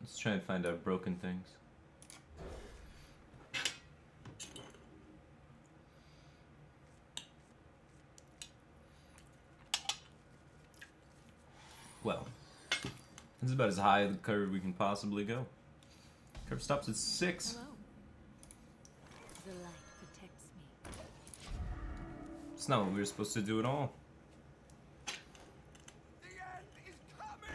Let's try and find out broken things. Well, this is about as high the curve we can possibly go. Curve stops at 6. Hello. The light protects me. It's not what we were supposed to do at all. The end is coming!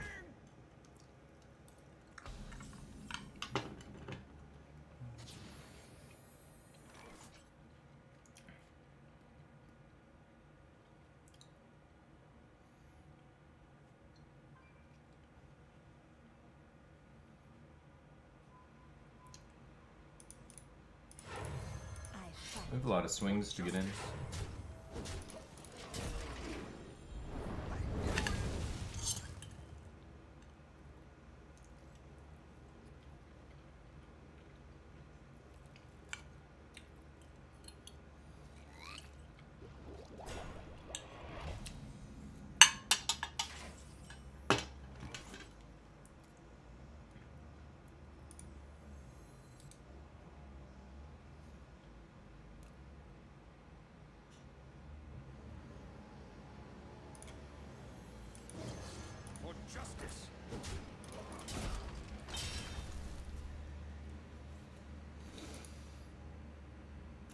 We have a lot of swings to get in. For justice!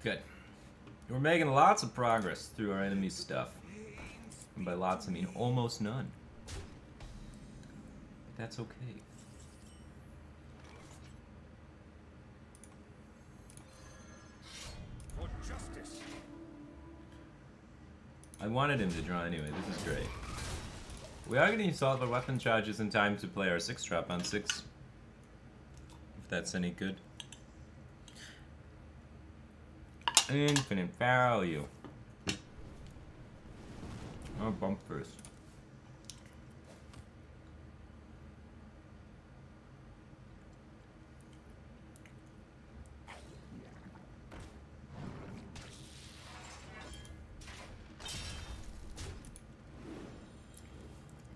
Good. We're making lots of progress through our enemy stuff. And by lots, I mean almost none. But that's okay. For justice! I wanted him to draw anyway. This is great. We are going to use all of our weapon charges in time to play our 6-drop on 6. If that's any good. Infinite value. I'll bump first.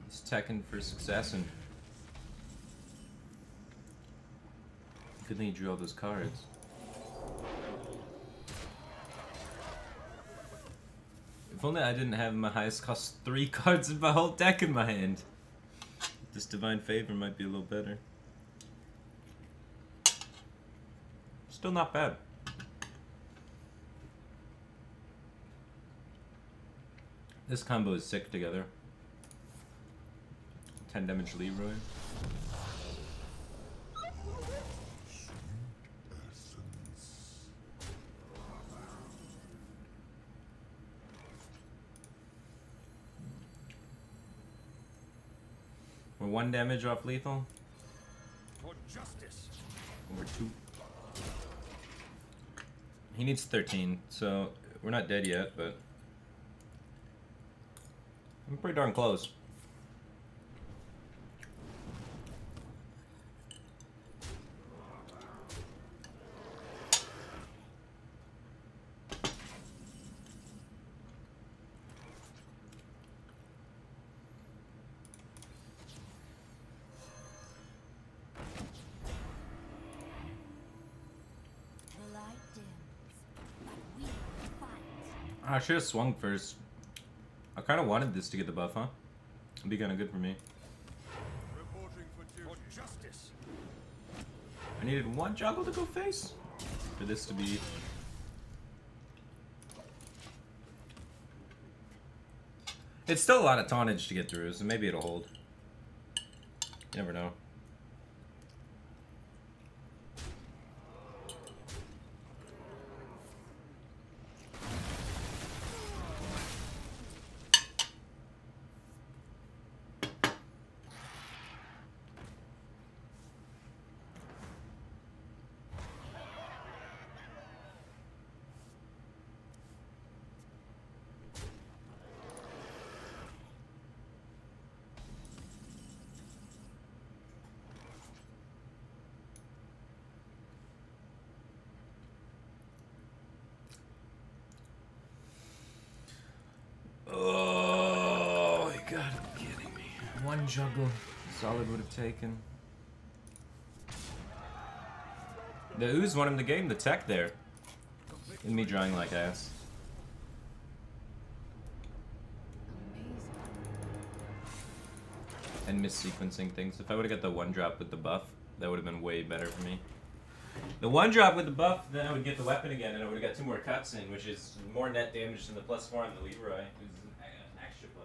It's Tekken for success, and good thing you drew all those cards. If only I didn't have my highest cost 3 cards of my whole deck in my hand. This Divine Favor might be a little better. Still not bad. This combo is sick together. 10 damage Leroy. We're 1 damage off lethal. For justice! Over 2. He needs 13, so we're not dead yet, but I'm pretty darn close. The light dims, but we fight. I should have swung first. I kind of wanted this to get the buff, huh? It'd be kind of good for me. Reporting for duty. For justice! I needed 1 juggle to go face for this to be. It's still a lot of tonnage to get through, so maybe it'll hold. You never know. Oh, you gotta be kidding me. 1 juggle. Solid would have taken. The ooze won him the game, the tech there. And me drawing like ass. And mis-sequencing things. If I would've got the one drop with the buff, that would've been way better for me. The one drop with the buff, then I would get the weapon again, and I would've got 2 more cuts in, which is more net damage than the +4 on the Leroy, who's an extra +4.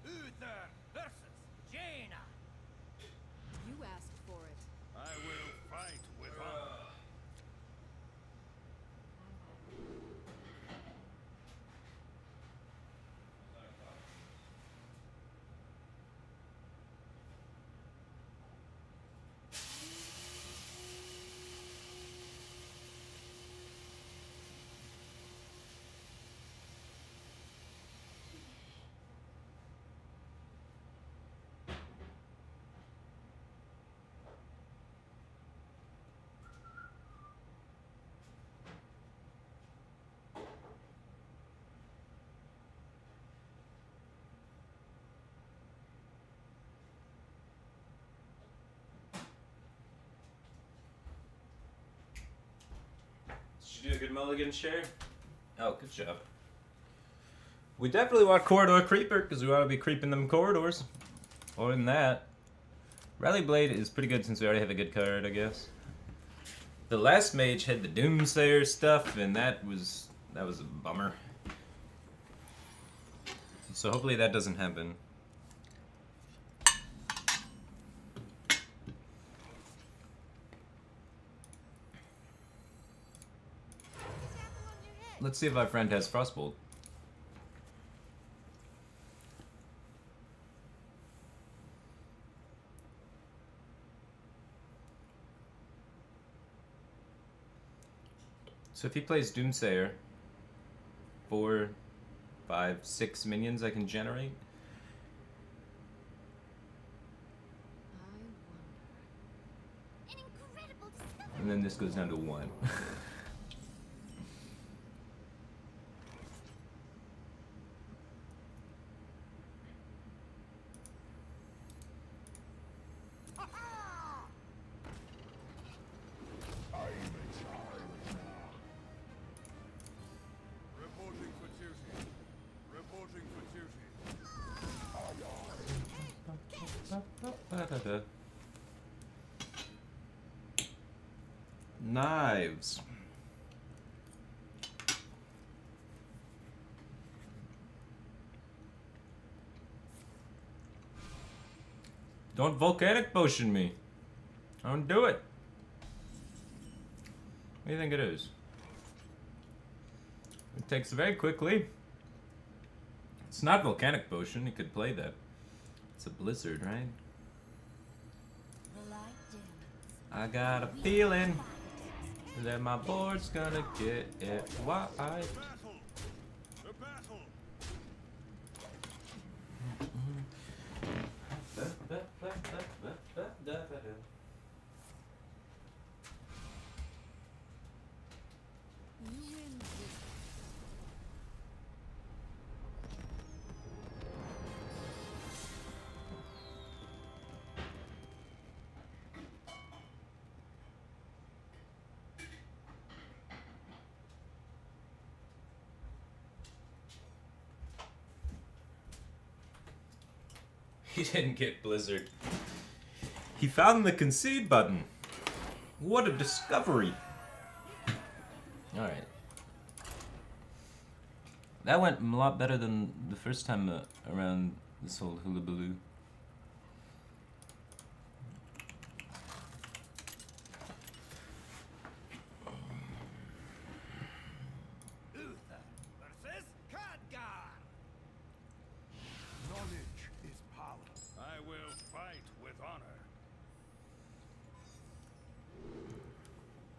Uther versus Jaina. You asked for it. I will fight with honor. Did you do a good mulligan share? Oh, good job. We definitely want corridor creeper, because we want to be creeping them corridors. Other than that, Rally Blade is pretty good since we already have a good card, I guess. The last mage had the Doomsayer stuff, and that was a bummer. So hopefully that doesn't happen. Let's see if our friend has Frostbolt. So if he plays Doomsayer, 4, 5, 6 minions I can generate. An incredible discovery. And then this goes down to 1. Reporting for duty. Reporting for duty. Knives. Don't volcanic potion me. Don't do it. What do you think it is? It takes very quickly. It's not volcanic potion. You could play that. It's a blizzard, right? The light dims. I got a feeling that my board's gonna get it wide. Battle! The battle! You win this. He didn't get Blizzard. He found the concede button. What a discovery. Alright. That went a lot better than the first time around this whole hullabaloo. Uther versus Khadgar! Knowledge is power. I will fight with honor.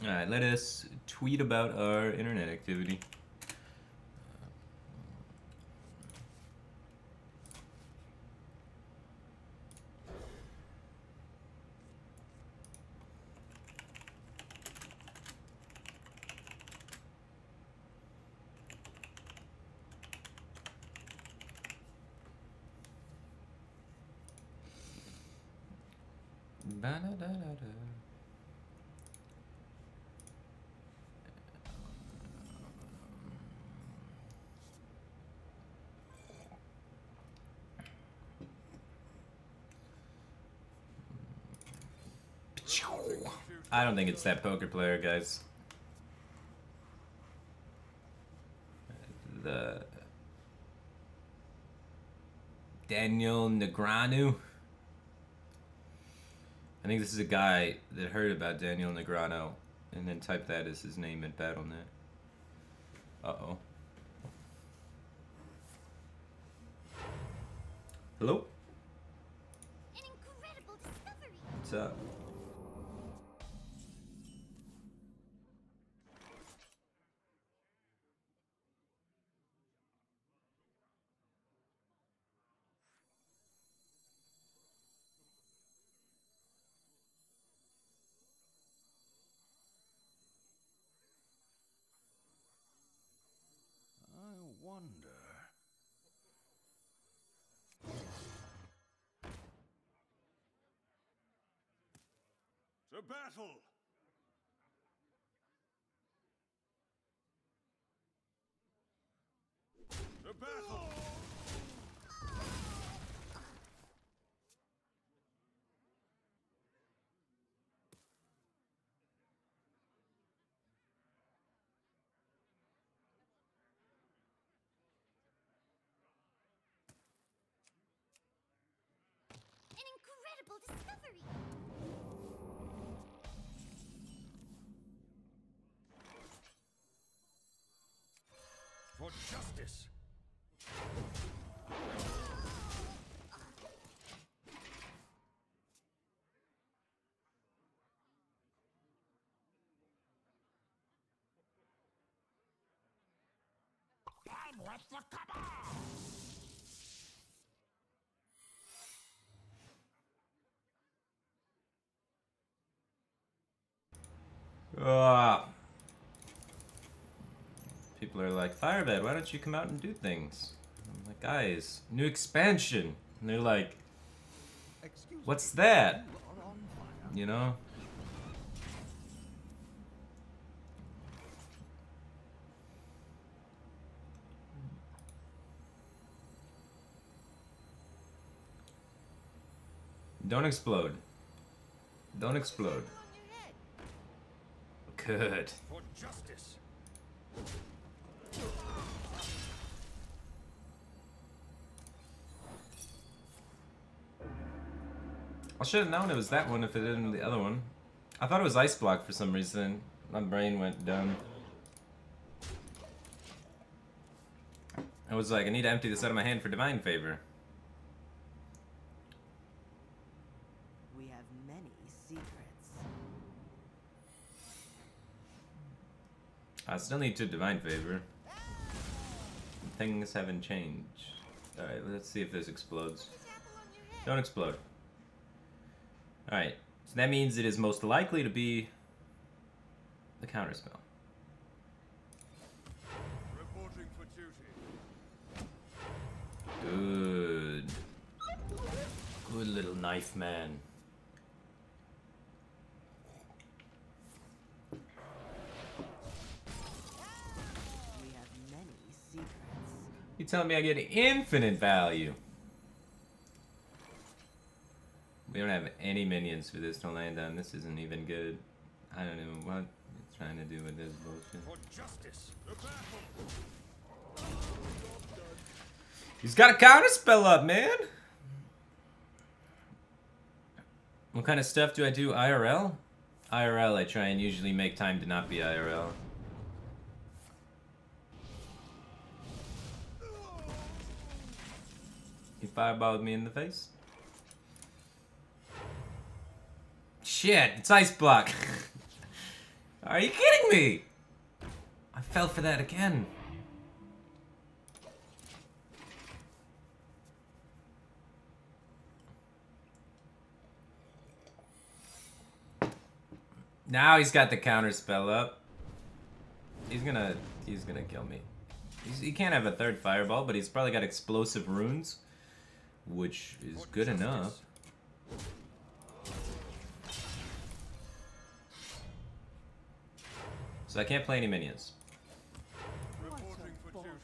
Alright, let us tweet about our internet activity. Ba-da-da-da-da. I don't think it's that poker player, guys. The Daniel Negreanu. I think this is a guy that heard about Daniel Negreanu and then typed that as his name in BattleNet. Uh-oh. Hello? An incredible discovery. What's up? I wonder. To battle! To battle! An incredible discovery. For justice! I'm with the cabal! People are like, Firebat, why don't you come out and do things? I'm like, guys, new expansion. And they're like, what's that? You know? Don't explode. Don't explode. Good. For justice! I should have known it was that one if it didn't the other one. I thought it was ice block for some reason. My brain went dumb. I was like, I need to empty this out of my hand for divine favor. We have many secrets. I still need to divine favor. Things haven't changed. Alright, let's see if this explodes. Don't explode. Alright, so that means it is most likely to be the counterspell. Reporting for duty. Good. Good little knife man. We have many secrets. You telling me I get infinite value? We don't have any minions for this to land on. This isn't even good. I don't know what it's trying to do with this bullshit. For justice! To battle! He's got a counterspell up, man! What kind of stuff do I do IRL? IRL, I try and usually make time to not be IRL. He fireballed me in the face. Shit, it's ice block. Are you kidding me? I fell for that again. Now he's got the counter spell up. He's gonna kill me. He can't have a third fireball, but he's probably got explosive runes, which is good enough. So I can't play any minions. Reporting for bore. duty.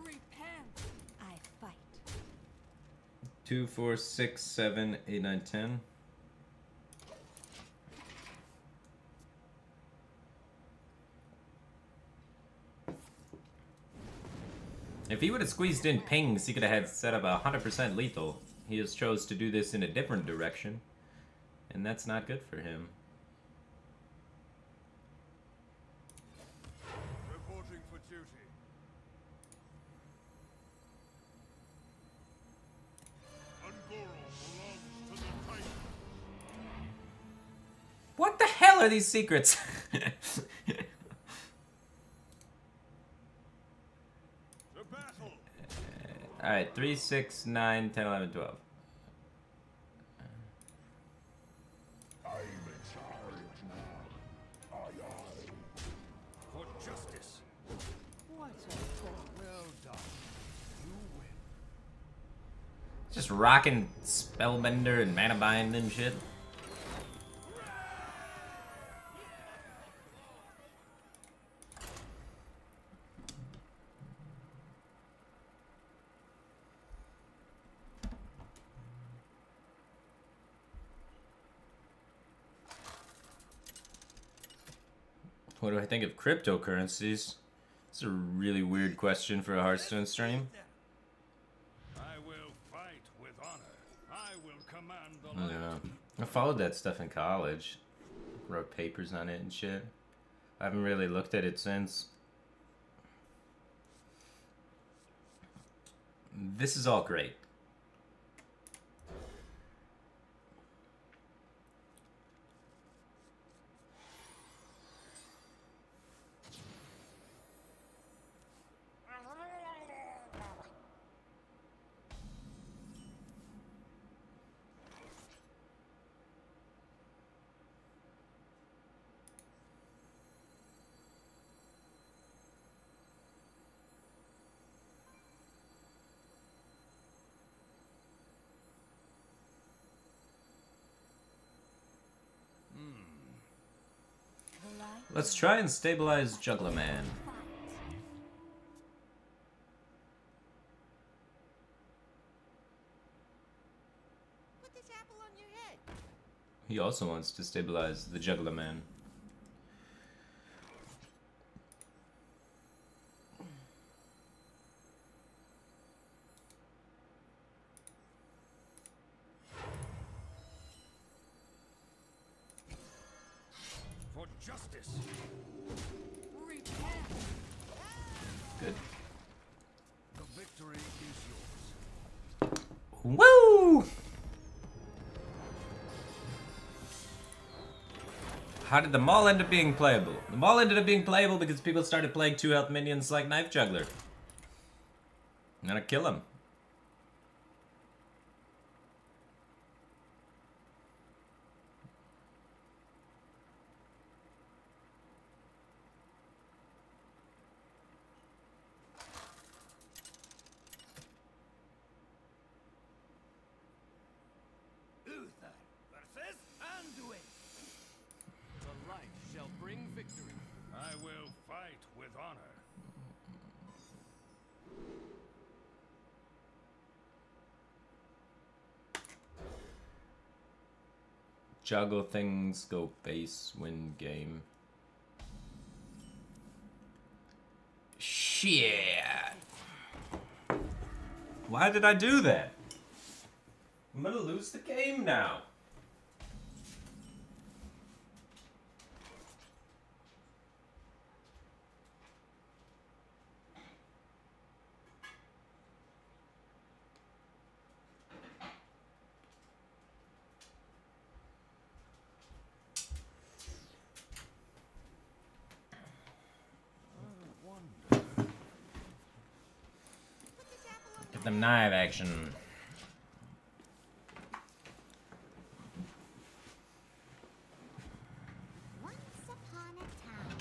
Repent. I fight. 2, 4, 6, 7, 8, 9, 10. If he would have squeezed in pings, he could have had set up 100% lethal. He has chose to do this in a different direction, and that's not good for him. Reporting for duty. Ungoro belongs to the Titan. What the hell are these secrets? To battle. Alright, 3, 6, 9, 10, 11, 12. For justice. What a bore. Well done. You win. Just rocking Spellbender and Mana Bind and shit. What do I think of cryptocurrencies? It's a really weird question for a Hearthstone stream. I will fight with honor. I will command the I light. don't know. I followed that stuff in college. Wrote papers on it and shit. I haven't really looked at it since. This is all great. The light. Let's try and stabilize Juggler Man. Put this apple on your head. He also wants to stabilize the Juggler Man. For justice. Repent. Good. The victory is yours. Woo! How did the mall end up being playable? The mall ended up being playable because people started playing 2-health minions like Knife Juggler. I'm gonna kill him. Uther versus Anduin. The light shall bring victory. I will fight with honor. Juggle things, go base, win game. Shit. Why did I do that? I'm gonna lose the game now. Get them knife action. Once upon a time.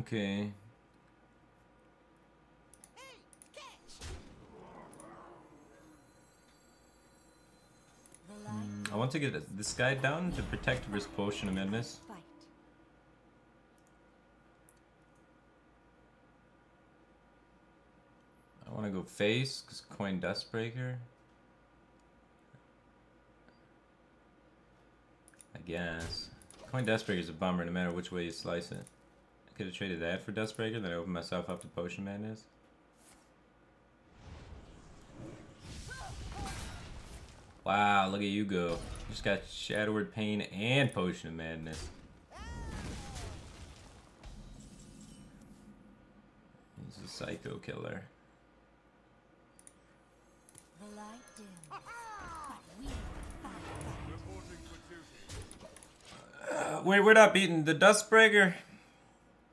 Okay. Hey, catch! The light I want to get this guy down to protect versus Potion of Madness. fight. I want to go face, because Coin Dustbreaker. I guess. Coin Dustbreaker is a bummer no matter which way you slice it. I could have traded that for Dustbreaker, then I opened myself up to Potion Madness. Wow, look at you go. You just got Shadow Word Pain and Potion of Madness. He's a psycho killer. The light dim. But we fight. Reporting for duty. Wait, we're not beating the Dustbreaker.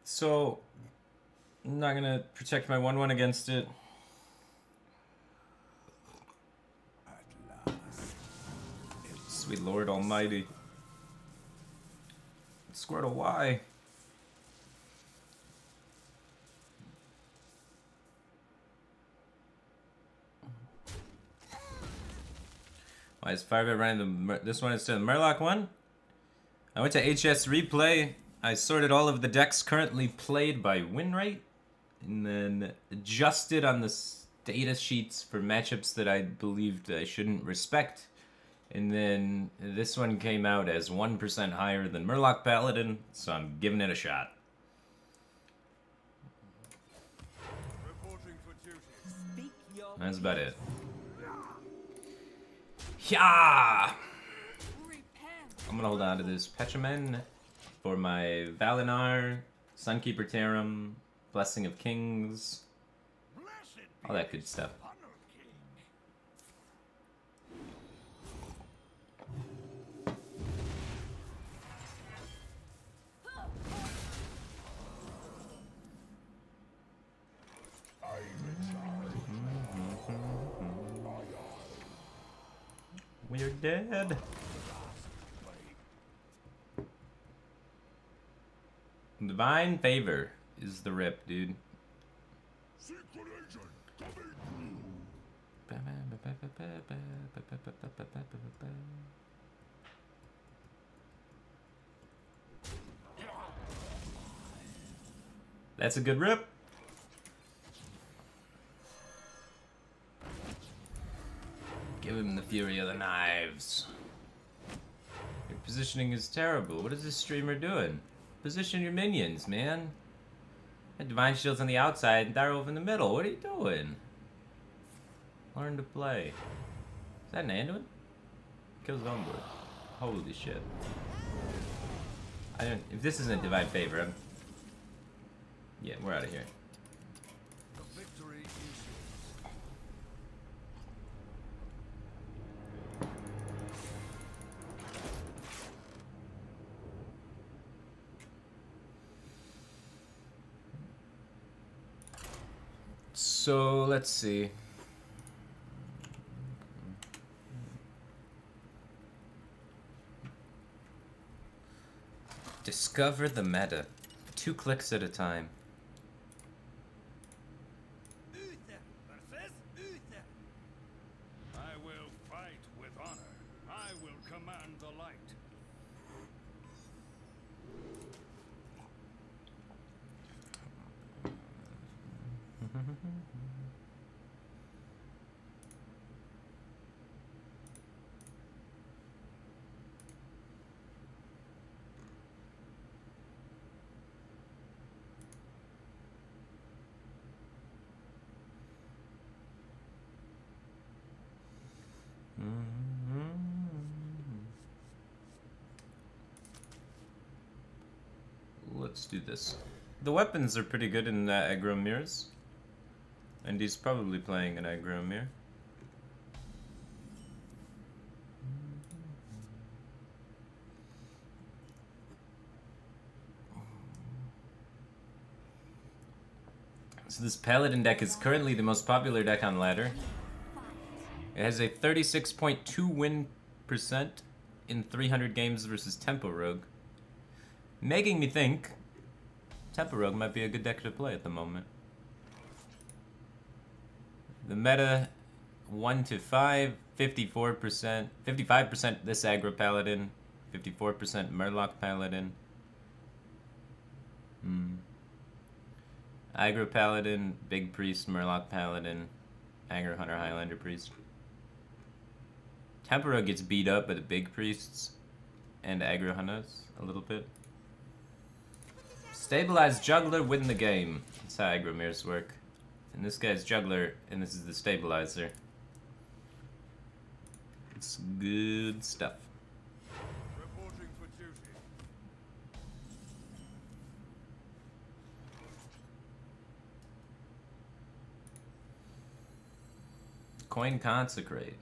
So, I'm not gonna protect my 1/1 against it. Sweet Lord Almighty. Squirtle, why? Why is Firebat running this one instead of the Murloc one? I went to HS Replay. I sorted all of the decks currently played by win rate, and then adjusted on the status sheets for matchups that I believed I shouldn't respect. And then this one came out as 1% higher than Murloc Paladin, so I'm giving it a shot. Reporting for duty. Speak your That's about it. Yeah! repent. I'm gonna hold on to this Petramen for my Valinar, Sunkeeper Tarum, Blessing of Kings, Blessed be all that good stuff. Honor King. We're dead. Divine Favor is the rip, dude. Secret agent coming. That's a good rip. Give him the fury of the knives. Your positioning is terrible. What is this streamer doing? Position your minions, man. That Divine Shield's on the outside and Darrow in the middle. What are you doing? Learn to play. Is that an Anduin? Kills Onboard. Holy shit. I don't. If this isn't Divine Favor, I'm. Yeah, we're out of here. The victory is yours. So let's see. Discover the meta. 2 clicks at a time. Uther versus Uther. I will fight with honor. I will command the light. Let's do this. The weapons are pretty good in aggro mirrors. And he's probably playing an aggro mirror. So this Paladin deck is currently the most popular deck on ladder. It has a 36.2 win percent in 300 games versus Tempo Rogue. Making me think Tempo Rogue might be a good deck to play at the moment. The meta 1 to 5, 54%, 55% this aggro paladin, 54% Murloc paladin. Aggro paladin, big priest, Murloc paladin, aggro hunter, Highlander priest. Tempo Rogue gets beat up by the big priests and aggro hunters a little bit. Stabilized juggler win the game. That's how aggro mirrors work. And this guy's juggler, and this is the stabilizer. It's good stuff. Reporting for duty. Coin Consecrate.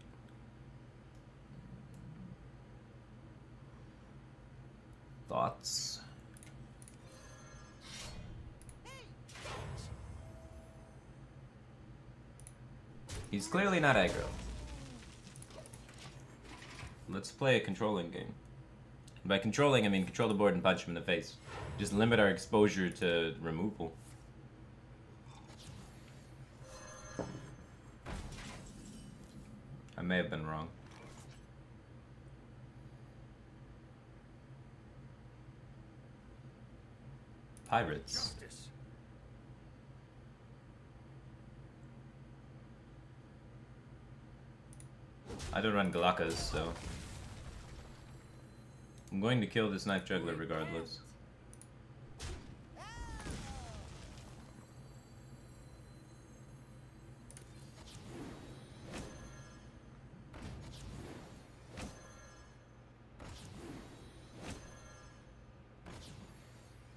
Thoughts? He's clearly not aggro. Let's play a controlling game. By controlling, I mean control the board and punch him in the face. Just limit our exposure to removal. I may have been wrong. Pirates. Justice. I don't run Galakas, so I'm going to kill this Knife Juggler regardless.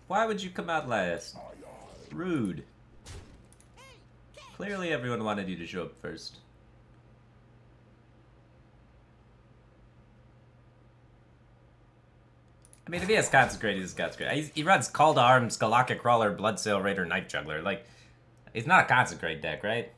Why would you come out last? Rude. Clearly everyone wanted you to show up first. I mean, if he has Consecrate, he has Consecrate. He runs Call to Arms, Galactic Crawler, Bloodsail Raider, Knife Juggler. Like, he's not a Consecrate deck, right?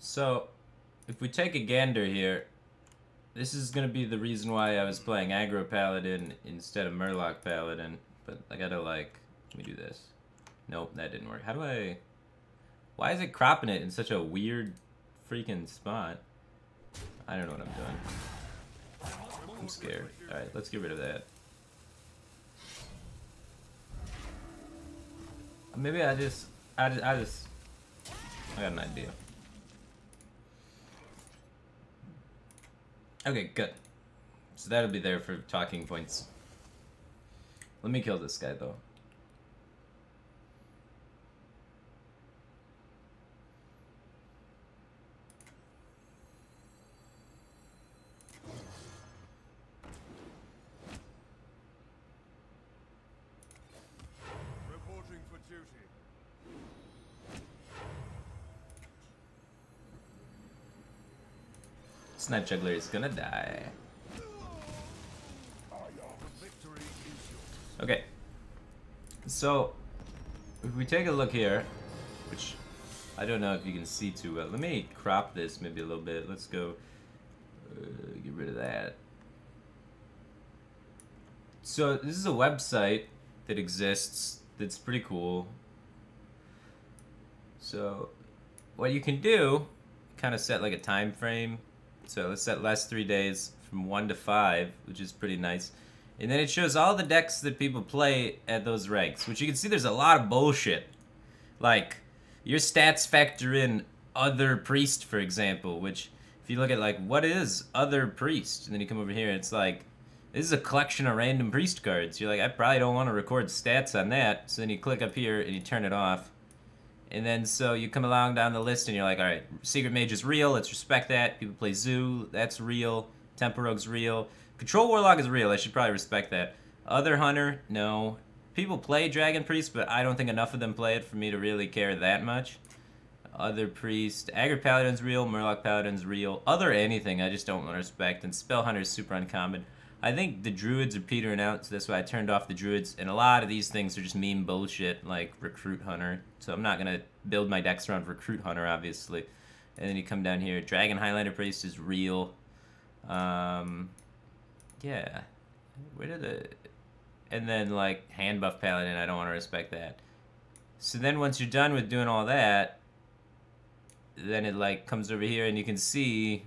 So, if we take a gander here, this is going to be the reason why I was playing Aggro Paladin instead of Murloc Paladin. But I gotta, like, let me do this. Nope, that didn't work. How do I... Why is it cropping it in such a weird freaking spot? I don't know what I'm doing. I'm scared. Alright, let's get rid of that. Maybe I got an idea. Okay, good. So that'll be there for talking points. Let me kill this guy, though. Reporting for duty. Snipe Juggler is gonna die. Victory is yours. Okay. So, if we take a look here, which I don't know if you can see too well. Let me crop this maybe a little bit. Let's go get rid of that. So, this is a website that exists that's pretty cool. So, what you can do, kind of set like a time frame. So let's set last 3 days from 1 to 5, which is pretty nice. And then it shows all the decks that people play at those ranks, which you can see there's a lot of bullshit. Like, your stats factor in Other Priest, for example, which if you look at, like, what is Other Priest? And then you come over here, it's like, this is a collection of random priest cards. You're like, I probably don't want to record stats on that. So then you click up here and you turn it off. And then so you come along down the list and you're like, alright, Secret Mage is real, let's respect that. People play Zoo, that's real. Tempo Rogue's real. Control Warlock is real, I should probably respect that. Other Hunter, no. people play Dragon Priest, but I don't think enough of them play it for me to really care that much. Other Priest, Aggro Paladin's real, Murloc Paladin's real. Other anything, I just don't want to respect. And Spell Hunter's super uncommon. I think the Druids are petering out, so that's why I turned off the Druids. And a lot of these things are just meme bullshit, like Recruit Hunter. So I'm not going to build my decks around Recruit Hunter, obviously. And then you come down here, Dragon Highlander Priest is real. Yeah. Where did the... And then, like, Hand Buff Paladin, I don't want to respect that. So then once you're done with doing all that, then it, like, comes over here and you can see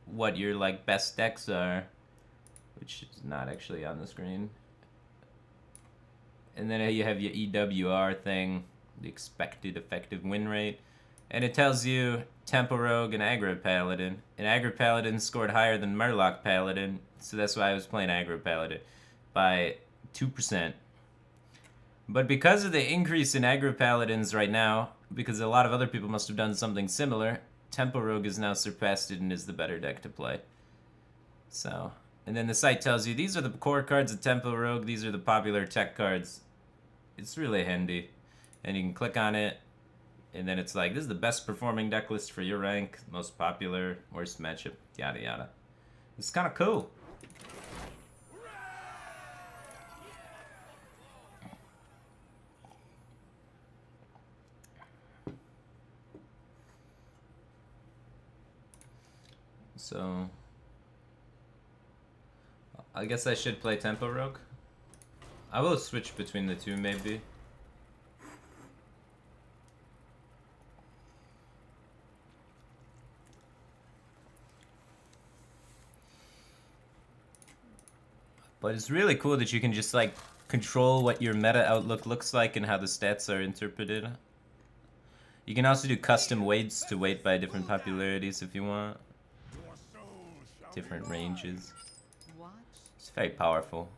what your, like, best decks are. Which is not actually on the screen. And then you have your EWR thing, the expected effective win rate. And it tells you Tempo Rogue and Aggro Paladin. And Aggro Paladin scored higher than Murloc Paladin, so that's why I was playing Aggro Paladin by 2%. But because of the increase in Aggro Paladins right now, because a lot of other people must have done something similar, Tempo Rogue has now surpassed it and is the better deck to play. So, and then the site tells you these are the core cards of Tempo Rogue, these are the popular tech cards. It's really handy. And you can click on it, and then it's like, this is the best performing deck list for your rank, most popular, worst matchup, yada yada. It's kind of cool. So, I guess I should play Tempo Rogue. I will switch between the two, maybe. But it's really cool that you can just, like, control what your meta outlook looks like and how the stats are interpreted. You can also do custom weights to weight by different popularities if you want. Different ranges. It's very powerful.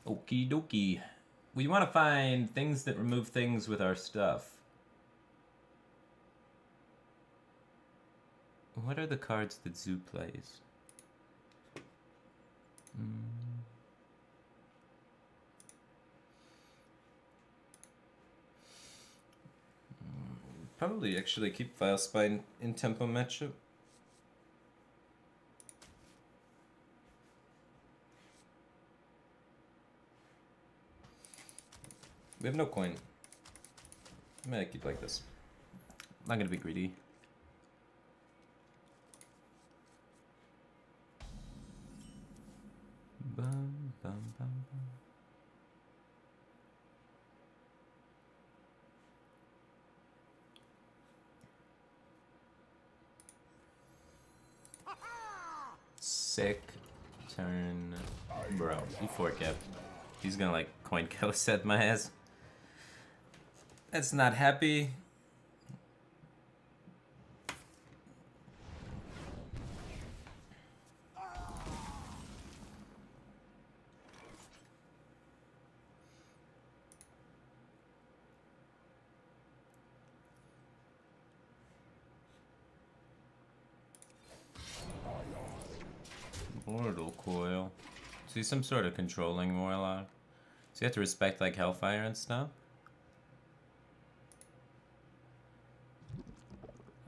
Okie dokie. We want to find things that remove things with our stuff. What are the cards that Zoo plays? Probably actually keep File Spine in tempo matchup. We have no coin. I'm gonna keep like this. I'm not gonna be greedy. Bum, bum, bum, bum. Sick turn, bro. He 4-cap. He's gonna like coin kill set my ass. That's not happy. Mortal Coil. See, some sort of controlling Warlock. So you have to respect like Hellfire and stuff.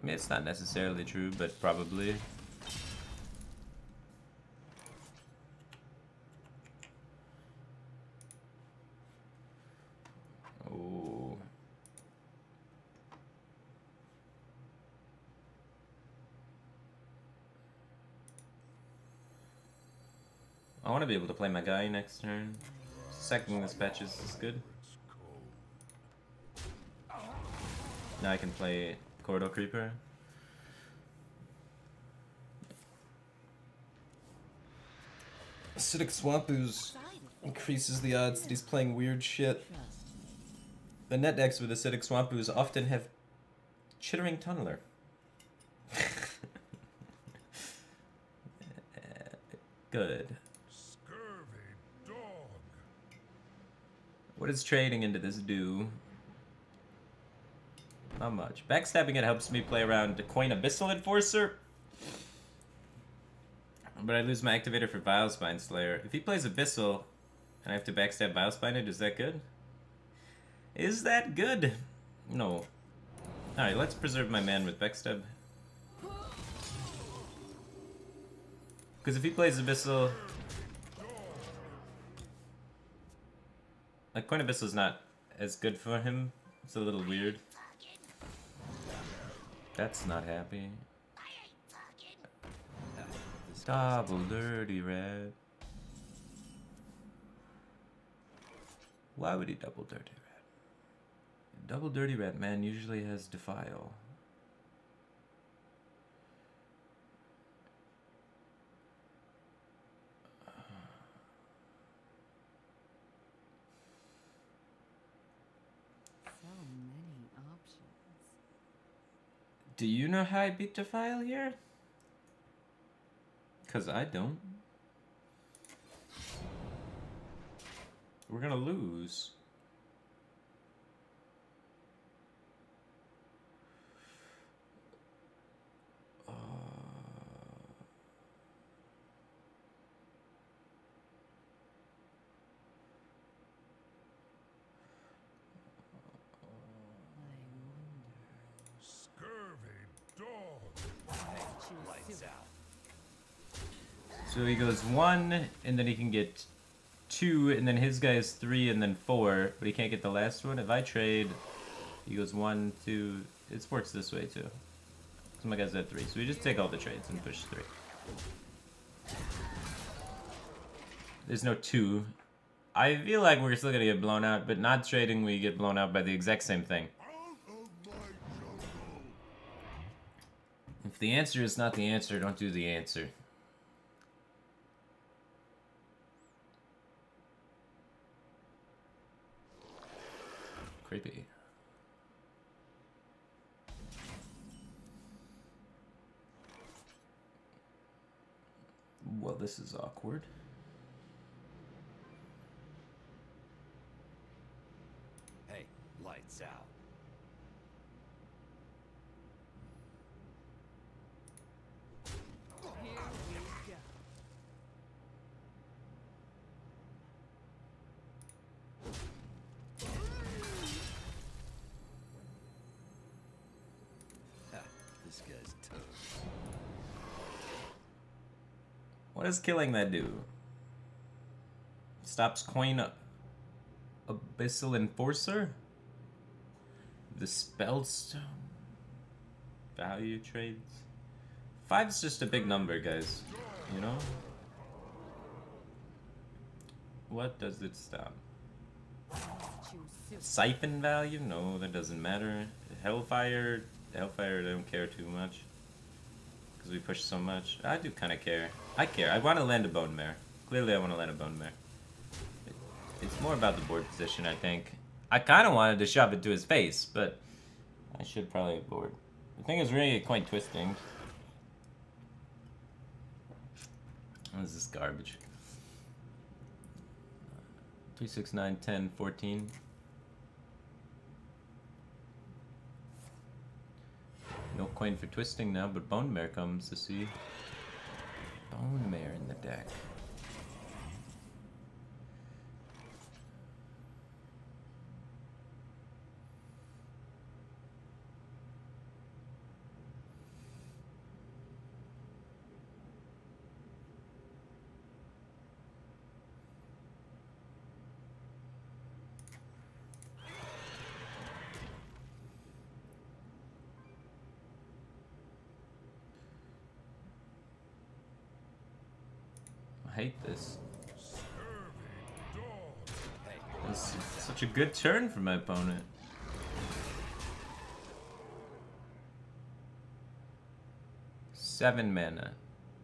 I mean, it's not necessarily true, but probably. Oh. I want to be able to play my guy next turn. Sacking this patches is good. Now I can play Corridor Creeper. Acidic Swamp Ooze increases the odds that he's playing weird shit. The net decks with Acidic Swamp Ooze often have Chittering Tunneler. Good. What does trading into this do? Not much. Backstabbing it helps me play around to coin Abyssal Enforcer. But I lose my activator for Vilespine Slayer. If he plays Abyssal and I have to backstab Vilespine it, is that good? Is that good? No. Alright, let's preserve my man with backstab. Because if he plays Abyssal... Like, Coin Abyssal is not as good for him. It's a little weird. That's not happy. Double Dirty Red. Why would he double Dirty Red? Double Dirty Red, man, usually has Defile. So many options. Do you know how I beat Defile here? Because I don't. We're gonna lose. Scurvy dog. Lights out. So he goes 1, and then he can get 2, and then his guy is 3, and then 4, but he can't get the last one. If I trade, he goes 1, 2. It works this way too. So my guy's at 3, so we just take all the trades and push 3. There's no 2. I feel like we're still gonna get blown out, but not trading, we get blown out by the exact same thing. If the answer is not the answer, don't do the answer. Creepy. Well, this is awkward. Hey, lights out. Here we go. This guy's toast. What does killing that do? Stops coin Abyssal Enforcer? The Spellstone? Value trades? 5's just a big number, guys. You know? What does it stop? Choose soup. Siphon value? No, that doesn't matter. Hellfire? Hellfire, I don't care too much. Because we push so much. I do kind of care. I care. I want to land a Bone Mare. Clearly I want to land a Bone Mare. It's more about the board position, I think. I kind of wanted to shove it to his face, but I should probably board. The thing is, we're going to get coin twisting. What is this garbage? 3, 6, 9, 10, 14. No coin for twisting now, but Bone Mare comes to see. Bone Mare in the deck. I hate this. This is such a good turn for my opponent. Seven mana.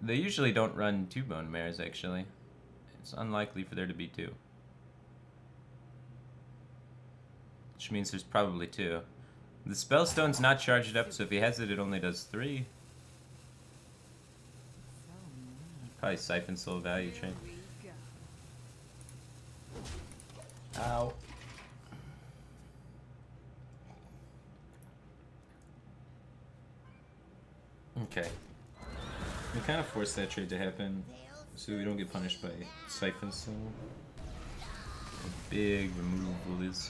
They usually don't run 2 Bone Mares, actually. It's unlikely for there to be 2. Which means there's probably 2. The Spellstone's not charged up, so if he has it, it only does 3. Probably Siphon Soul value trade. Here we go. Ow. Okay. kind of force that trade to happen so we don't get punished by Siphon Soul. A big removal is.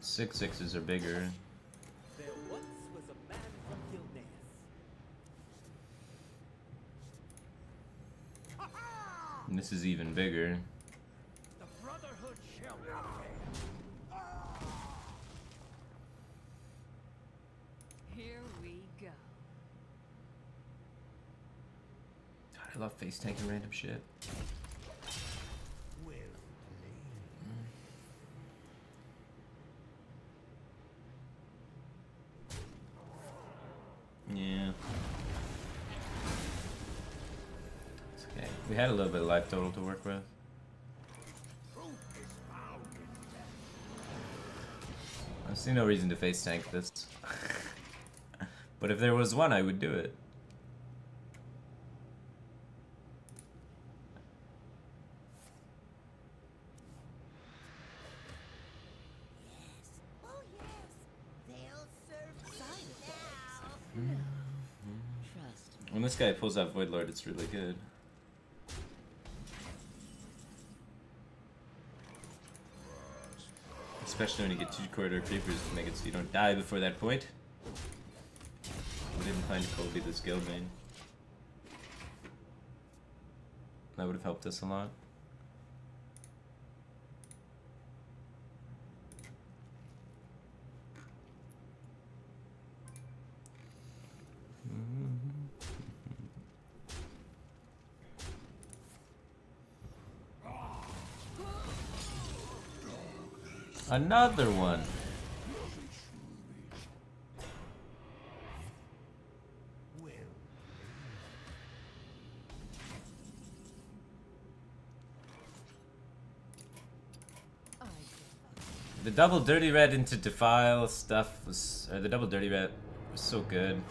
6/6s are bigger. There once was a man from Gilneas. And this is even bigger. The Brotherhood shall prevail. Here we go. God, I love face tanking random shit. Well Yeah. It's okay. We had a little bit of life total to work with. truth is found in death. I see no reason to face tank this. But if there was one, I would do it. Yes. Oh, yes. They'll serve side now. Trust me. When this guy pulls out Void Lord, it's really good. Especially when you get 2 corridor creepers to make it so you don't die before that point. We didn't find Colby this guild main. That would have helped us a lot. Another one. Well, I give up. The double dirty red into defile stuff was, or the double dirty red was so good.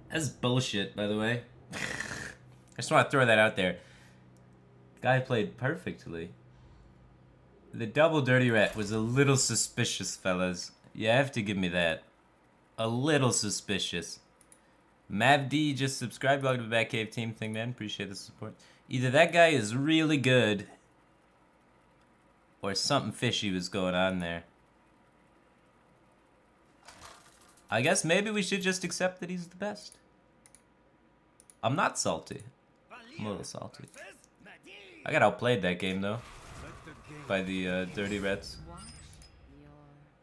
That's bullshit, by the way. I just want to throw that out there. Guy played perfectly. The double dirty rat was a little suspicious, fellas. You have to give me that. A little suspicious. MavD just subscribed. Welcome to the Batcave team thing, man. Appreciate the support. Either that guy is really good, or something fishy was going on there. I guess maybe we should just accept that he's the best. I'm not salty. I'm a little salty. versus Medivh. I got outplayed that game though by the dirty rats. Watch your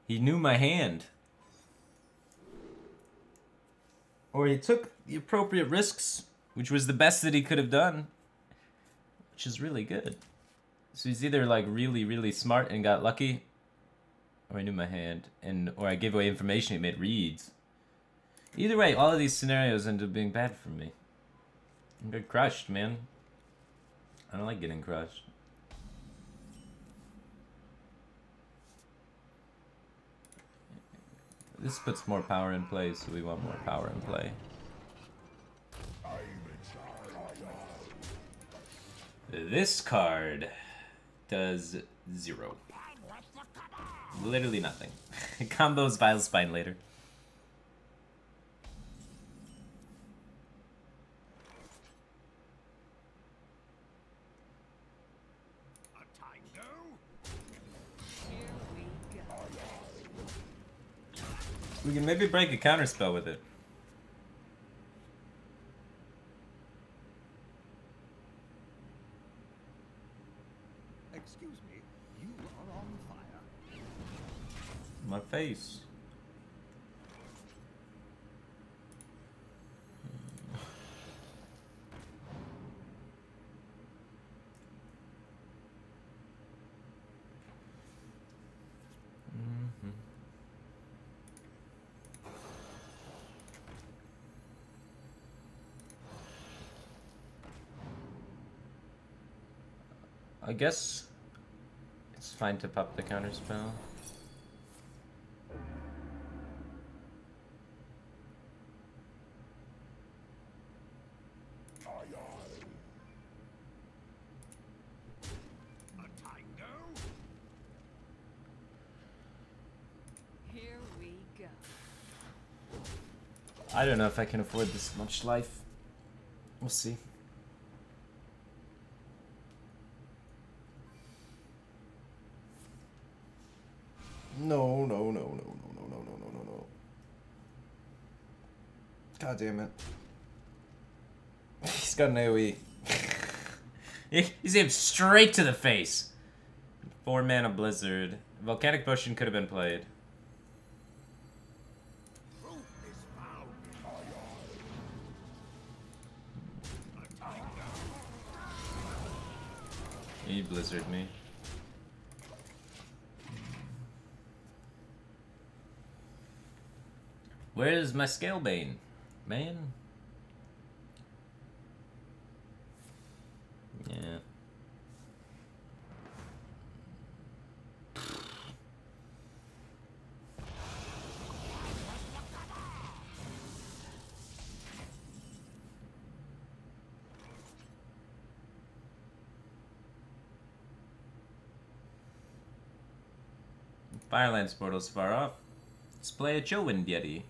He knew my hand, or he took the appropriate risks, which was the best that he could have done, which is really good. So he's either like really, really smart and got lucky, or I knew my hand, or I gave away information. He made reads. Either way, all of these scenarios ended up being bad for me. I got crushed, man. I don't like getting crushed. This puts more power in play, so we want more power in play. This card does 0. Literally nothing. Combos Vile Spine later. A tango. here we go. We can maybe break a counterspell with it. Excuse me, you are on fire. My face. I guess it's fine to pop the counterspell. A tango. I don't know if I can afford this much life. We'll see. No, no, no, no, no, no, no, no, no, no, no. God damn it. He's got an AoE. He's aimed straight to the face. 4 mana Blizzard. Volcanic Potion could have been played. He Blizzard me. Where's my Scalebane, man? Yeah. Firelands portal's far off. Let's play a Chillwind Yeti.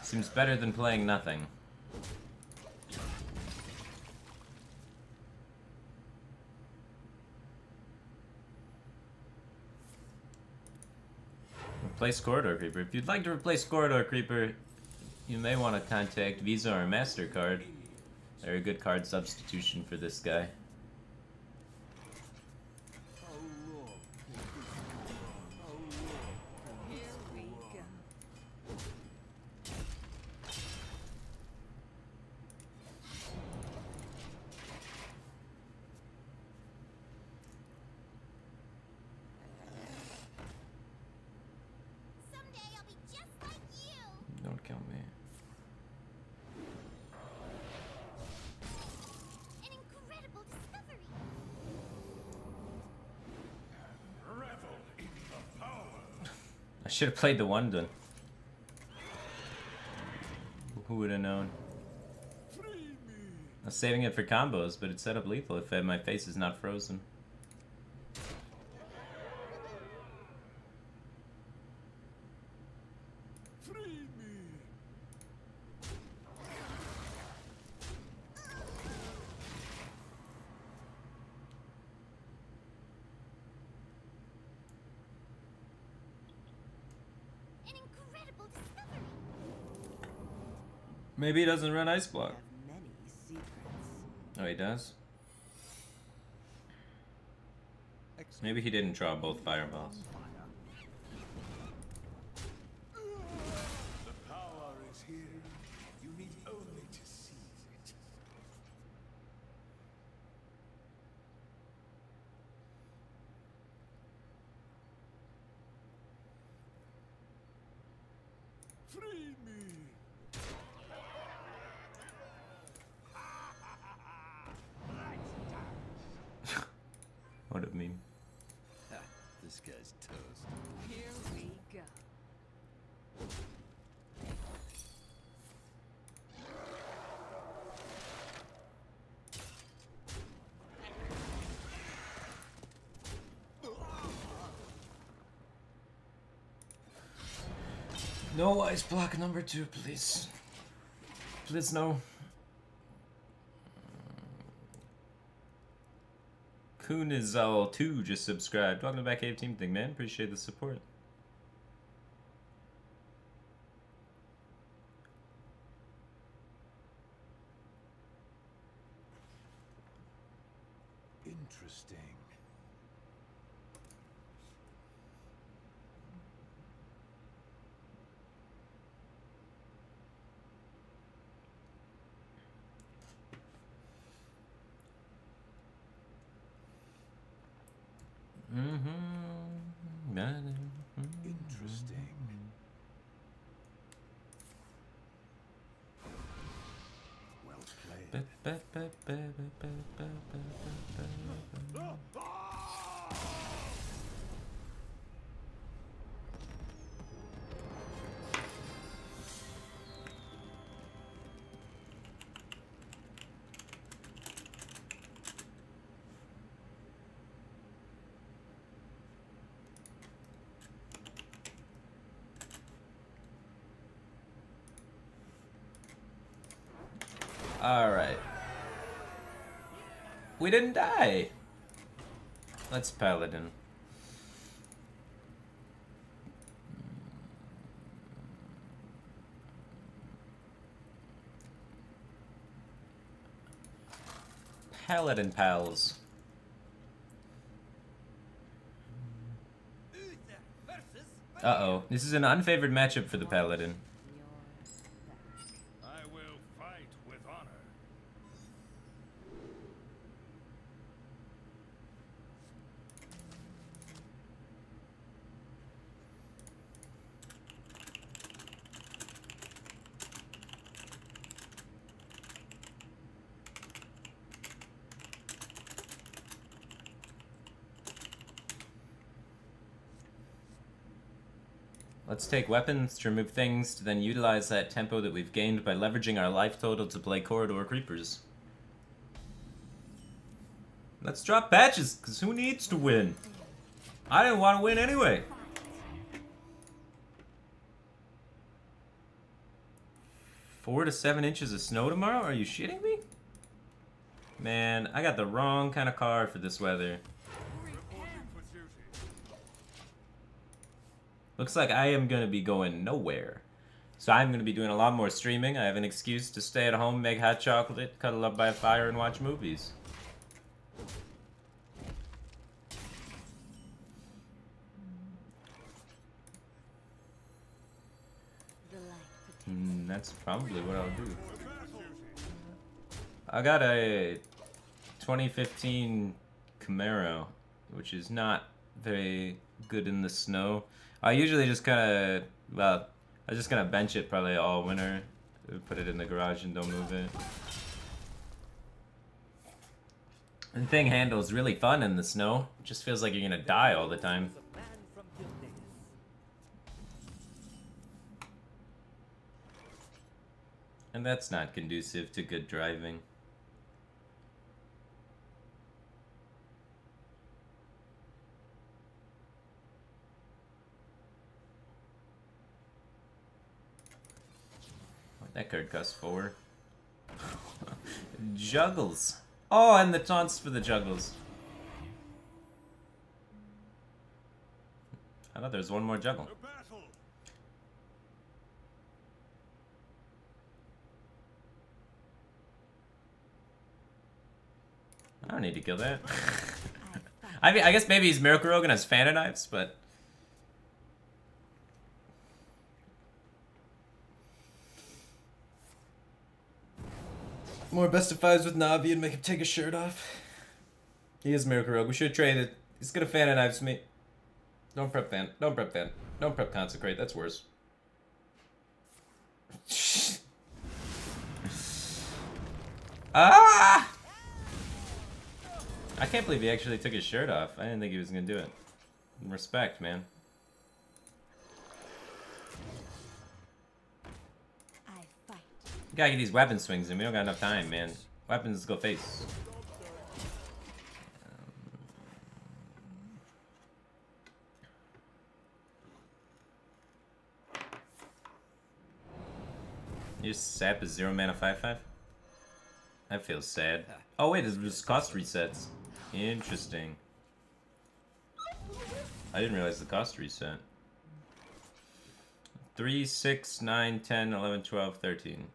Seems better than playing nothing. Replace Corridor Creeper. If you'd like to replace Corridor Creeper, you may want to contact Visa or MasterCard. They're a good card substitution for this guy. Here we go. Someday I'll be just like you. Don't kill me. An incredible discovery. Revel in the power. I should have played the Wondon. Who would have known? Free me. I was saving it for combos, but it's set up lethal if my face is not frozen. Free me. An incredible discovery. Maybe he doesn't run Ice Block. Have many secrets. Oh, he does? Maybe he didn't draw both fireballs. The power is here. You need only to seize it. Free me. What it mean? This guy's toast. Here we go. No Ice Block number 2, please. Please, no. Kunizal2 just subscribed. Welcome to back Cave Team thing, man. Appreciate the support. Interesting. Interesting. Well played. Alright. We didn't die. Let's Paladin. Paladin pals. Uh-oh. This is an unfavored matchup for the Paladin. I will fight with honor. Let's take weapons to remove things to then utilize that tempo that we've gained by leveraging our life total to play corridor creepers. Let's drop patches, because who needs to win? I didn't want to win anyway. Fight. 4 to 7 inches of snow tomorrow? Are you shitting me? Man, I got the wrong kind of car for this weather. Looks like I am going to be going nowhere. So I'm going to be doing a lot more streaming. I have an excuse to stay at home, make hot chocolate, cuddle up by a fire, and watch movies. The light protects. That's probably what I'll do. I got a 2015 Camaro, which is not very good in the snow. I usually just kind of, well, I'm just gonna bench it probably all winter. Put it in the garage and don't move it. The thing handles really fun in the snow. It just feels like you're gonna die all the time. Was a man from Gilneas. And that's not conducive to good driving. That card costs 4. Juggles. Oh, and the taunts for the juggles. I thought there was one more juggle. To battle. I don't need to kill that. I mean, I guess maybe he's Miracle Rogue and has Fanta Knives, but... More best of fives with Navi and make him take his shirt off. He is Miracle Rogue. We should trade it. He's gonna Fanta Knives me. Don't prep Fan. Don't prep Fan. Don't prep Consecrate. That's worse. Ah! I can't believe he actually took his shirt off. I didn't think he was gonna do it. Respect, man. I fight. We gotta get these weapon swings in. We don't got enough time, man. Weapons go face. You just sap a 0 mana 5/5? That feels sad. Oh wait, there's cost resets. Interesting. I didn't realize the cost reset. 3, 6, 9, 10, 11, 12, 13.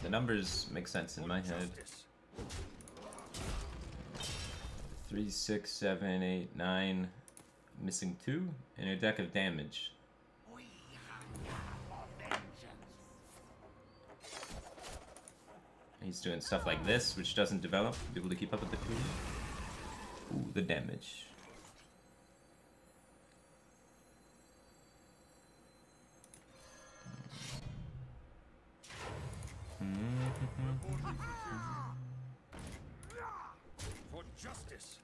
The numbers make sense in my head. 3, 6, 7, 8, 9. Missing 2 and a deck of damage. He's doing stuff like this, which doesn't develop. Be able to keep up with the 2. Ooh, the damage. For justice.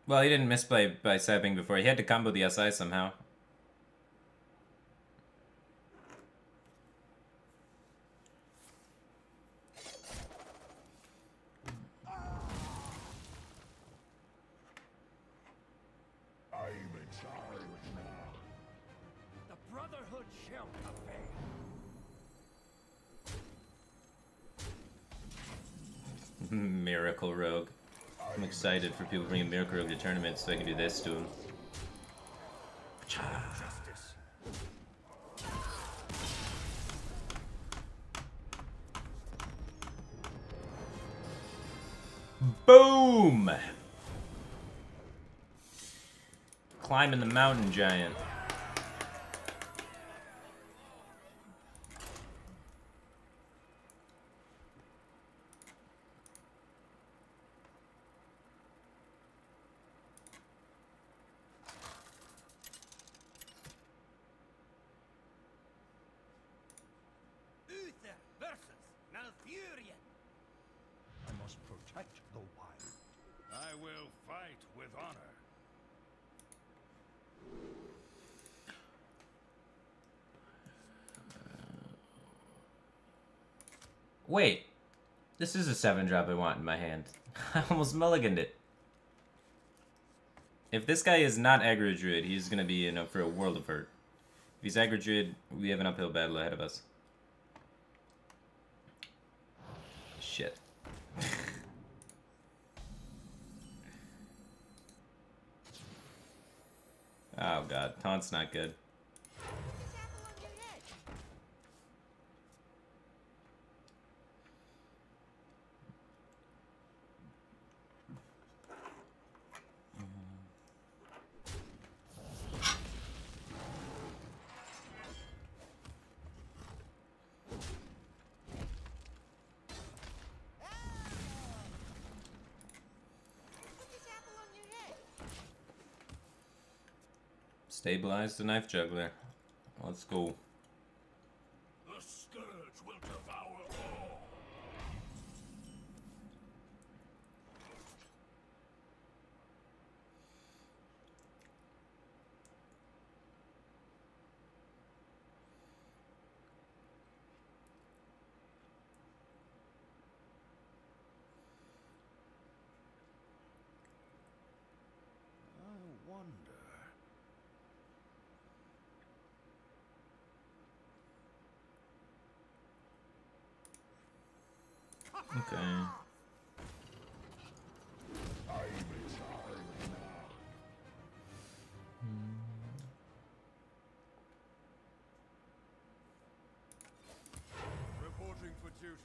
Well, he didn't misplay by sapping before. He had to combo the SI somehow. good shell cafe. Miracle Rogue. I'm excited for people bringing Miracle Rogue to tournaments so I can do this to him. Justice. Boom! Climbing the mountain giant. Uther versus Malfurion. I must protect the wild. I will fight with honor. Wait. This is a 7-drop I want in my hand. I almost mulliganed it. If this guy is not aggro druid, he's gonna be in for a world of hurt. If he's aggro druid, we have an uphill battle ahead of us. Shit. Oh god, taunt's not good. Stabilize the knife juggler. Let's go. The scourge will devour all. I wonder. Okay. Reporting for duty.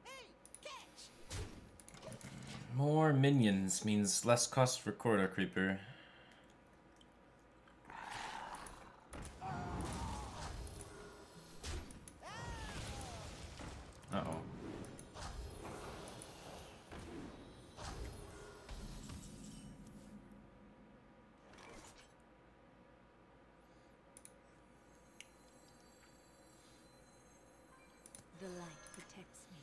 Hey, catch! More minions means less cost for corridor creeper. Uh-oh. The light protects me.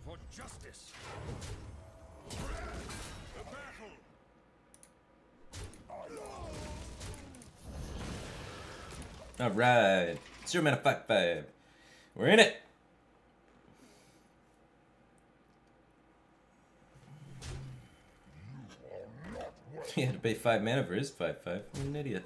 For justice. The battle. Alright. 0 mana 5/5. We're in it! He had to pay 5 mana for his 5/5. What an idiot.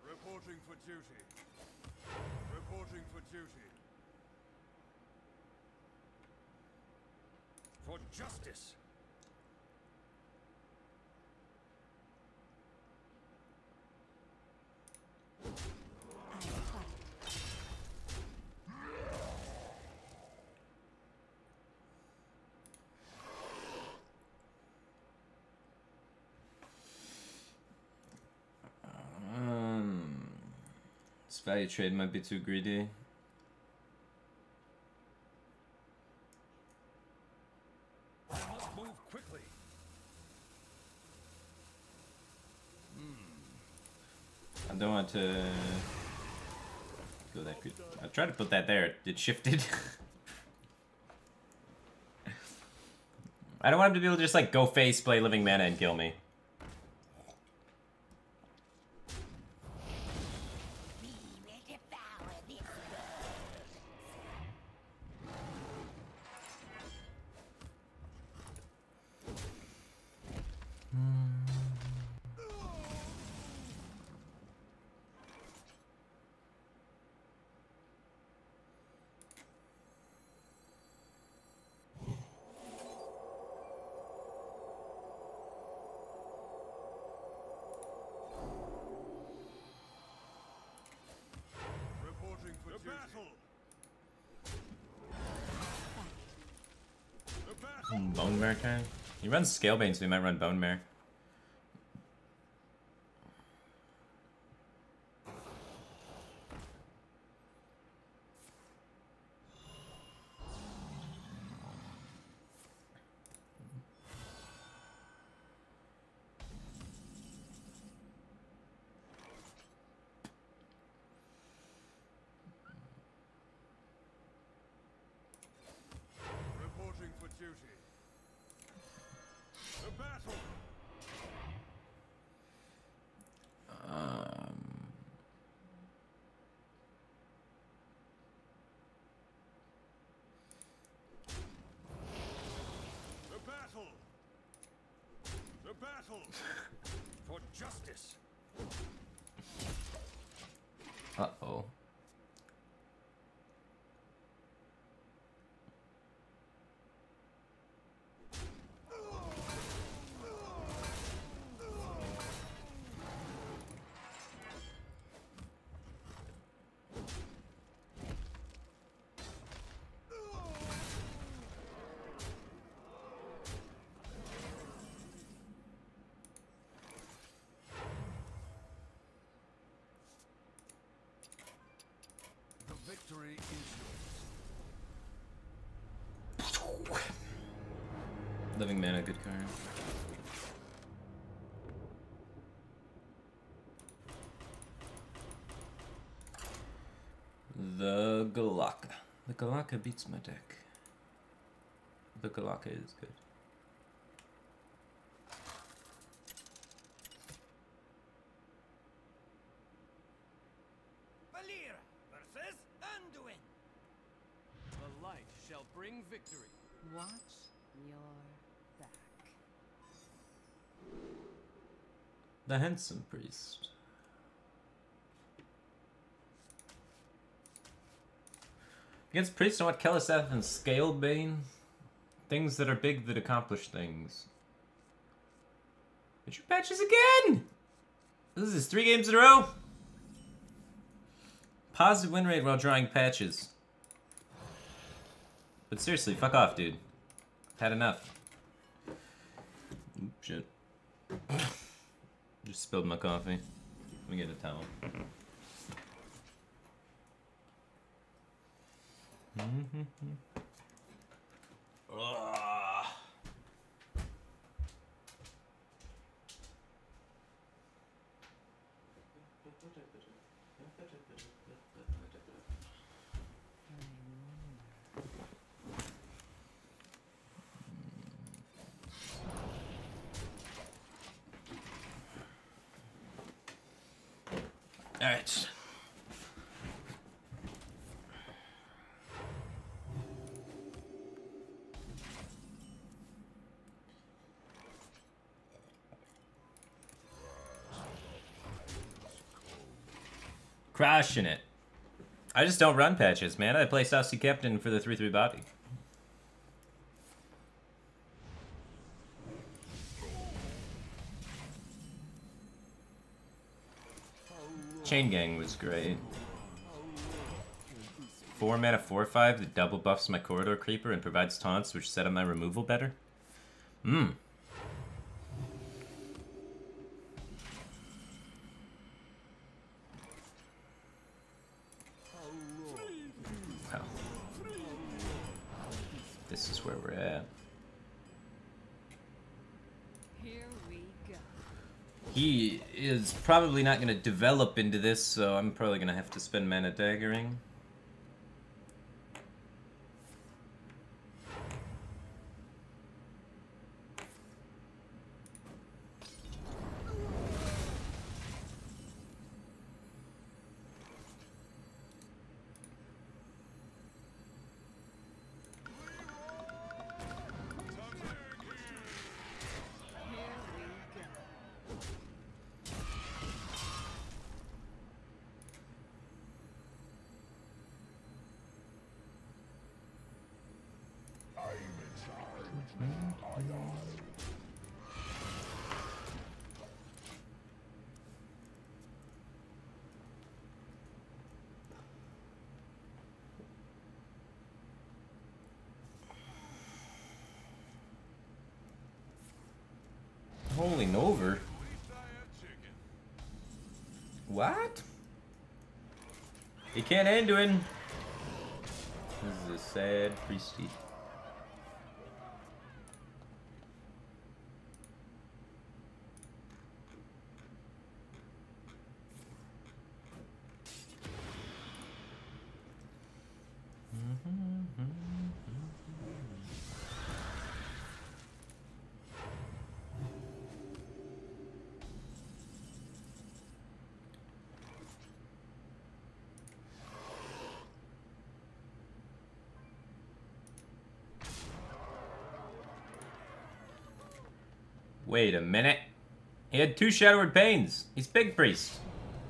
Reporting for duty. Reporting for duty. For justice. I fight. This value trade might be too greedy. I must move quickly. I don't want to go that good. I tried to put that there. It shifted. I don't want him to be able to just like go face, play living mana, and kill me. We will devour this Reporting for the battle. The battle. Bone Mare turn? He runs Scalebane, so he might run Bone Mare. Reporting for duty. The battle. The battle. The battle. For justice. Uh-oh. The victory is Living mana, good card. The Galaka. The Galaka beats my deck. The Galaka is good. Valir versus Anduin. The light shall bring victory. Watch your back. The Handsome Priest. Against Priest, I want Keleseth and Scalebane. Things that are big that accomplish things. But you patches again! This is 3 games in a row. Positive win rate while drawing patches. But seriously, fuck off, dude. Had enough. Oop, shit. Just spilled my coffee. Let me get a towel. Ugh. All right. Crashing it. I just don't run patches, man. I play Saucy Captain for the 3/3 body. Chain Gang was great. 4 mana 4/5 that double buffs my Corridor Creeper and provides taunts which set up my removal better. Mmm. Well, this is where we're at. Here we go. He is probably not going to develop into this, so I'm probably going to have to spend mana daggering. Holy Nover. What? You can't end doing. This is a sad priesty. Wait a minute. He had 2 Shadowward Pains. He's Big Priest.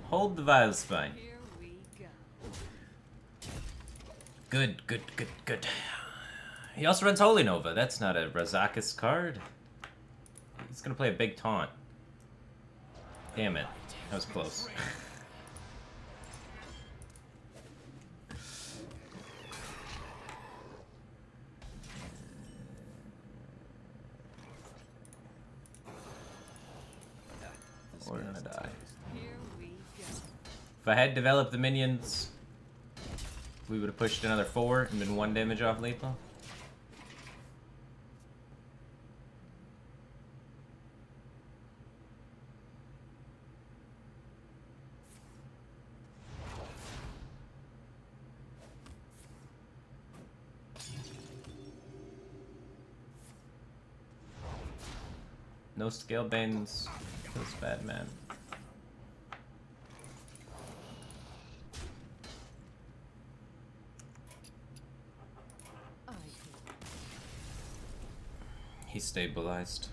Hold the Vile Spine. Here we go. Good, good, good, good. He also runs Holy Nova. That's not a Razakis card. He's gonna play a big taunt. Damn it. That was close. We're gonna die. Here we go. If I had developed the minions, we would have pushed another 4 and been 1 damage off lethal. No scale banes. Feels bad, man. I could. He's stabilized.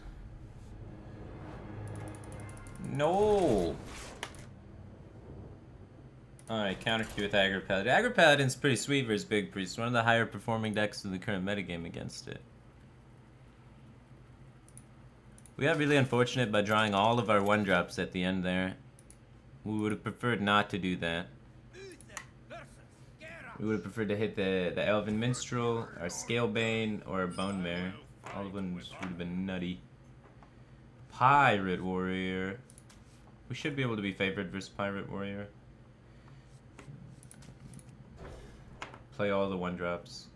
No! Alright, counter Q with Aggro Paladin. Aggro Paladin's pretty sweet versus Big Priest. One of the higher performing decks in the current metagame against it. We got really unfortunate by drawing all of our 1-drops at the end there. We would have preferred not to do that. We would have preferred to hit the Elven Minstrel, our Scalebane, or our Bone Mare. All of them would have been nutty. Pirate Warrior. We should be able to be favored versus Pirate Warrior. Play all the 1-drops.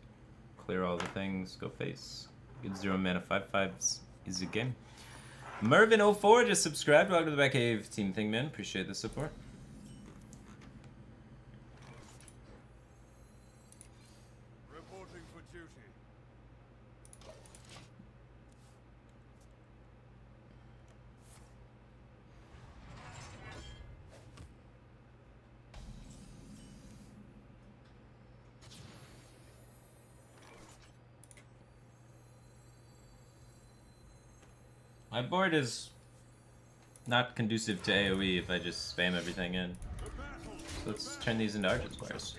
Clear all the things. Go face. Get 0 mana 5/5s. Easy game. Mervin04 just subscribed. Welcome to the Batcave Team Thing, man. Appreciate the support. Reporting for duty. My board is not conducive to AoE if I just spam everything in. So let's turn these into Argent Squares.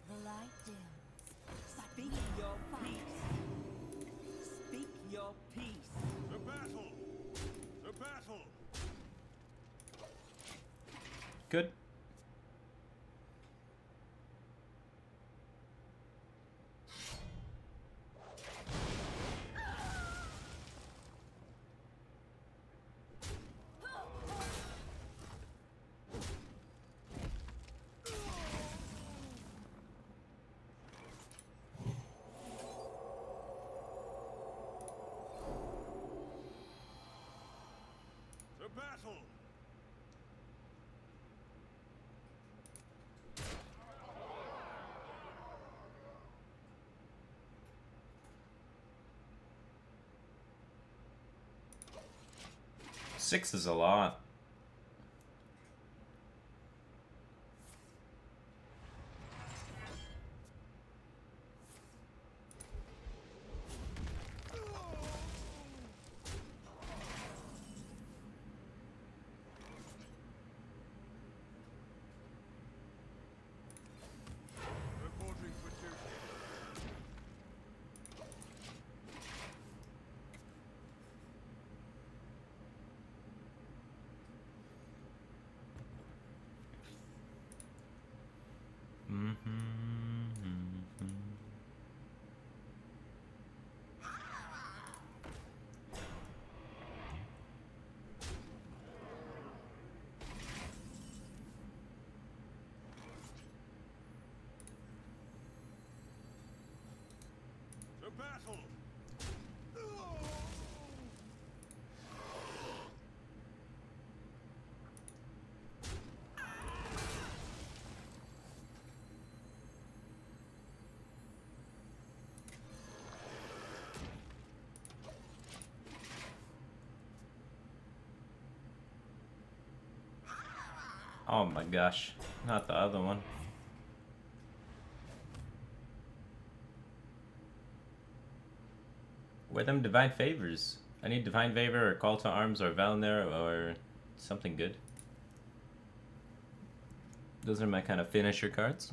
The light dims, but Speak your peace. Speak your peace. The battle! The battle! Good. The battle! Six is a lot. battle. Oh my gosh, not the other one. Where them divine favors? I need divine favor or call to arms or Valnir or something good. Those are my kind of finisher cards.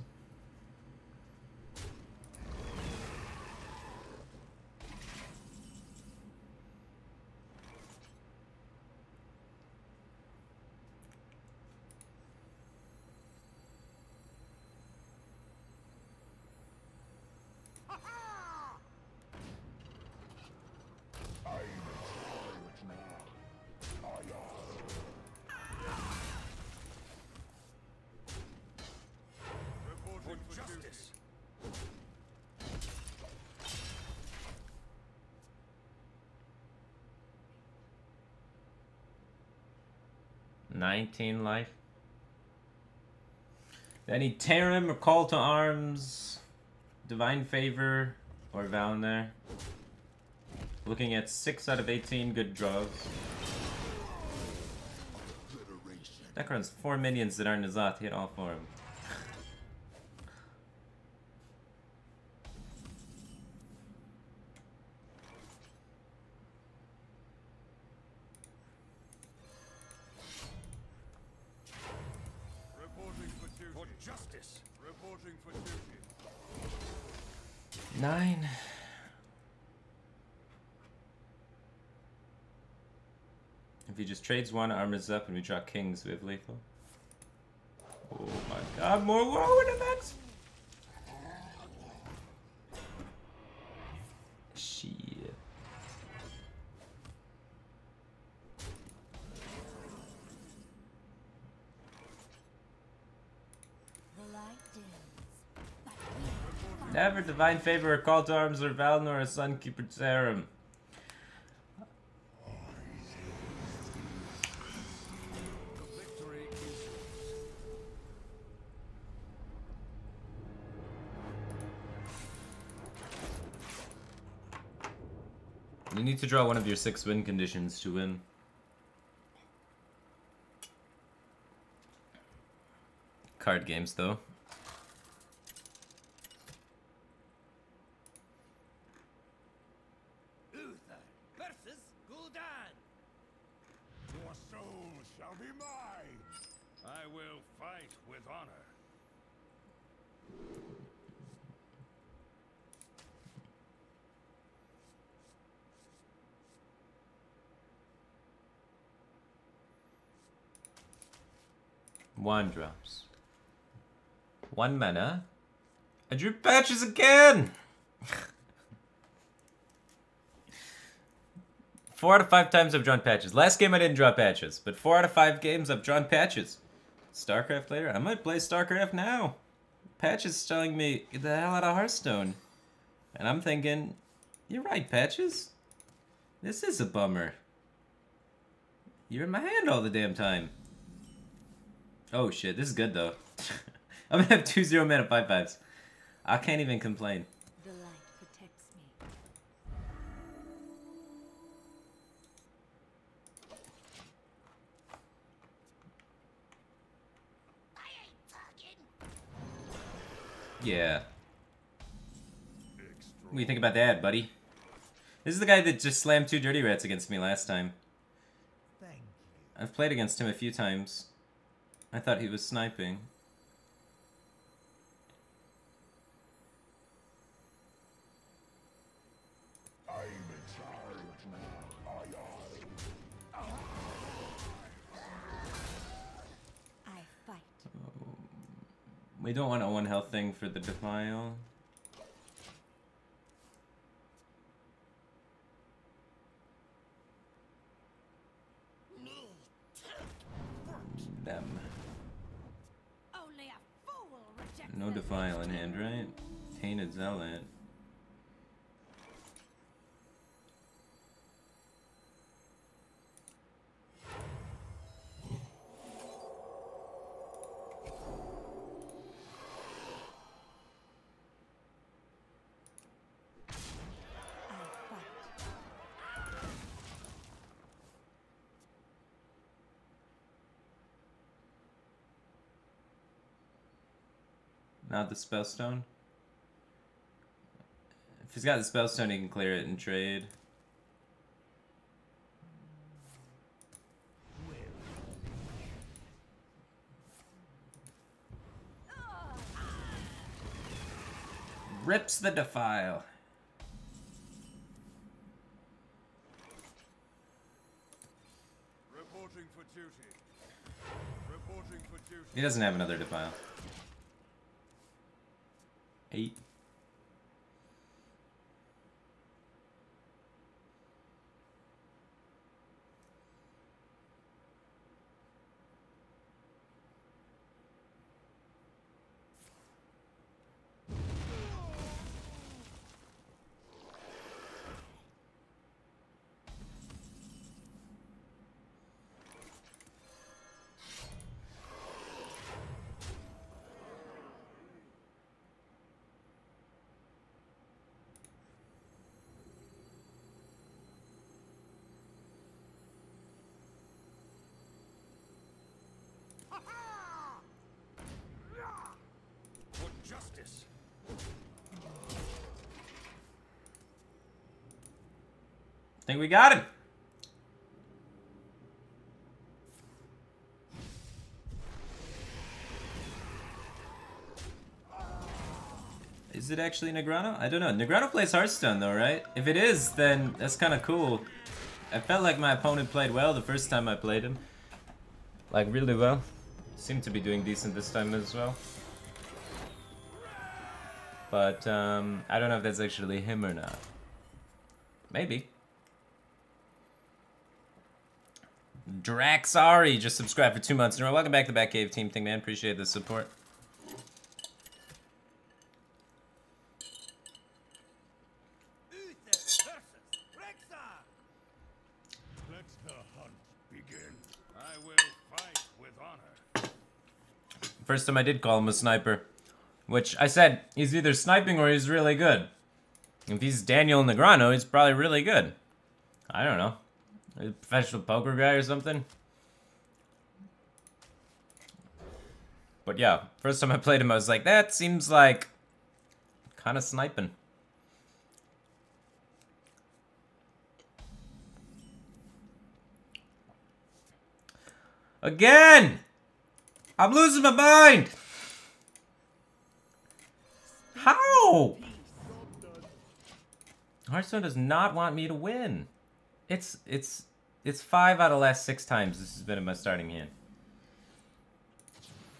For justice. 19 life. I need Tarim or Call to Arms, Divine Favor, or Valnir. Looking at 6 out of 18 good draws. That runs 4 minions that aren't Azat, hit all 4 of them. Reporting for duty. For justice. Reporting for duty. 9. If he just trades one, armors up, and we draw kings, we have lethal. Oh my god, more whirlwind effects! Shit. The light dims, but we will Never Divine Favor or Call to Arms or Valnor or Sunkeeper Tarim. Victory is yours. You need to draw one of your 6 win conditions to win. Card games, though. Uther versus Gul'dan. Your soul shall be mine. I will fight with honor. One drops. 1 mana. I drew patches again! 4 out of 5 times I've drawn patches. Last game I didn't draw patches, but 4 out of 5 games I've drawn patches. StarCraft later? I might play StarCraft now. Patches is telling me, get the hell out of Hearthstone. And I'm thinking, you're right, Patches. This is a bummer. You're in my hand all the damn time. Oh shit, this is good though. I'm gonna have 2 0 mana 5/5s. I can't even complain. The light protects me. I ain't talking. Yeah. What do you think about that, buddy? This is the guy that just slammed 2 dirty rats against me last time. Thank you. I've played against him a few times. I thought he was sniping. I'm in charge now. I fight. We don't want a 1 health thing for the defile. Them. Only a fool rejects No the defile in light. hand, right? Tainted Zealot. not the spellstone. If he's got the spellstone, he can clear it and trade. Rips the defile. Reporting for duty. Reporting for duty. He doesn't have another defile. 8. For justice. Think we got him. Is it actually Negrano? I don't know. Negrano plays Hearthstone though, right? If it is, then that's kind of cool. I felt like my opponent played well the first time I played him. Like, really well. Seemed to be doing decent this time as well. But, I don't know if that's actually him or not. Maybe. Draxari just subscribed for 2 months in a row. Welcome back to the Batcave Team Thing, man. Appreciate the support. Let the hunt begin. I will fight with honor. First time I did call him a sniper. Which I said, he's either sniping or he's really good. If he's Daniel Negrano, he's probably really good. I don't know. A professional poker guy or something. But yeah, first time I played him, I was like, that seems like kind of sniping. Again! I'm losing my mind! How? Hearthstone does not want me to win. It's 5 out of the last 6 times this has been in my starting hand.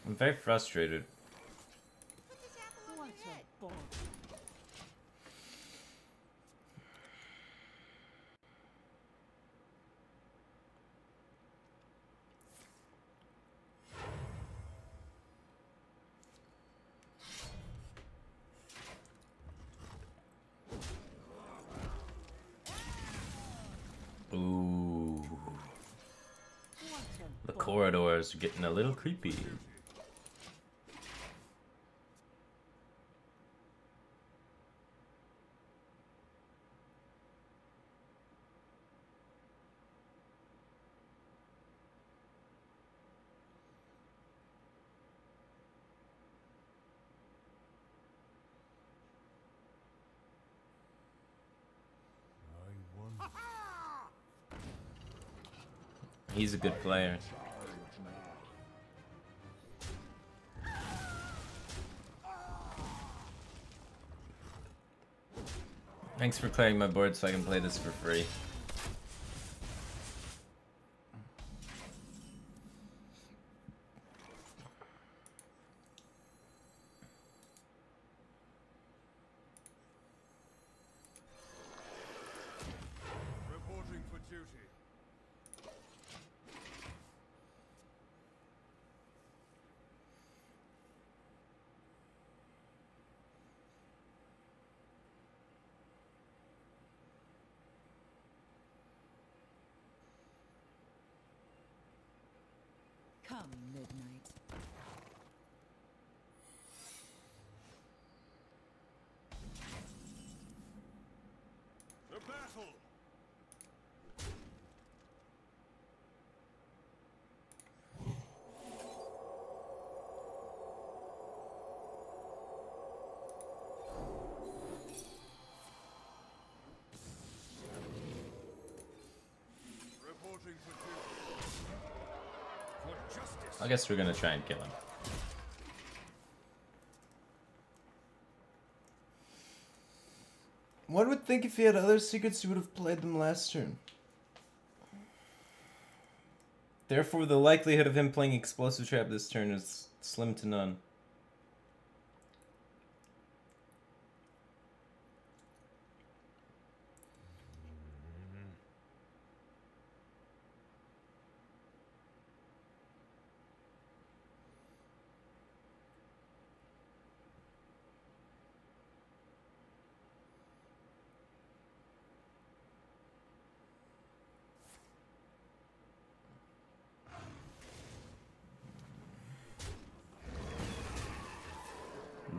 I'm very frustrated. Put this apple on What your head. a ball. Ooh. What a The ball. corridors are getting a little creepy. He's a good player. Thanks for clearing my board so I can play this for free. Reporting for duty. Come, midnight. The battle. I guess we're gonna try and kill him. One would think if he had other secrets, he would have played them last turn. Therefore, the likelihood of him playing Explosive Trap this turn is slim to none.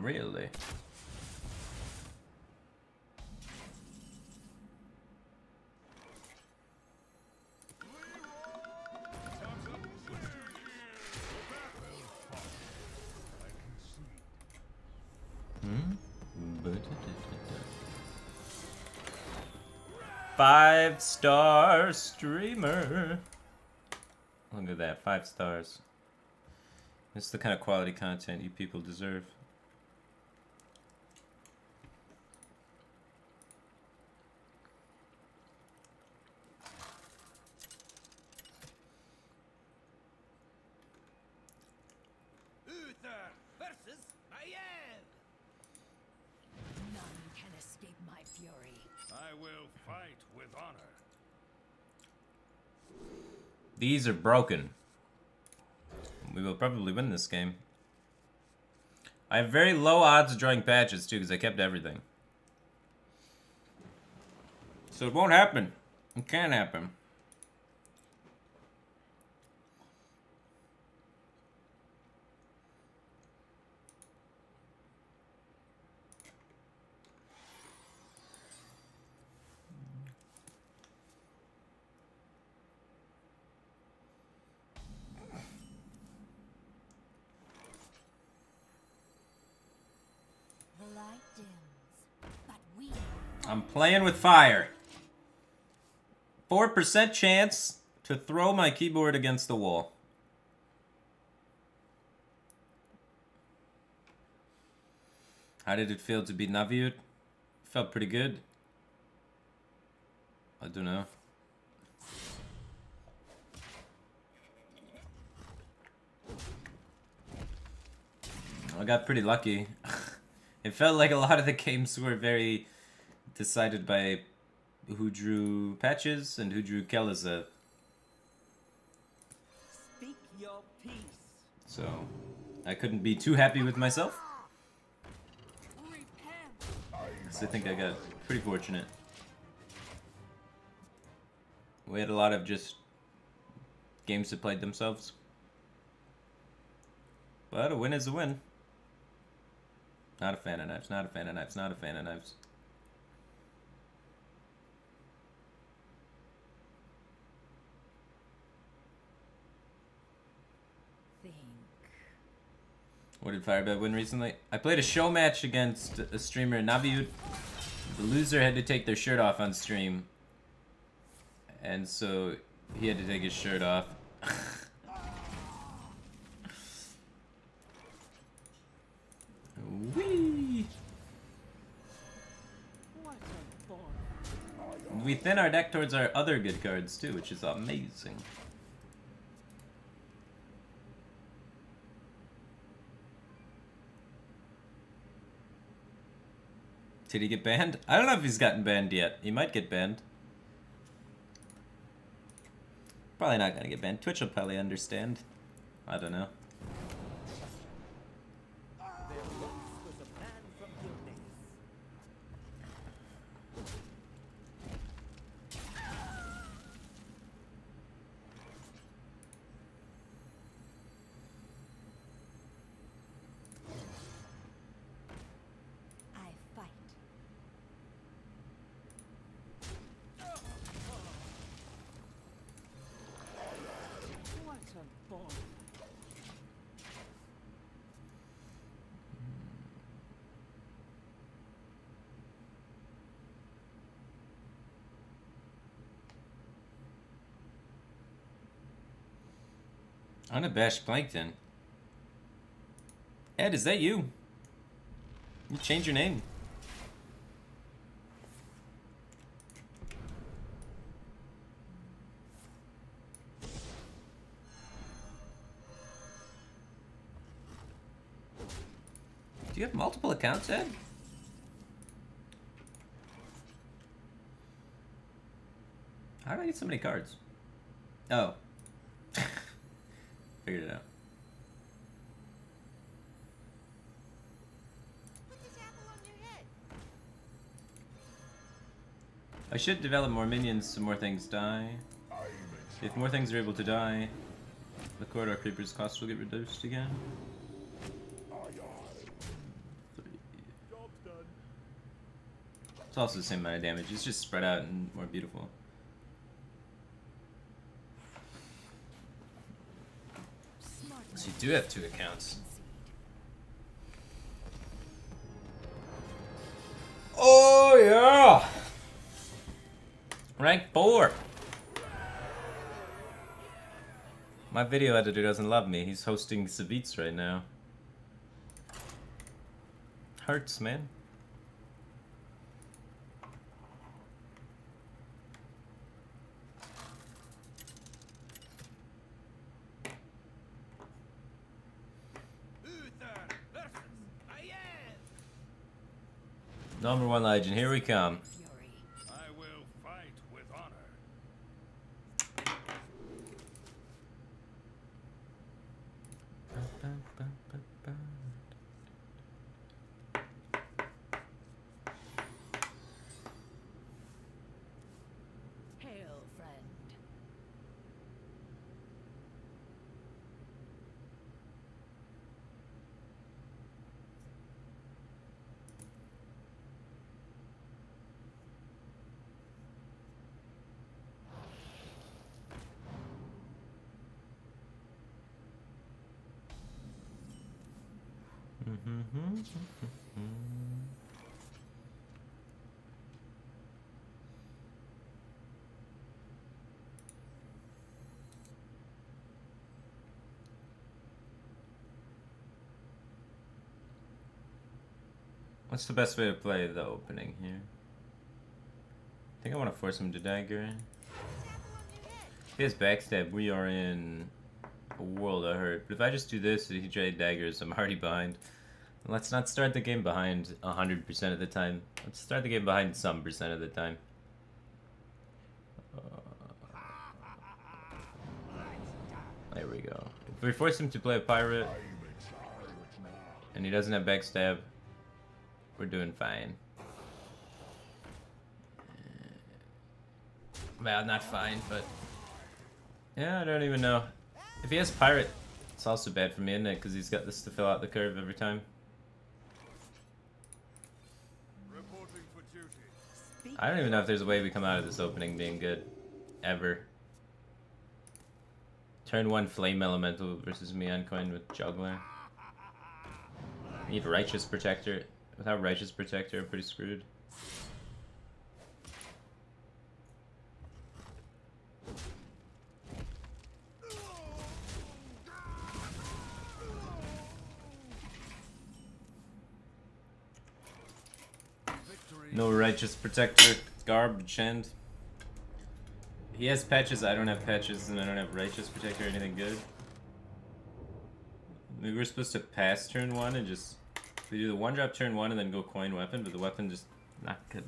Really? Five-star streamer. Look at that, 5 stars. This is the kind of quality content you people deserve. Uther versus Maiev. None can escape my fury. I will fight with honor. These are broken. We will probably win this game. I have very low odds of drawing patches too because I kept everything. So it won't happen. It can't happen. The light dims, but we I'm playing with fire. 4% chance to throw my keyboard against the wall. How did it feel to be Naviud? Felt pretty good. I don't know. I got pretty lucky. It felt like a lot of the games were very decided by who drew patches and who drew Kelazeth. Speak your peace. So I couldn't be too happy with myself. So I think I got pretty fortunate. We had a lot of just games that played themselves. But a win is a win. Not a fan of knives, not a fan of knives, not a fan of knives. Think. What did Firebat win recently? I played a show match against a streamer, Naviud. The loser had to take their shirt off on stream. And so he had to take his shirt off. Whee! What a bond. We thin our deck towards our other good cards too, which is amazing. Did he get banned? I don't know if he's gotten banned yet. He might get banned. Probably not gonna get banned. Twitch will probably understand. I don't know. There once was a man from Gilneas. I fight. What a bond. Unabashed Plankton. Ed, is that you? You changed your name. Do you have multiple accounts, Ed? How do I get so many cards? Oh. Figured it out. Put this apple on your head. I should develop more minions so more things die. If more things are able to die, the corridor creeper's cost will get reduced again. It's also the same amount of damage, it's just spread out and more beautiful. So you do have 2 accounts. Oh yeah! Rank 4! My video editor doesn't love me, he's hosting Savits right now. Hurts, man. Number 1 legend, here we come. Fury. I will fight with honor. Hail, friend. What's the best way to play the opening here? I think I want to force him to dagger. If he has backstab, we are in a world of hurt. But if I just do this and he trade daggers, I'm already behind. And let's not start the game behind 100% of the time. Let's start the game behind some percent of the time. There we go. If we force him to play a pirate and he doesn't have backstab, we're doing fine. Well, not fine, but yeah, I don't even know. If he has pirate, it's also bad for me, isn't it? Because he's got this to fill out the curve every time. Reporting for duty. I don't even know if there's a way we come out of this opening being good. Ever. Turn 1 Flame Elemental versus me on coin with Juggler. Need Righteous Protector. Without Righteous Protector, I'm pretty screwed. No Righteous Protector, garbage end. He has patches, I don't have patches, and I don't have Righteous Protector or anything good. Maybe we're supposed to pass turn 1 and just... We do the 1-drop turn 1 and then go coin weapon, but the weapon just not good.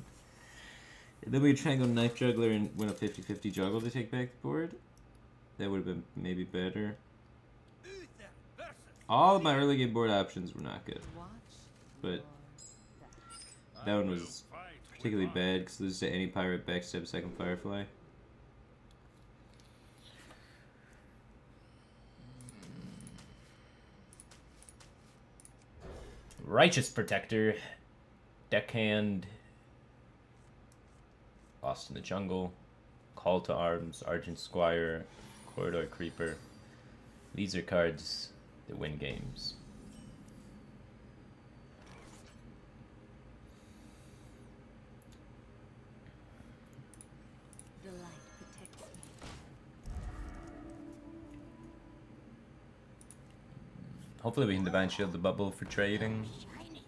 And then we try and go Knife Juggler and win a 50-50 juggle to take back the board. That would have been maybe better. All of my early game board options were not good. But that one was particularly bad because loses to any pirate, backstab, second Firefly. Righteous Protector, Deckhand, Lost in the Jungle, Call to Arms, Argent Squire, Corridor Creeper. These are cards that win games. The light protects me. Hopefully we can Divine Shield the bubble for trading. Shiny.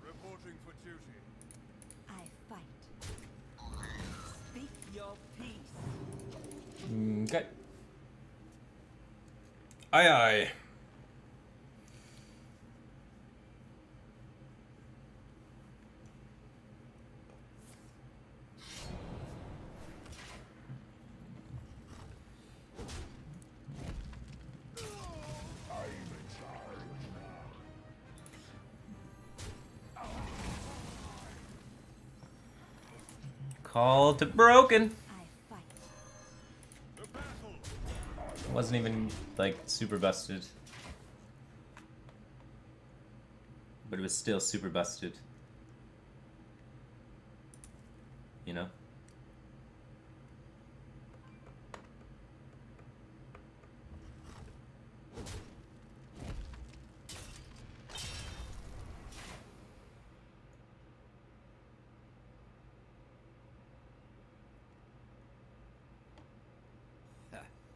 Reporting for duty. I fight. Speak your peace. Okay. Aye aye. Call to broken. I fight. The battle. Wasn't even like super busted. But it was still super busted. You know?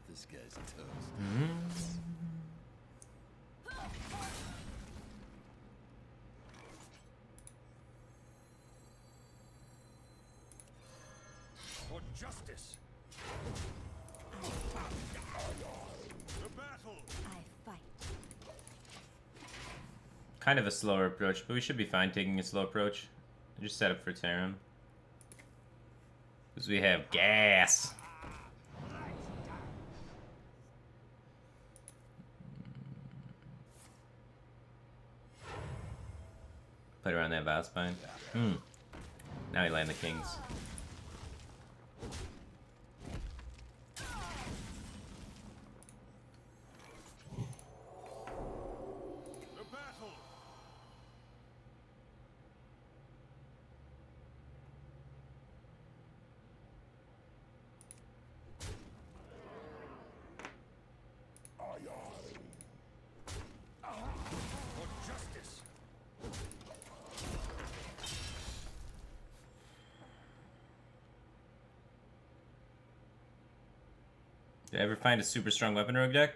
This guy's toast. For justice. The battle. I fight. Kind of a slower approach, but we should be fine taking a slow approach. Just set up for Terran. Because we have gas. Put around that Valspine. Now he land the kings. The battle. For justice. Did I ever find a super strong weapon rogue deck?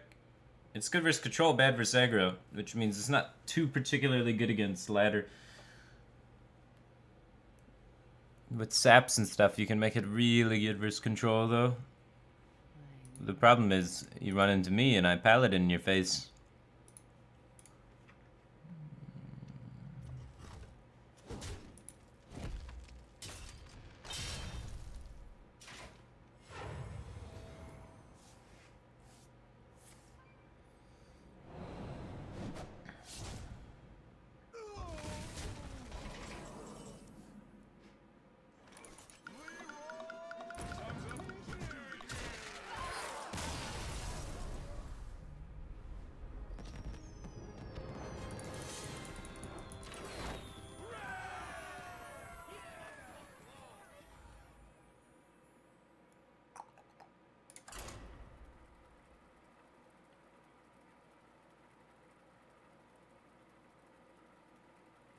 It's good versus control, bad versus aggro, which means it's not too particularly good against ladder. With saps and stuff, you can make it really good versus control, though. The problem is, you run into me and I paladin in your face.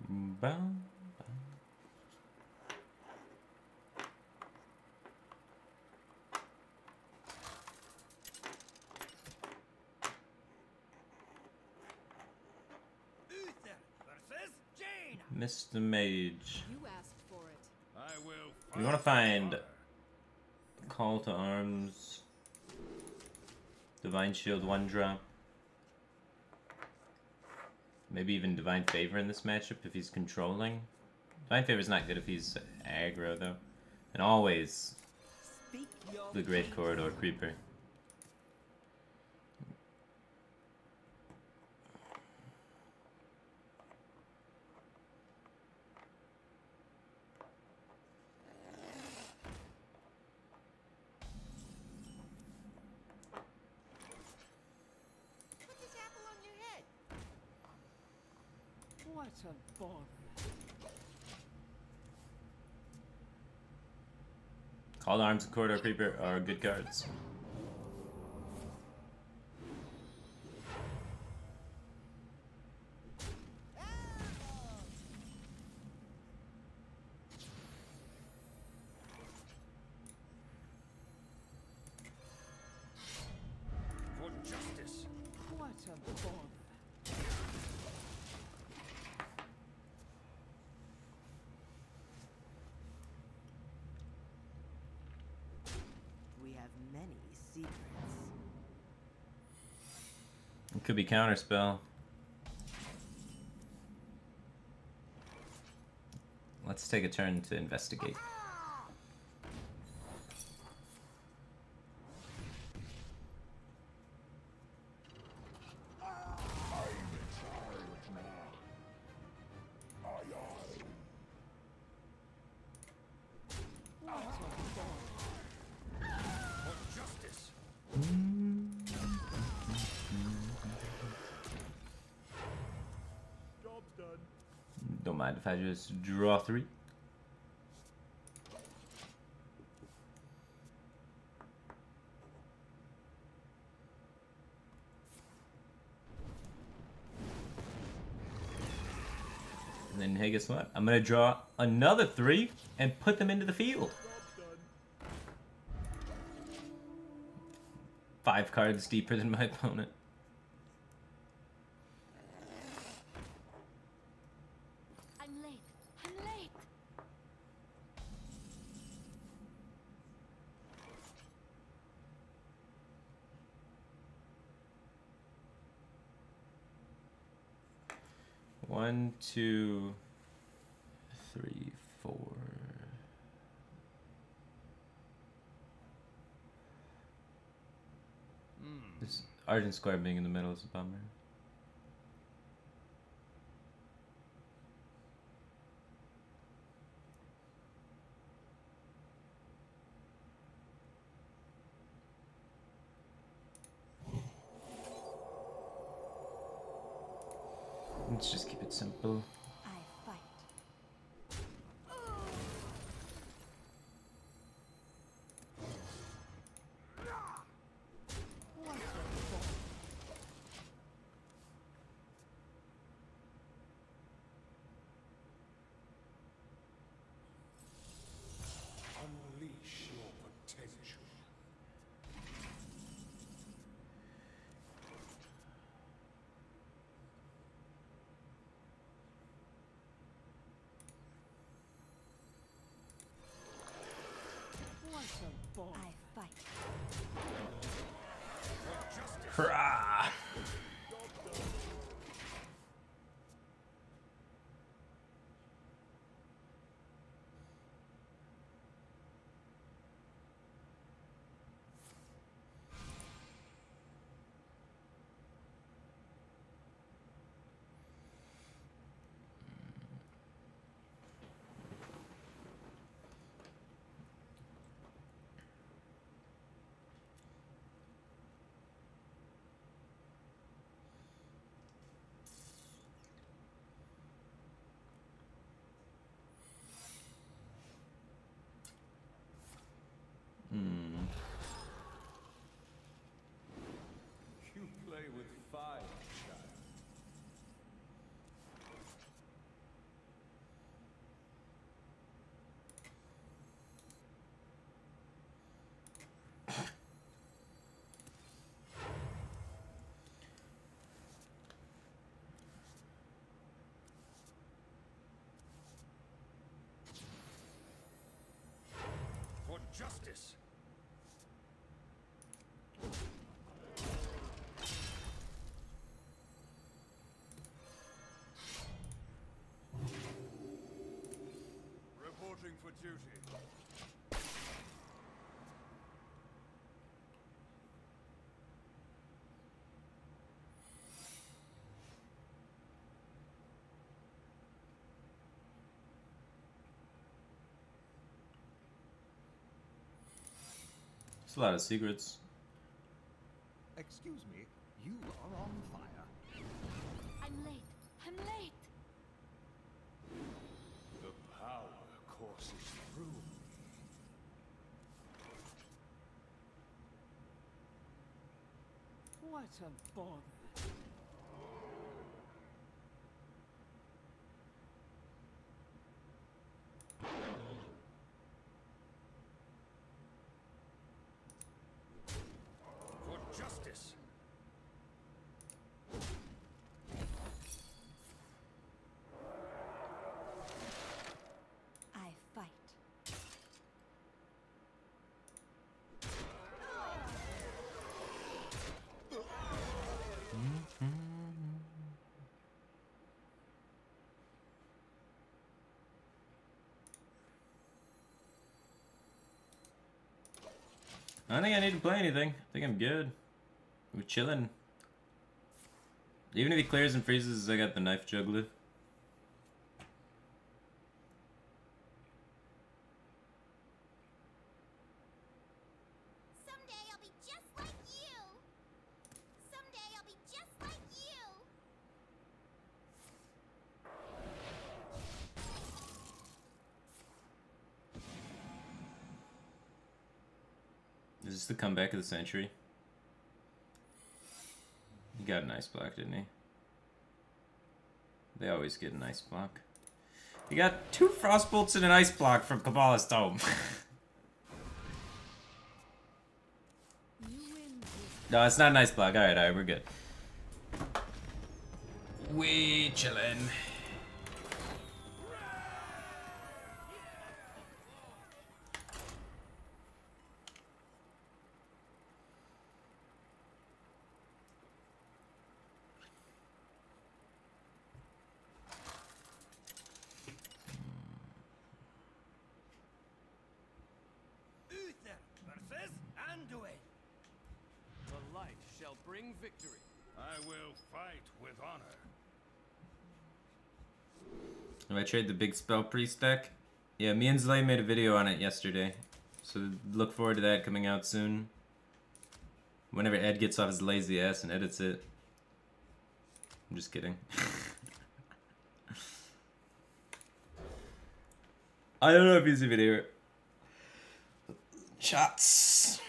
Boom. Uther versus Jaina. Mr. Mage. You asked for it. I will We want to find Call to Arms, Divine Shield 1-drop. Maybe even Divine Favor in this matchup if he's controlling. Divine Favor's not good if he's aggro, though. And always Speak your the Great Corridor Creeper. Put this apple on your head. What a bother. Call to Arms and Corridor Creeper are good cards. bother? We have many secrets. It could be counterspell. Let's take a turn to investigate. For justice. Job's done. Don't mind if I just draw 3. And then, hey, guess what? I'm gonna draw another 3 and put them into the field. Job's done. 5 cards deeper than my opponent. I'm late. I'm late. One, 2, 3, 4. This Argent Square being in the middle is a bummer. Let's just keep it simple. I fight. Unleash your potential. What a bother. I fight. For justice. Hurrah! You play with fire, child. For justice. Reporting for duty. It's a lot of secrets. Excuse me, you are on fire. I'm late. I'm late. The power courses through me. What a bother. For justice. I don't think I need to play anything. I think I'm good. We're chilling. Even if he clears and freezes, I got the knife juggler. Someday I'll be just like you. Someday I'll be just like you. Is this the comeback of the century? He got an ice block, didn't he? They always get an ice block. He got 2 frostbolts and an ice block from Kabbalah's Tome. No, it's not an ice block. Alright, we're good. We chillin'. Uther versus Anduin. The light shall bring victory. I will fight with honor. If I trade the big spell priest deck? Yeah, me and Zlay made a video on it yesterday. So look forward to that coming out soon. Whenever Ed gets off his lazy ass and edits it. I'm just kidding. I don't know if he's even here. Shots.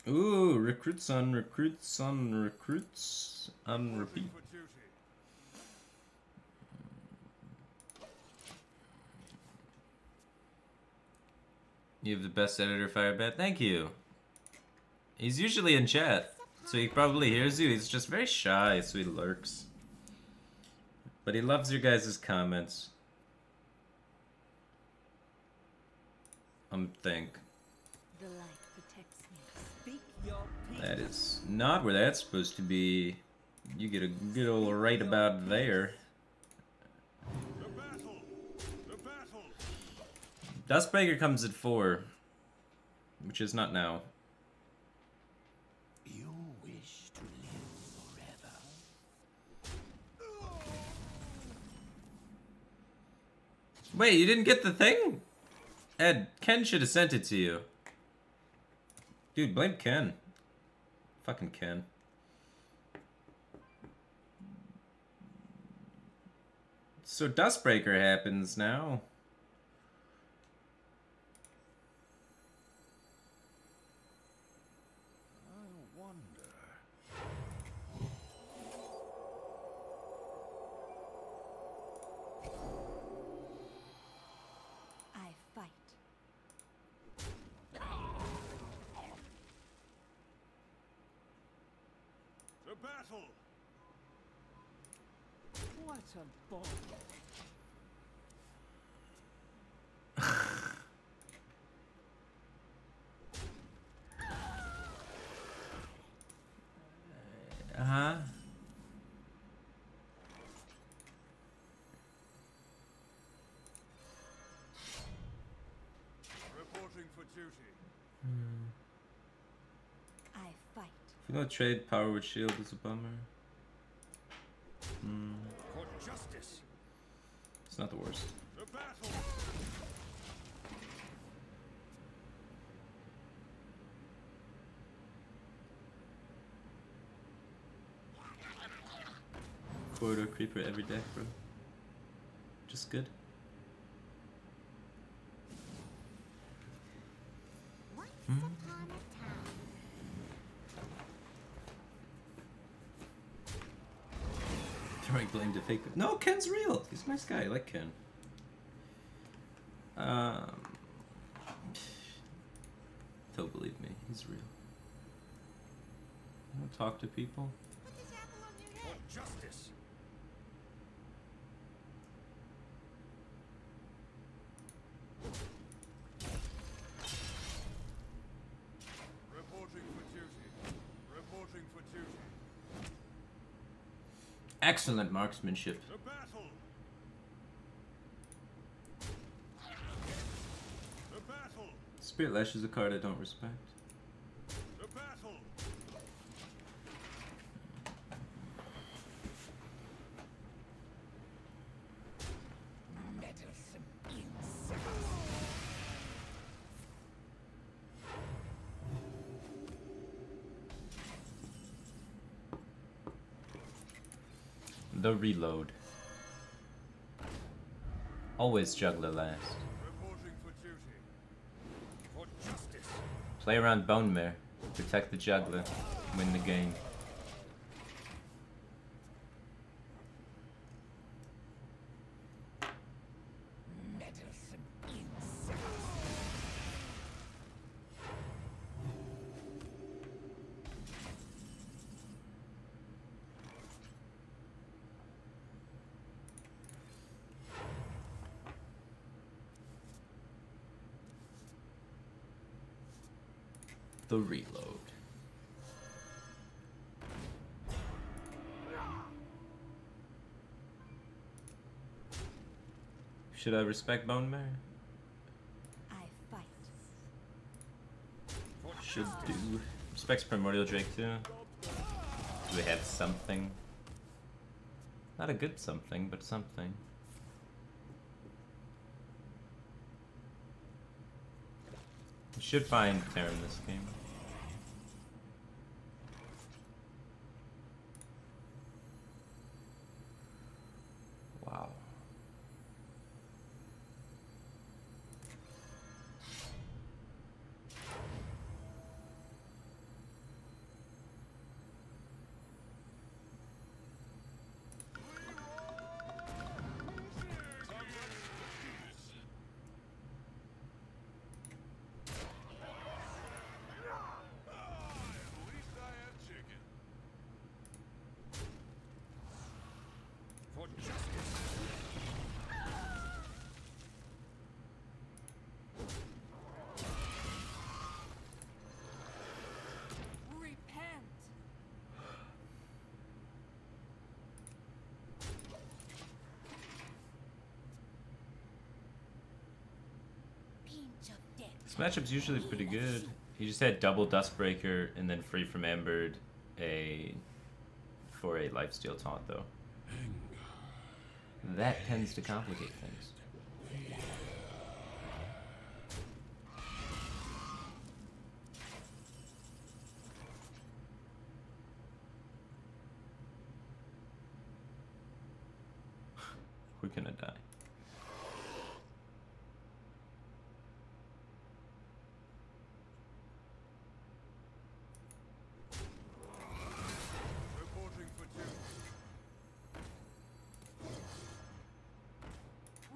Ooh, recruits on recruits on recruits on repeat. For duty. You have the best editor, Firebat. Thank you. He's usually in chat, so he probably hears you. He's just very shy, so he lurks. But he loves your guys' comments. Think. The light protects me. Speak your peace. That is not where that's supposed to be. You get a good old right about there. The battle. The battle. Dustbreaker comes at 4, which is not now. You wish to live forever. Wait, you didn't get the thing? Ed, Ken should have sent it to you. Dude, blame Ken. Fucking Ken. So Dustbreaker happens now. I wonder. I fight. The battle. What a ball. Uh-huh. Reporting for duty. I fight. If we don't trade power with shield is a bummer. For justice. It's not the worst. The battle. Corridor creeper every deck, bro. Just good. Once upon a time. Throwing blame to fake. No, Ken's real. He's a nice guy. I like Ken. Don't believe me. He's real. I don't talk to people. Put this apple on your For head. justice. Excellent marksmanship. To battle. To battle. Spirit Lash is a card I don't respect. To battle. Meddlesome insect. The reload. Always juggler last. Reporting for duty. For justice. Play around Bone Mare. Protect the juggler. Win the game. Meddlesome insect. The reload. Should I respect Bone Mare? I fight. Should do. Respects Primordial Drake too. Do we have something? Not a good something, but something. We should find Terran this game. Wow. At least I have chicken. For justice. Repent. Pinch of death. This matchup's usually pretty good. He just had double Dustbreaker and then free from Embered for a lifesteal taunt though. That tends to complicate things. We're gonna die. Reporting for duty.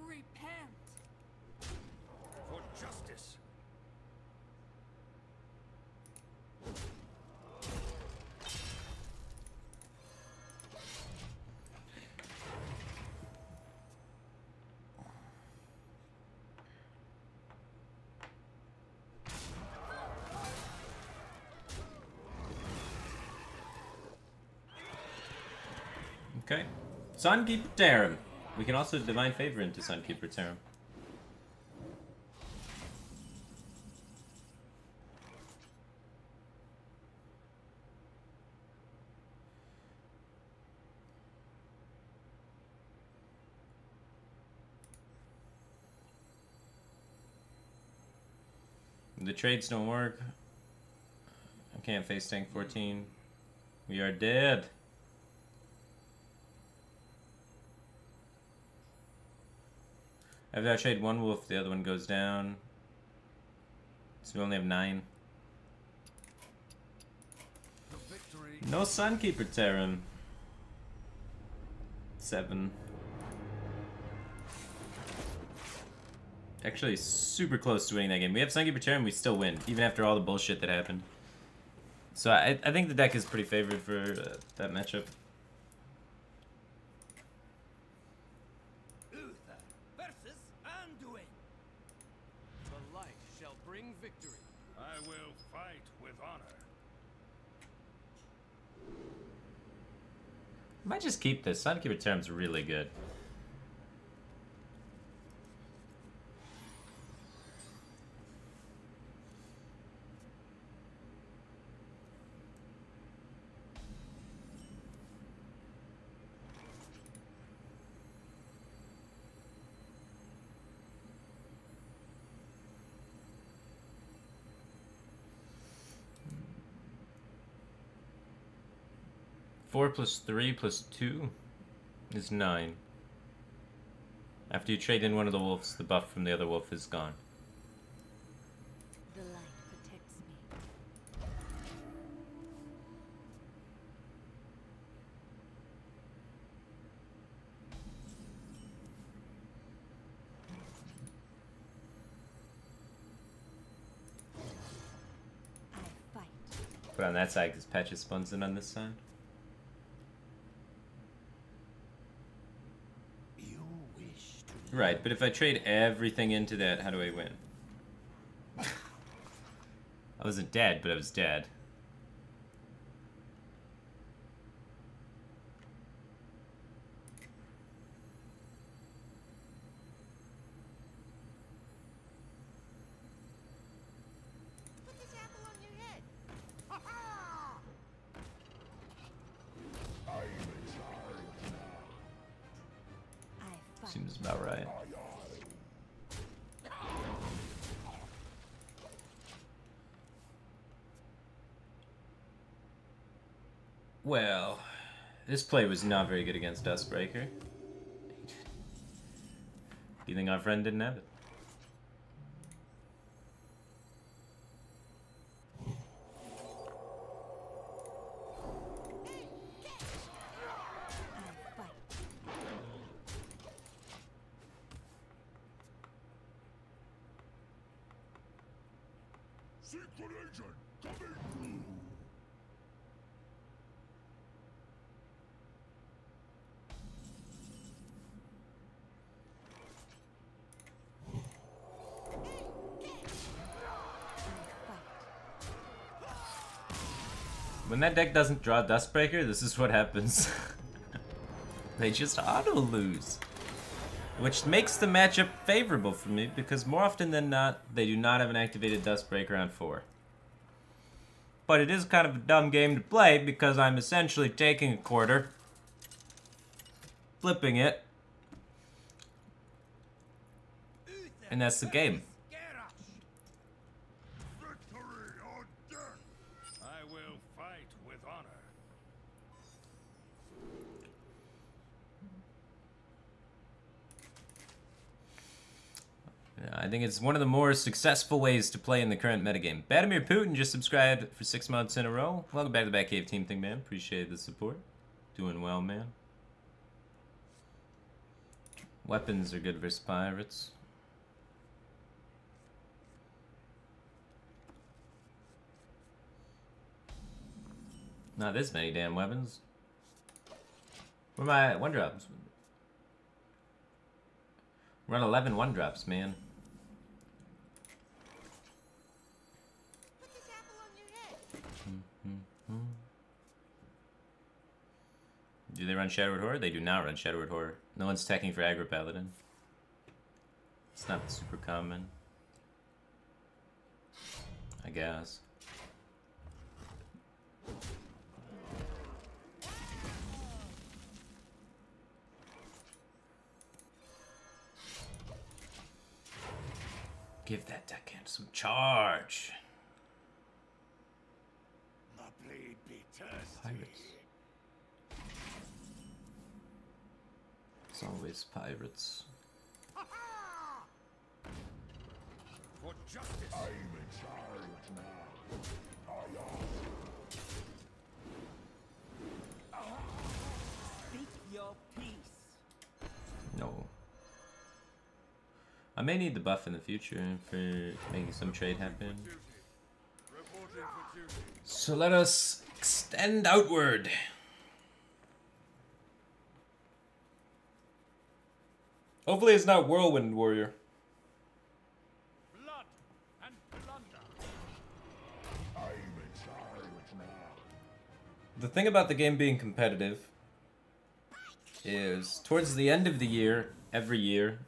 Repent. For justice. Okay. Sunkeeper Tarim. We can also Divine Favor into Sunkeeper Tarim. The trades don't work. I can't face tank 14. We are dead. After I trade one wolf, the other one goes down. So we only have 9. The victory. No Sunkeeper Terran. 7. Actually, super close to winning that game. We have Sunkeeper Terran, we still win, even after all the bullshit that happened. So I think the deck is pretty favored for that matchup. Uther versus Anduin. The light shall bring victory. I will fight with honor. Might just keep this. Sunkeeper term's really good. Four plus 3 plus 2 is 9. After you trade in one of the wolves, the buff from the other wolf is gone. The light protects me. I fight. Put on that side because Patches spawns in on this side. Right, but if I trade everything into that, how do I win? I wasn't dead, but I was dead. Put this apple on your head. I fight. Seems about right. Well, this play was not very good against Dustbreaker. You think our friend didn't have it? I fight. Secret agent coming! When that deck doesn't draw Dustbreaker, this is what happens. They just auto-lose. Which makes the matchup favorable for me, because more often than not, they do not have an activated Dustbreaker on 4. But it is kind of a dumb game to play, because I'm essentially taking a quarter, flipping it, and that's the game. Victory or death! I will fight with honor. I think it's one of the more successful ways to play in the current metagame. Badimir Putin just subscribed for 6 months in a row. Welcome back to the Batcave team thing, man. Appreciate the support. Doing well, man. Weapons are good versus pirates. Not this many damn weapons. Where are my 1-drops? Run 11 1-drops, man. Put this apple on your head. Do they run Shadowwood Horror? They do not run Shadowwood Horror. No one's teching for Aggro Paladin. It's not super common. I guess. Give that deckhand some charge. My blade be thirsty. Pirates. It's always pirates. For justice. I'm in charge now. Speak your peace. No. I may need the buff in the future for making some trade happen. Reporting for duty. So let us extend outward. Hopefully it's not Whirlwind Warrior. Blood and plunder. I'm in charge now. The thing about the game being competitive is towards the end of the year, every year,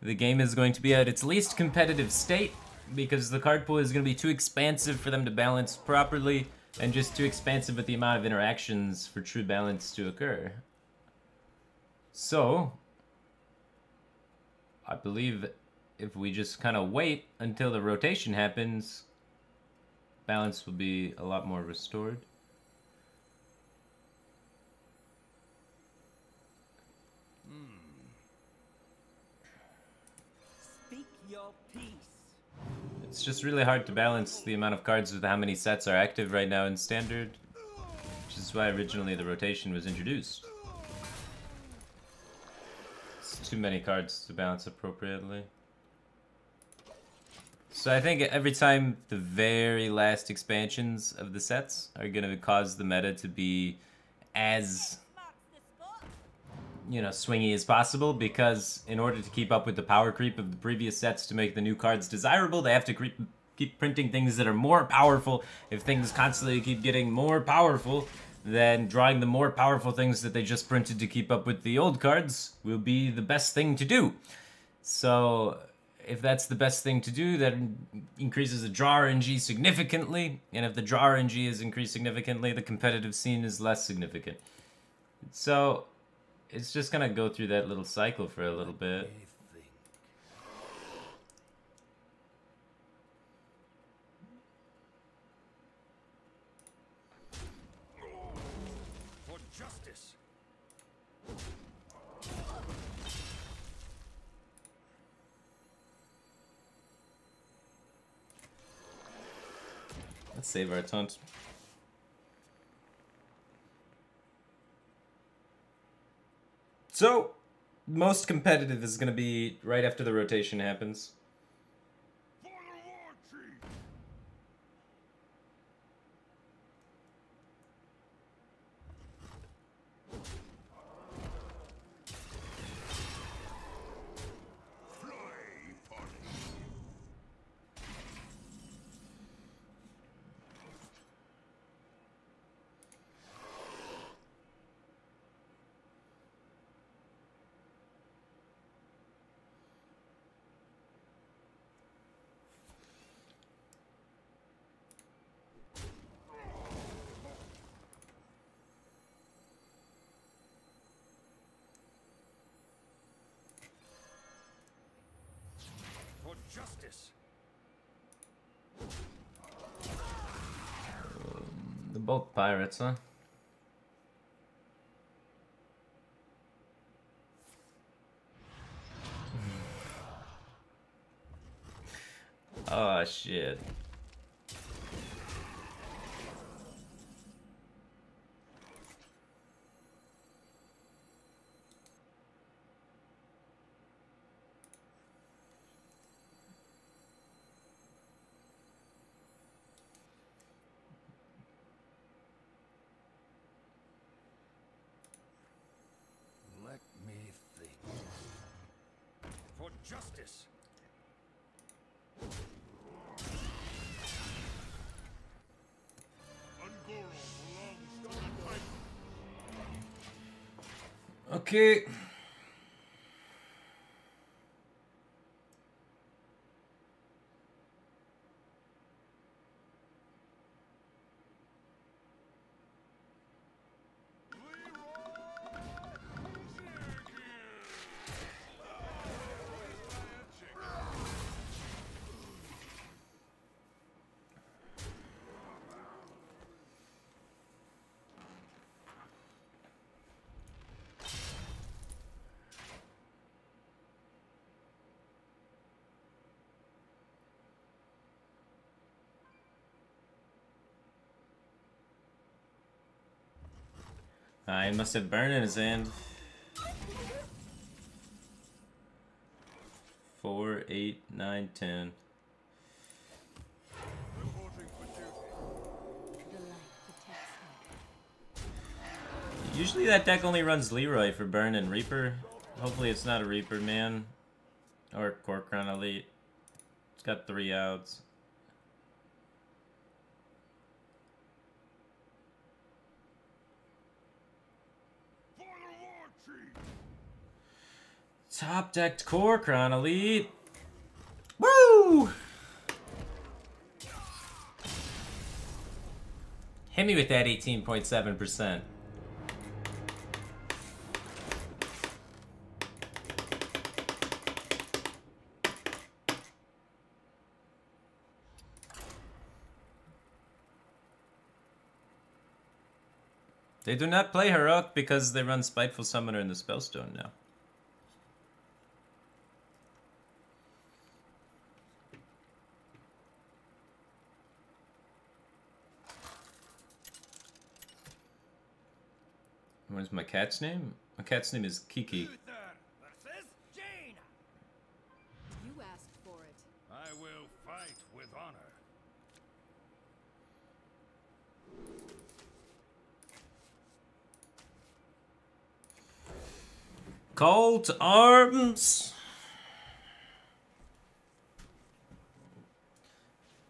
the game is going to be at its least competitive state because the card pool is going to be too expansive for them to balance properly and just too expansive with the amount of interactions for true balance to occur. So, I believe if we just kind of wait until the rotation happens, balance will be a lot more restored. Speak your peace. It's just really hard to balance the amount of cards with how many sets are active right now in Standard, which is why originally the rotation was introduced. It's too many cards to balance appropriately. So I think every time the very last expansions of the sets are going to cause the meta to be as, you know, swingy as possible, because in order to keep up with the power creep of the previous sets to make the new cards desirable, they have to keep printing things that are more powerful. If things constantly keep getting more powerful, then drawing the more powerful things that they just printed to keep up with the old cards will be the best thing to do. So if that's the best thing to do, that increases the draw RNG significantly, and if the draw RNG is increased significantly, the competitive scene is less significant. So it's just gonna go through that little cycle for a little bit. For justice. Let's save our taunt. So, most competitive is going to be right after the rotation happens. For the war chief! Fly, punish! For justice. They're both pirates, huh? Oh, shit. Let me think. For justice. Ungoro belongs to the Titan. Okay. He must have burned in his hand. 4, 8, 9, 10. Reporting for duty. The light protects me. Usually that deck only runs Leroy for burn and Reaper. Hopefully it's not a Reaper man. Or Corkron Elite. It's got 3 outs. For the war Top decked Korkron Elite. Woo! Hit me with that 18.7%. They do not play Heroic because they run Spiteful Summoner in the Spellstone now. What is my cat's name? My cat's name is Kiki. Luther versus Jaina. You asked for it. I will fight with honor. Call to arms!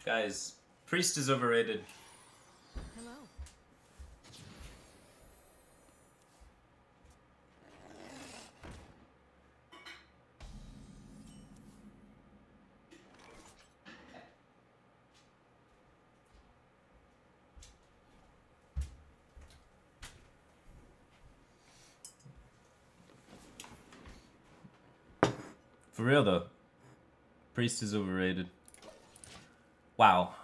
Guys, Priest is overrated. Hello. For real though, Priest is overrated. Wow.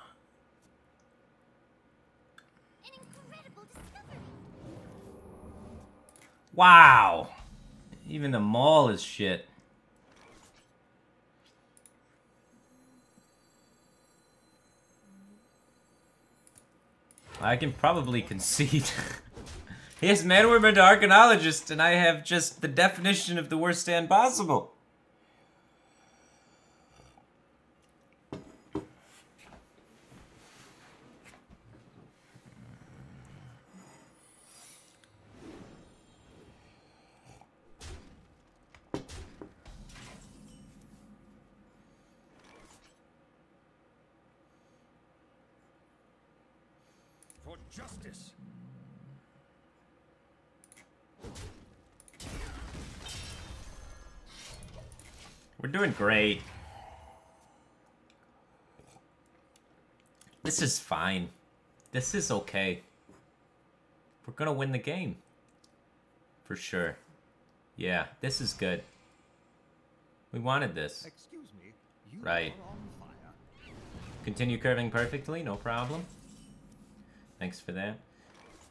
An incredible discovery. Wow! Even the mall is shit. I can probably concede. Yes, man, we're an archaeologist, and I have just the definition of the worst stand possible. For justice. We're doing great. This is fine. This is okay. We're gonna win the game. For sure. Yeah, this is good. We wanted this. Excuse me. You Right. are on fire. Continue curving perfectly, no problem. Thanks for that.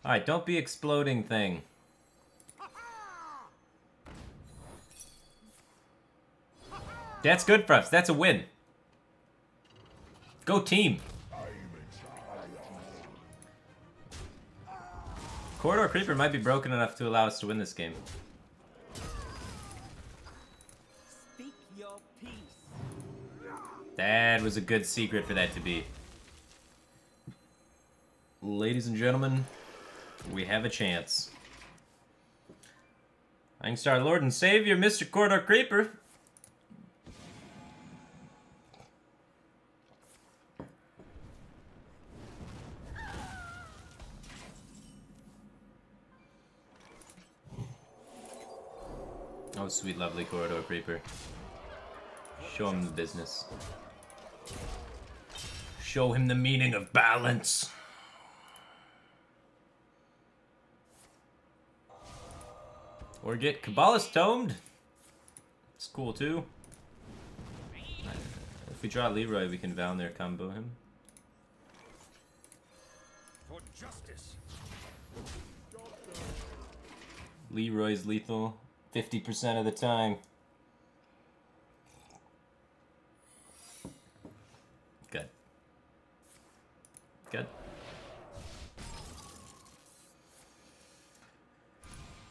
Alright, don't be exploding thing. That's good for us. That's a win. Go team. Corridor Creeper might be broken enough to allow us to win this game. Speak your peace. That was a good secret for that to be. Ladies and gentlemen, we have a chance. I can start Lord and Savior, Mr. Corridor Creeper. Oh, sweet, lovely Corridor Creeper. Show him the business. Show him the meaning of balance. Or get Kabbalist tomed. It's cool too. If we draw Leroy, we can Valnir combo him. For justice. Leroy's lethal 50% of the time. Good. Good.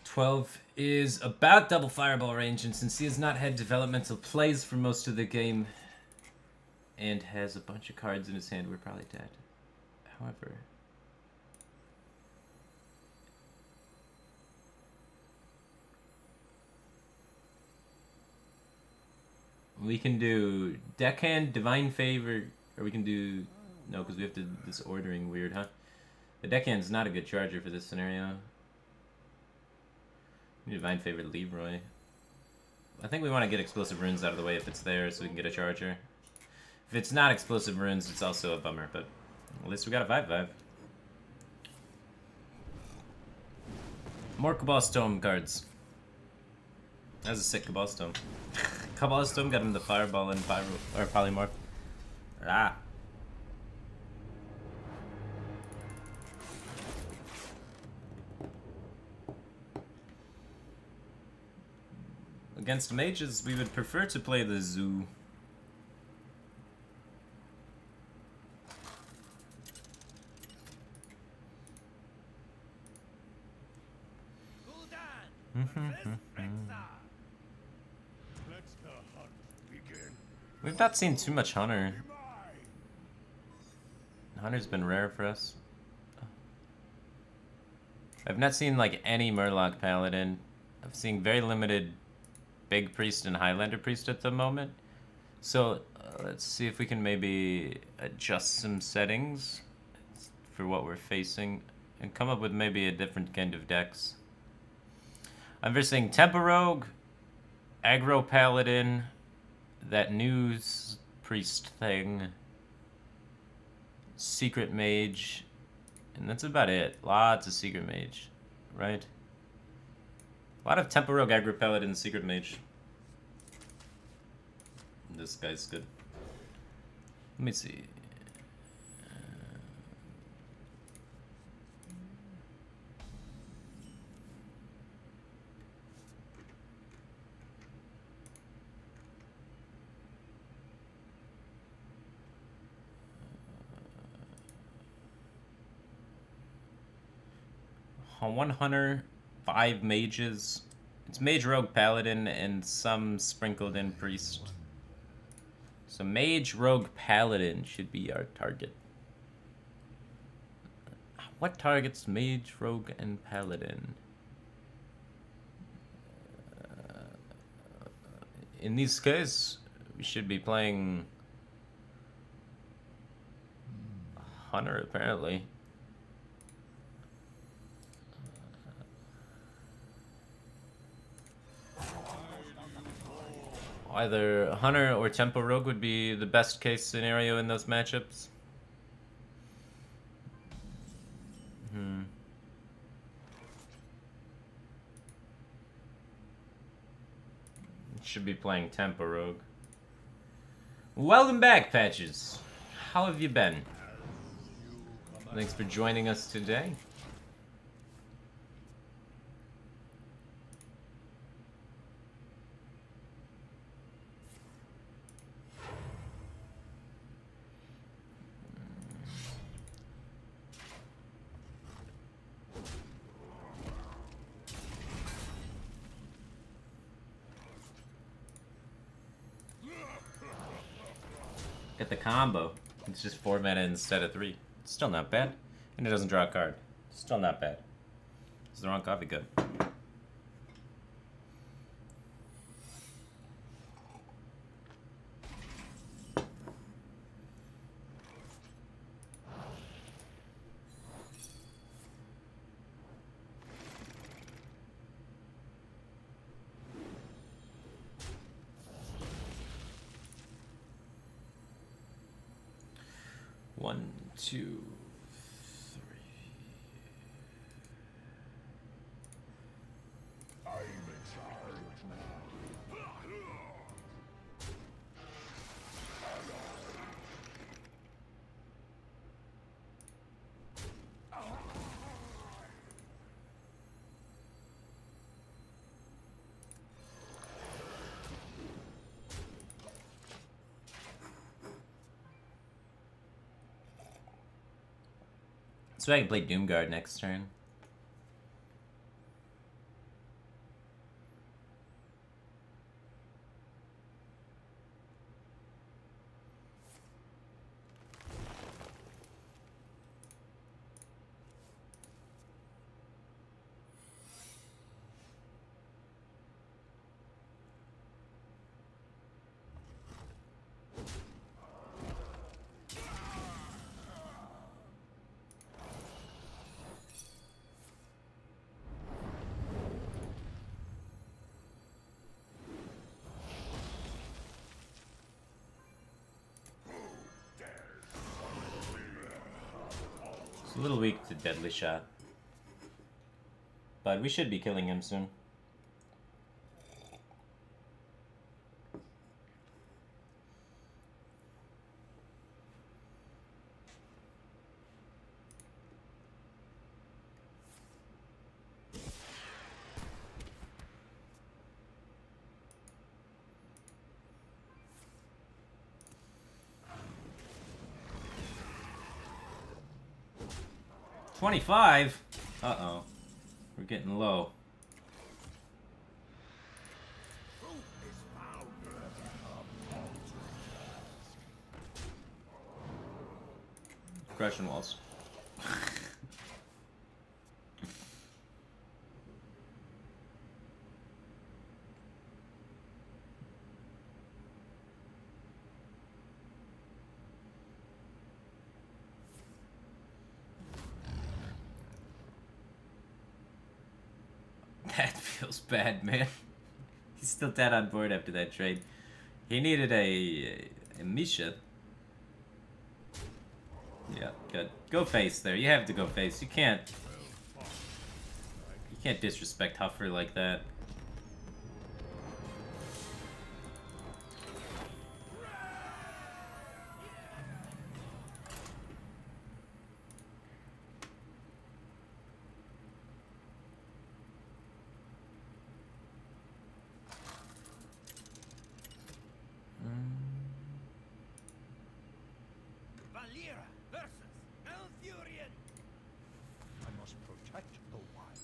12 is about double fireball range, and since he has not had developmental plays for most of the game and has a bunch of cards in his hand, we're probably dead. However, we can do Deckhand, Divine Favor, or we can do... No, because we have to... This ordering weird, huh? The Deckhand's not a good charger for this scenario. Divine Favor Leroy. I think we want to get explosive runes out of the way if it's there so we can get a charger. If it's not explosive runes, it's also a bummer, but at least we got a 5/5. More Cabal Stone cards. That was a sick Cabal Stone. Cabal Stone got him the Fireball and Polymorph. Ah. Against mages, we would prefer to play the Zoo. We've not seen too much Hunter. Hunter's been rare for us. I've not seen like any Murloc Paladin. I've seen very limited Big Priest and Highlander Priest at the moment. So let's see if we can maybe adjust some settings for what we're facing and come up with maybe a different kind of decks. I'm versing Tempo Rogue, Aggro Paladin, that news priest thing, Secret Mage, and that's about it. Lots of Secret Mage, right? A lot of Tempo Rogue, Aggro Paladin, Secret Mage. This guy's good. Let me see. 1 Hunter, 5 Mages. It's Mage, Rogue, Paladin, and some sprinkled in Priest. So Mage, Rogue, Paladin should be our target. What targets Mage, Rogue, and Paladin? In this case, we should be playing Hunter, apparently. Either Hunter or Tempo Rogue would be the best case scenario in those matchups. Should be playing Tempo Rogue. Welcome back, Patches. How have you been? Thanks for joining us today. Get the combo. It's just 4 mana instead of 3. It's still not bad. And it doesn't draw a card. Still not bad. It's the wrong coffee cup. One, two, three. I'm in charge now. So I can play Doomguard next turn. It's a little weak to deadly shot. But we should be killing him soon. $25? Uh-oh. We're getting low. Crushing walls. That feels bad, man. He's still dead on board after that trade. He needed a Misha. Yeah, good. Go face there. You have to go face. You can't disrespect Huffer like that. Valera versus Elthurian. I must protect the wild.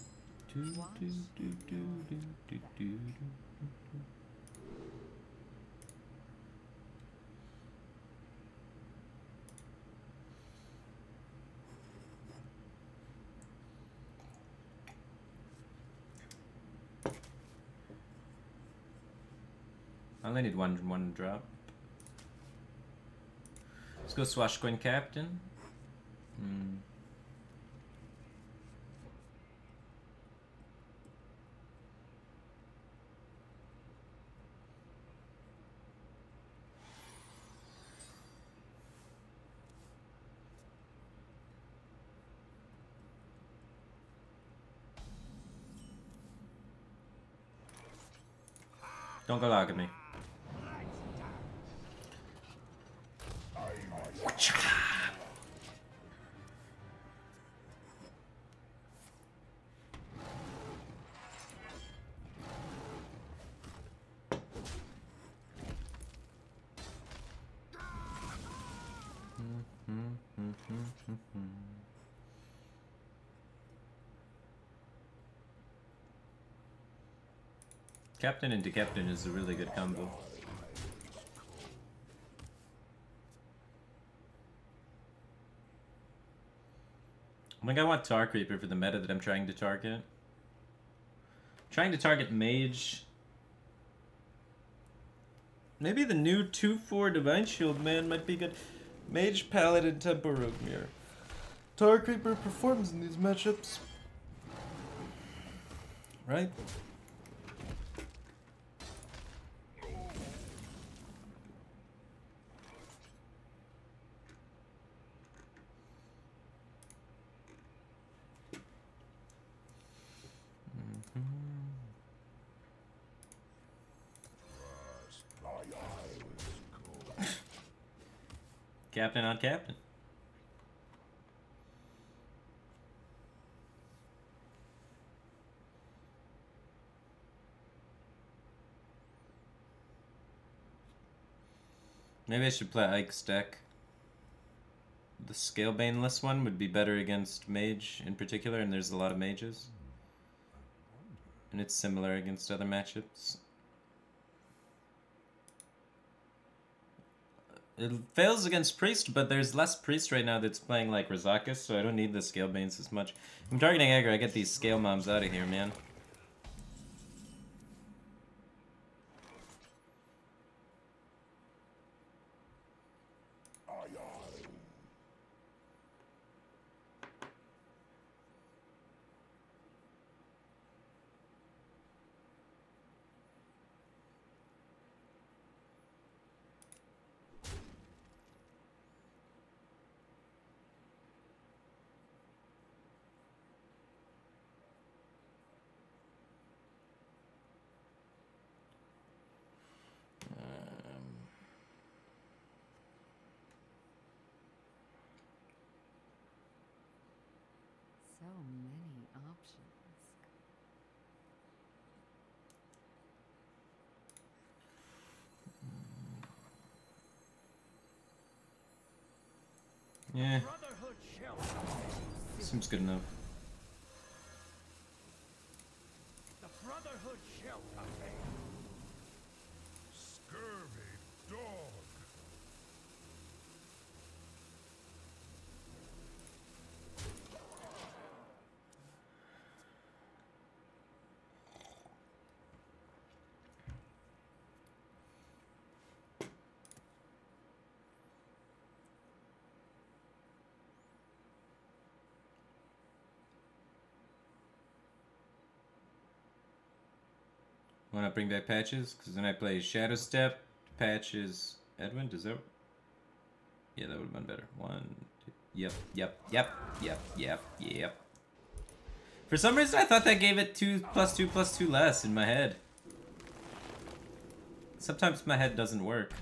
I only need one drop. Let's go Swashcoin Captain. Don't go log at me. Captain into Captain is a really good combo. I think I want Tar Creeper for the meta that I'm trying to target. Trying to target Mage. Maybe the new 2/4 Divine Shield man might be good. Mage, Paladin, Tempo Rogue Mirror. Tar Creeper performs in these matchups. Right? Captain on Captain. Maybe I should play Ike's deck. The Scale Baneless one would be better against Mage in particular, and there's a lot of mages. And it's similar against other matchups. It fails against Priest, but there's less Priest right now that's playing like Razakus, so I don't need the Scale Banes as much. If I'm targeting aggro, I get these Scale Moms out of here, man. many options. Yeah, Brotherhood shall prevail. seems good enough. The Brotherhood shall prevail. Scurvy dog. Want to bring back Patches? Because then I play Shadow Step, Patches, Edwin. Does that? Yeah, that would have been better. 1, 2. Yep. For some reason, I thought that gave it 2+2+2 less in my head. Sometimes my head doesn't work.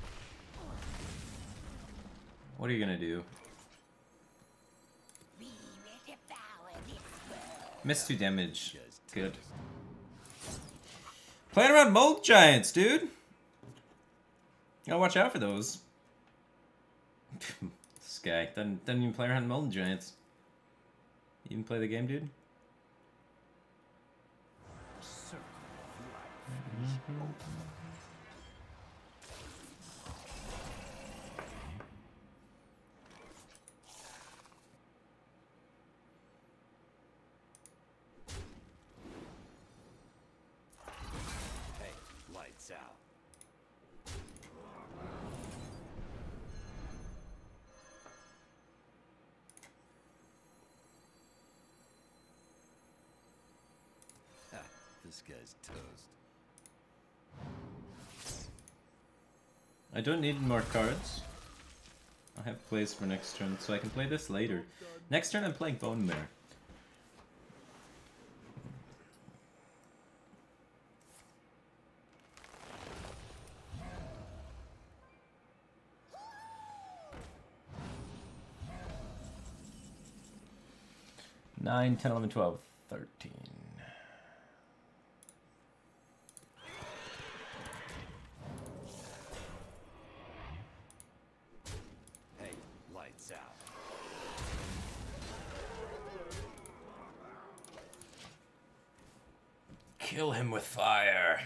What are you gonna do? We will devour this world. Missed 2 damage. Good. Playing around mold giants, dude. Gotta watch out for those. This guy doesn't even play around mold giants. You even play the game, dude? Circle of life is open. Hey, lights out. Ha, this guy's toast. I don't need more cards. I have plays for next turn, so I can play this later. Next turn I'm playing Bone Mare. Nine, 10, 11, 12, 13. Hey, lights out. Kill him with fire.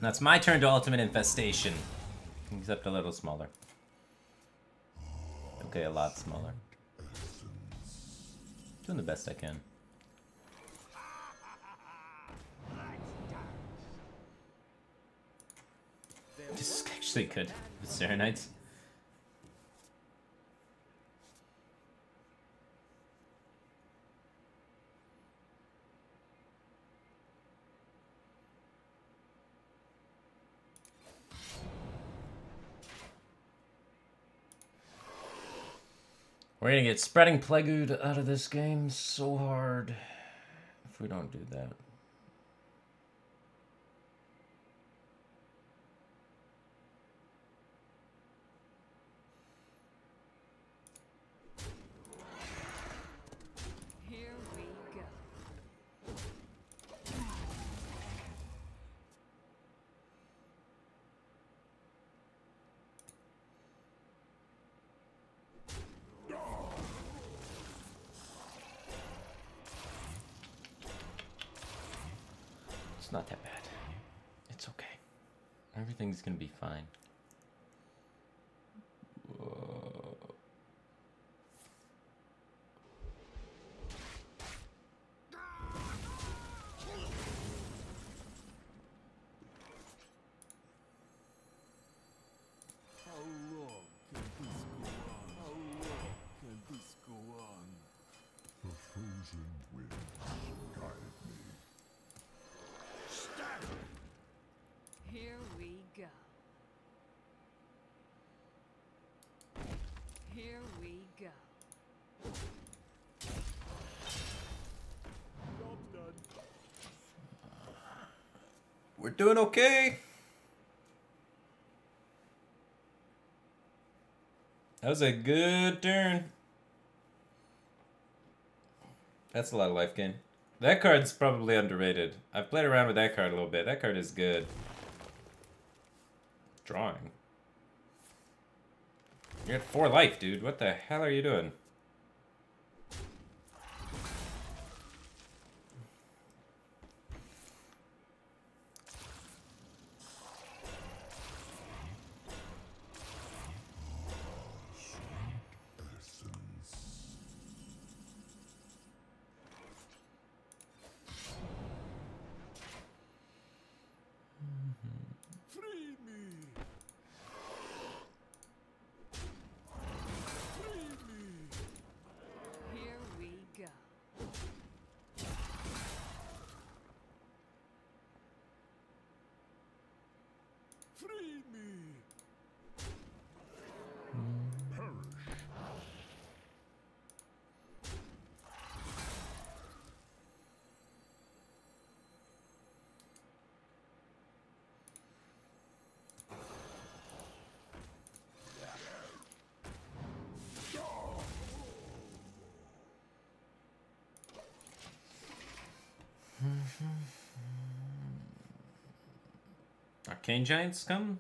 Now it's my turn to Ultimate Infestation. Except a little smaller. Okay, a lot smaller. Doing the best I can. This is actually good with Serenites. We're gonna get Spreading Plagued out of this game so hard if we don't do that. Here we go. It's not that bad. It's okay. Everything's gonna be fine. Whoa. How long can this go on? How long can this go on? The frozen winds guide me. Here we go. Here we go. Job's done. We're doing okay. That was a good turn. That's a lot of life gain. That card's probably underrated. I've played around with that card a little bit. That card is good. Drawing. You're at 4 life, dude. What the hell are you doing? Free me! Here we go. Free me! Arcane Giants come?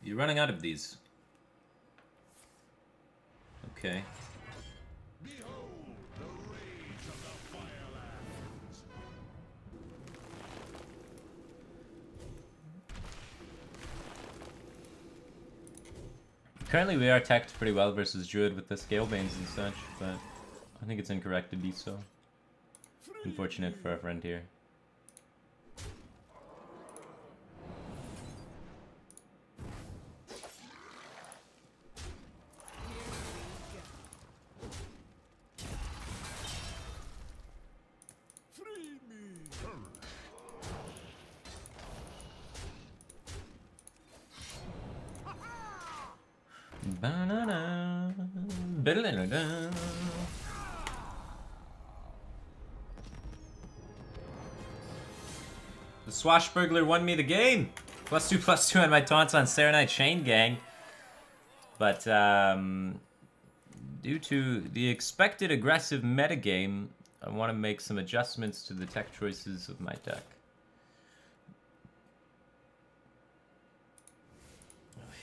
You're running out of these. Okay. Behold the rage of the Firelands! Currently we are teched pretty well versus Druid with the Scale Banes and such, but I think it's incorrect to be so. Unfortunate for our friend here. Free me! Ba-na-na, ba-da-da-da. The Swashbuckler won me the game! +2/+2 on my taunts on Serenite Chain Gang. But, due to the expected aggressive metagame, I want to make some adjustments to the tech choices of my deck.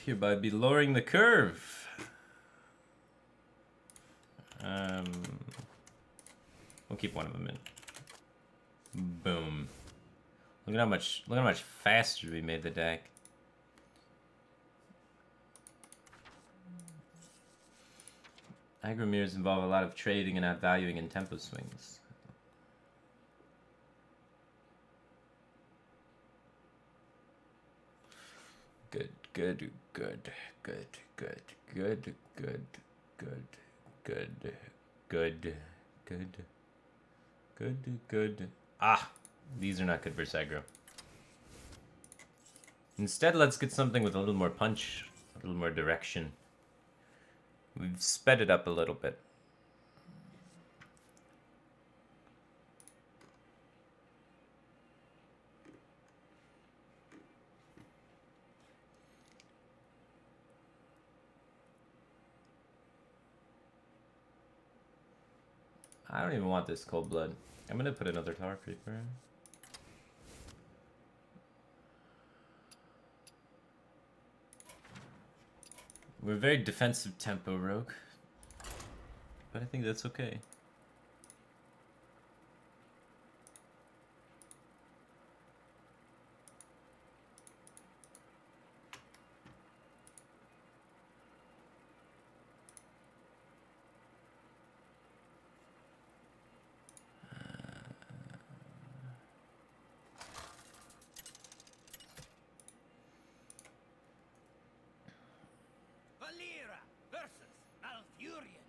Hereby be lowering the curve. We'll keep one of them in. Boom. Look at how much faster we made the deck. Aggro mirrors involve a lot of trading and not valuing in tempo swings. Good, good, good, good, good, good, good, good, good, good, good, good, good. Ah, these are not good versus aggro. Instead, let's get something with a little more punch, a little more direction. We've sped it up a little bit. I don't even want this cold blood. I'm gonna put another Tower Creeper in. We're a very defensive tempo rogue, but I think that's okay. Valera versus Malfurion.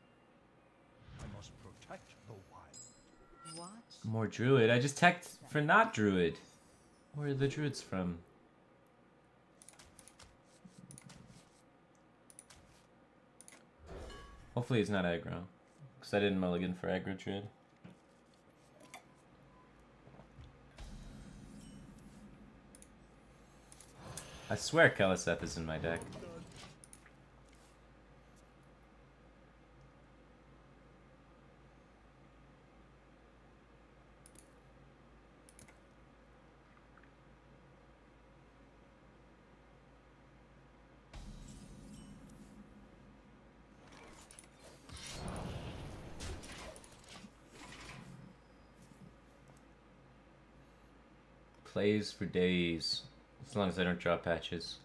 I must protect the wild. Watch. More druid. I just teched for not druid. Where are the druids from? Hopefully it's not aggro, because I didn't mulligan for aggro druid. I swear Keliseth is in my deck. Plays for days, as long as I don't draw patches.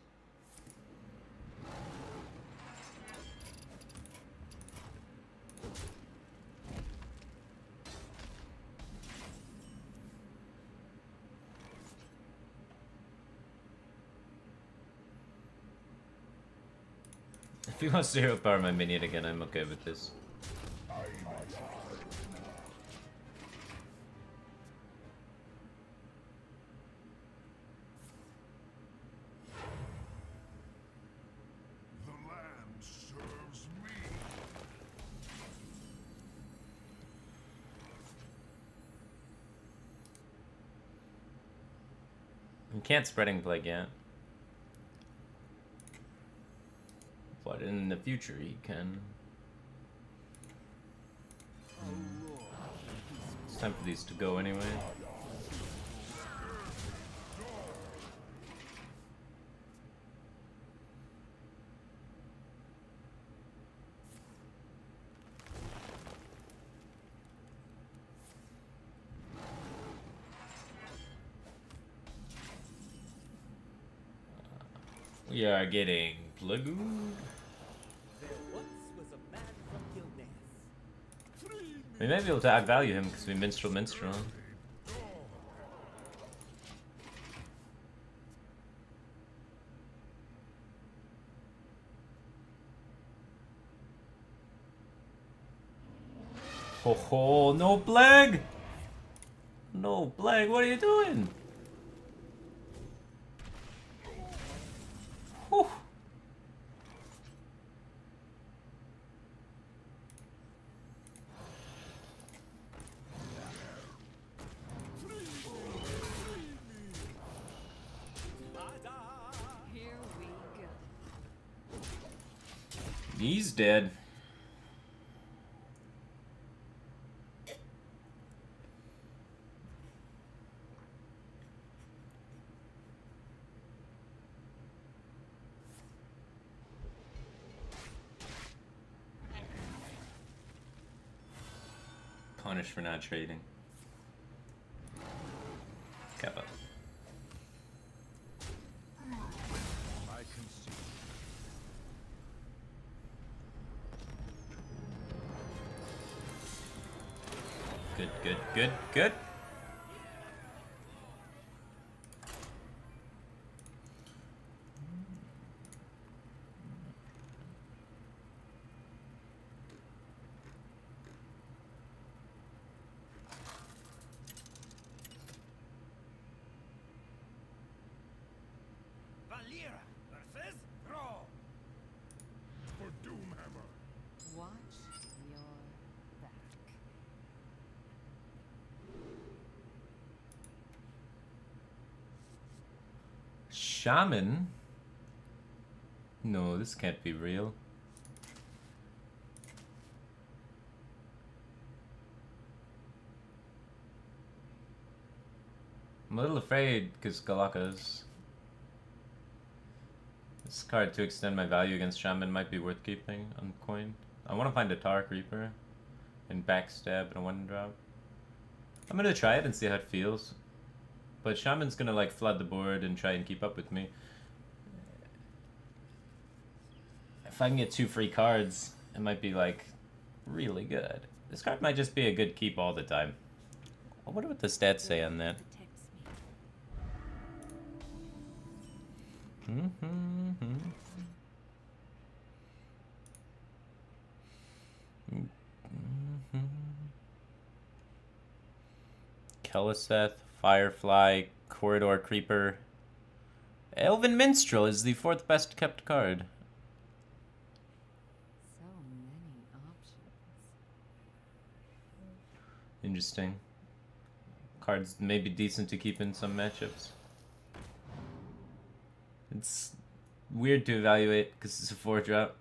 If he wants to hero power my minion again, I'm okay with this. You can't spreading plague yet. But in the future he can. It's time for these to go anyway. We are getting plagued. There once was a man from Gilneas. We may be able to outvalue him because we minstrel. Ho ho, no plague! No plague, what are you doing? Whew. Here we go. He's dead. Punished for not trading. Kappa. I can see. Good. Valera versus Raw. For Doomhammer. Watch your back. Shaman? No, this can't be real. I'm a little afraid because Galaka's. This card to extend my value against Shaman might be worth keeping on coin. I want to find a Tar Creeper and backstab and a 1-drop. I'm gonna try it and see how it feels. But Shaman's gonna like flood the board and try and keep up with me. If I can get 2 free cards, it might be like really good. This card might just be a good keep all the time. I wonder what the stats say on that. Keliseth, Firefly, Corridor Creeper. Elven Minstrel is the 4th best kept card. So many options. Interesting. Cards may be decent to keep in some matchups. It's weird to evaluate because it's a 4-drop.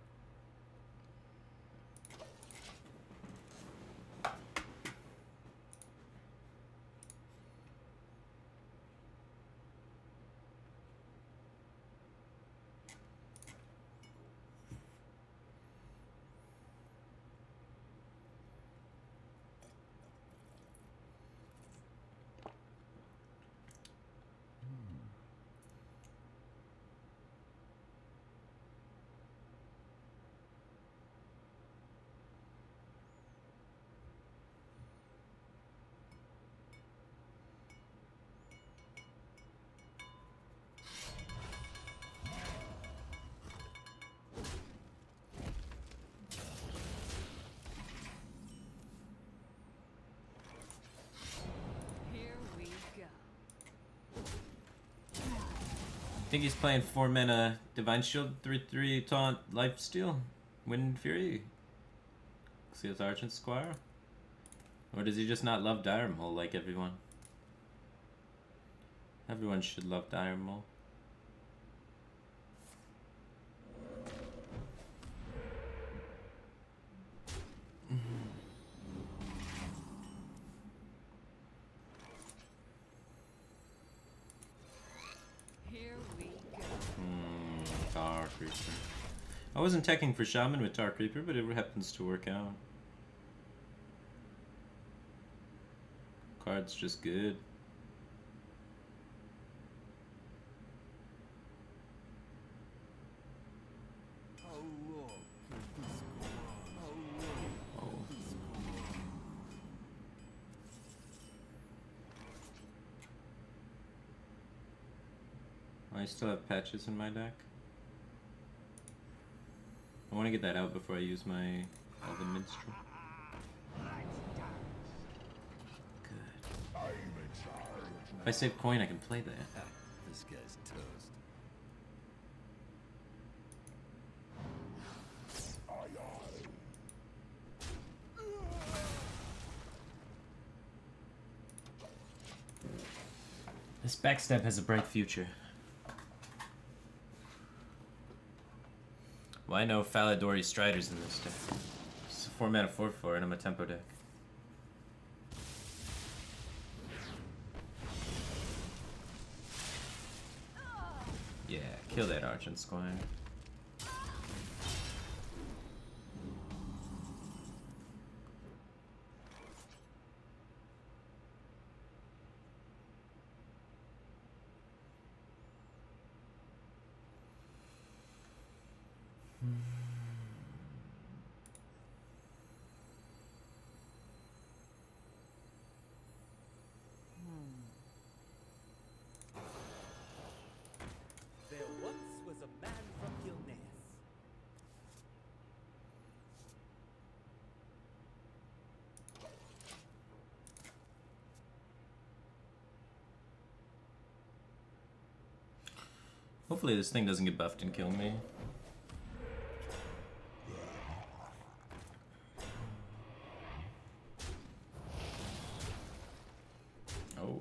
Here we go. I think he's playing 4 mana Divine Shield, 3/3 Taunt, Lifesteal, Wind Fury. See it's Argent Squire? Or does he just not love Dire Maul like everyone? Everyone should love Dire Maul. Here we go. Tar Creeper. I wasn't teching for Shaman with Tar Creeper, but it happens to work out. Card's just good. I still have patches in my deck. I want to get that out before I use my Elven Minstrel. Good. If I save coin, I can play that. This guy's toast. This backstab has a bright future. Well, I know Faladori Strider's in this deck. It's a 4 mana 4/4 and I'm a tempo deck. Yeah, kill that Argent Squire. There once was a man from Gilneas. Hopefully this thing doesn't get buffed and kill me. Oh.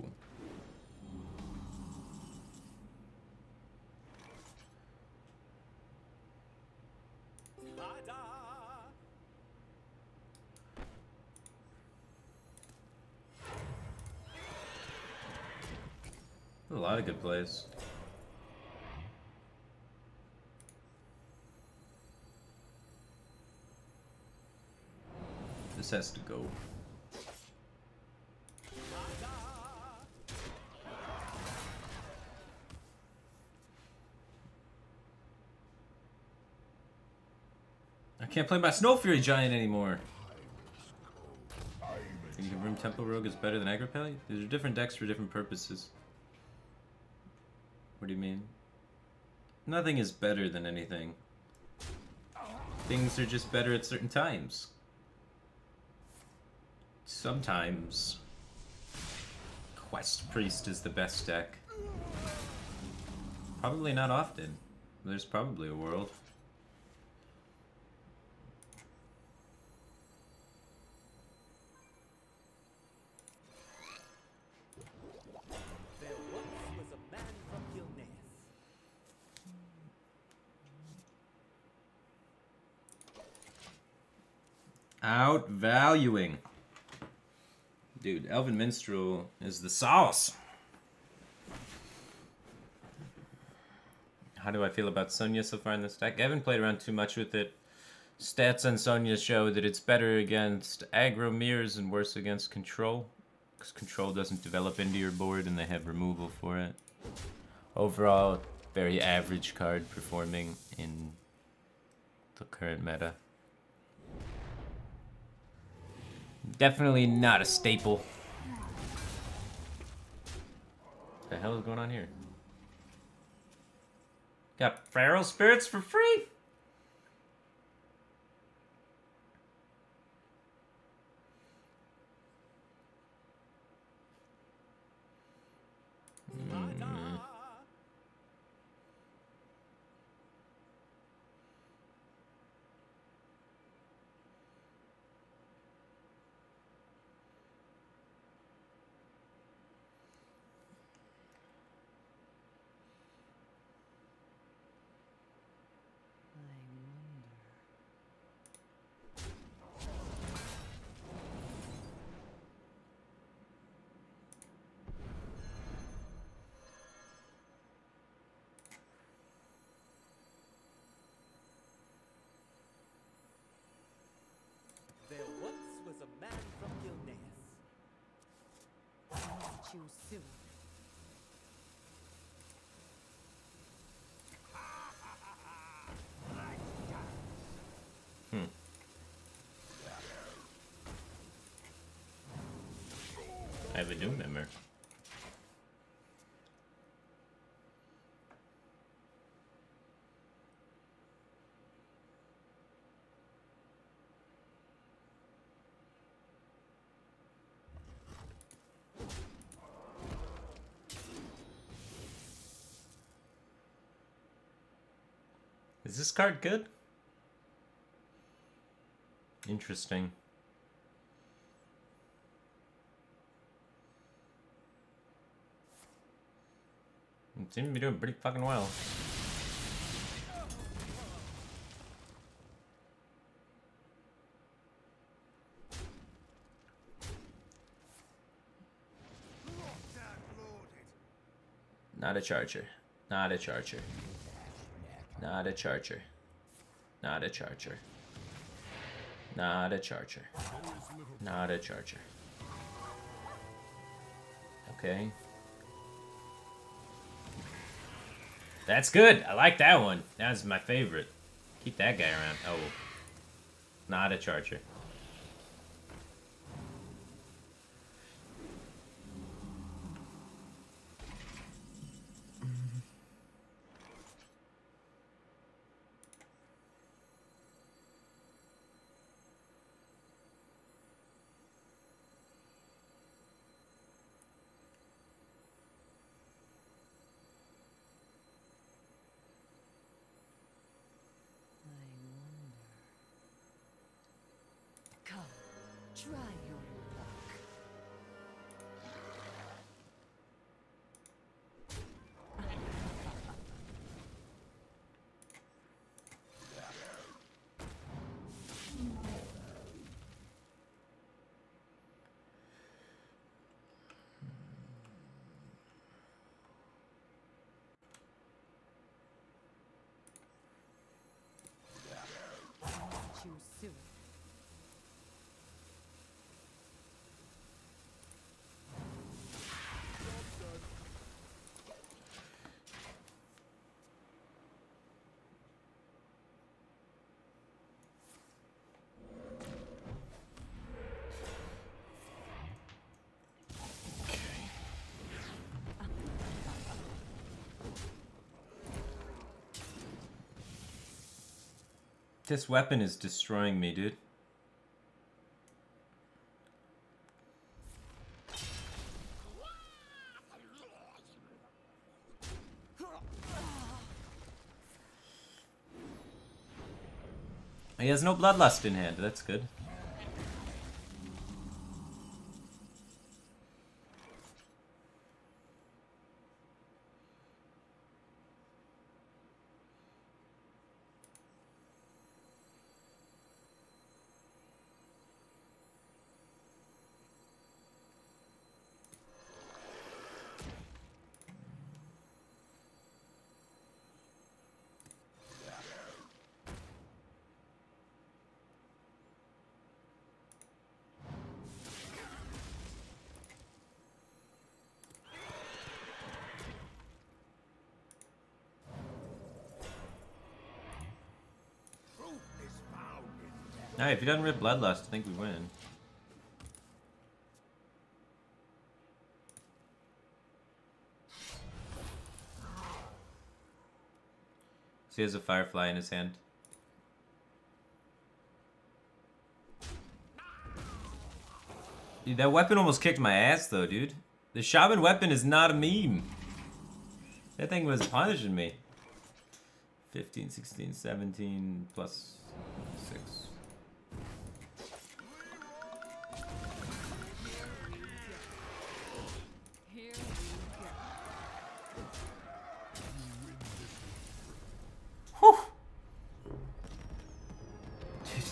Ta-da! A lot of good plays. This has to go. I can't play my Snow Fury Giant anymore. Think you Room Temple Rogue is better than Aggro Pally? These are different decks for different purposes. What do you mean? Nothing is better than anything. Things are just better at certain times. Sometimes Quest Priest is the best deck. Probably not often. There's probably a world. There once was a man from Gilneas. Outvaluing. Dude, Elven Minstrel is the sauce. How do I feel about Sonya so far in this deck? I haven't played around too much with it. Stats on Sonya show that it's better against aggro mirrors and worse against control. Because control doesn't develop into your board and they have removal for it. Overall, very average card performing in the current meta. Definitely not a staple. What the hell is going on here? Got feral spirits for free? There once was a man from Gilneas. I'll meet you soon. I have a new member. Is this card good? Interesting. It seems to be doing pretty fucking well. Not a charger. Not a charger. Not a charger. Not a charger. Not a charger. Not a charger. Okay. That's good. I like that one. That's my favorite. Keep that guy around. Oh. Not a charger. Come, try your luck. I'll meet you soon. This weapon is destroying me, dude. He has no bloodlust in hand, that's good. Alright, if he doesn't rip Bloodlust, I think we win. So he has a Firefly in his hand. Dude, that weapon almost kicked my ass though, dude. The Shaman weapon is not a meme. That thing was punishing me. 15, 16, 17, plus 6. Here we Whew. Dude,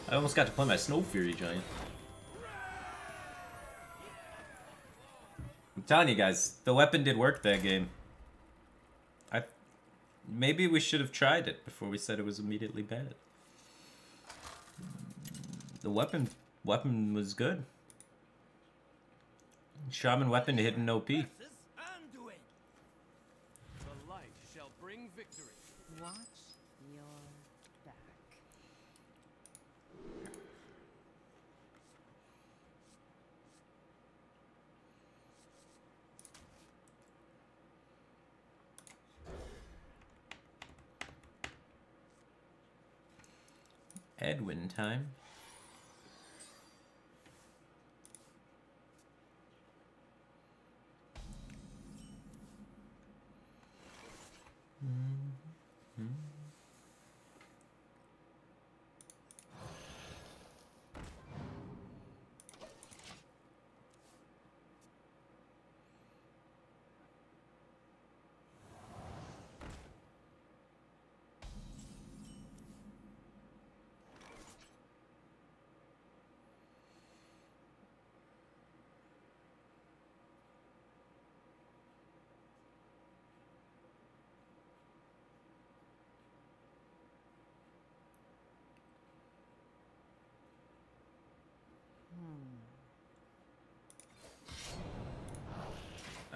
I almost got to play my Snow Fury Giant. I'm telling you guys, the weapon did work that game. Maybe we should have tried it before we said it was immediately bad. The weapon was good. Shaman weapon hidden OP. The light shall bring victory. Watch your back. Edwin time.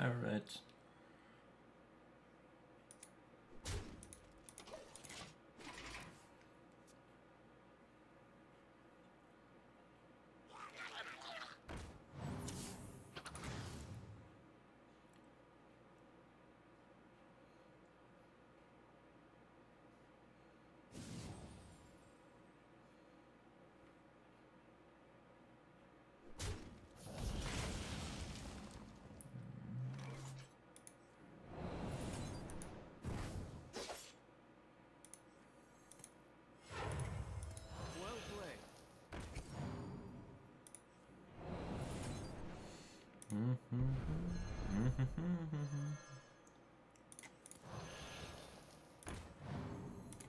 All right. Well played.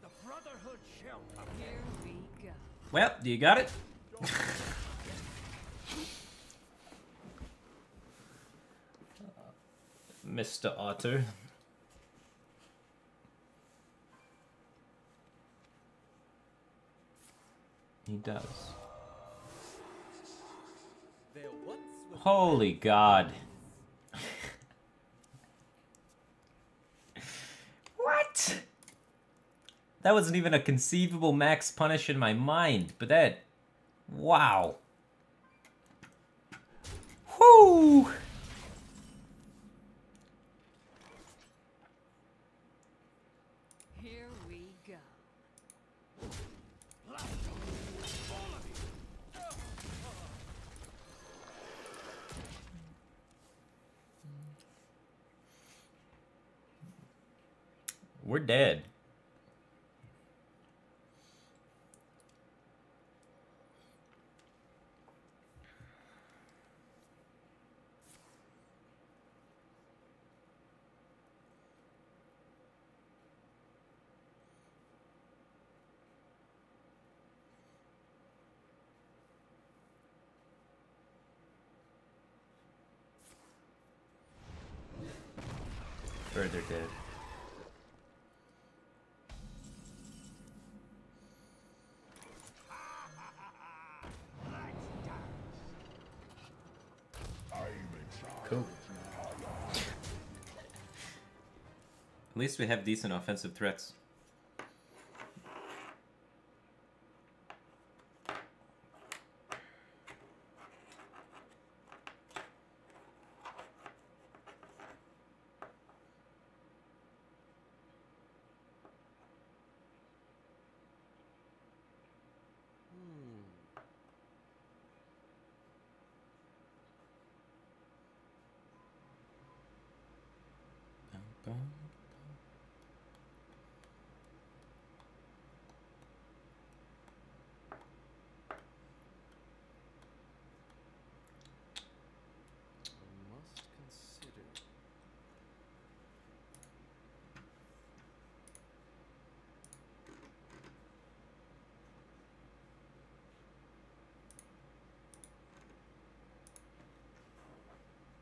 The Brotherhood shall come. Here we go. Well, you got it? Mr. Otter. He does. There once was Holy God. What? That wasn't even a conceivable max punish in my mind, but that... Wow. Whoo! Here we go. We're dead. Further dead. Cool. At least we have decent offensive threats. Must consider.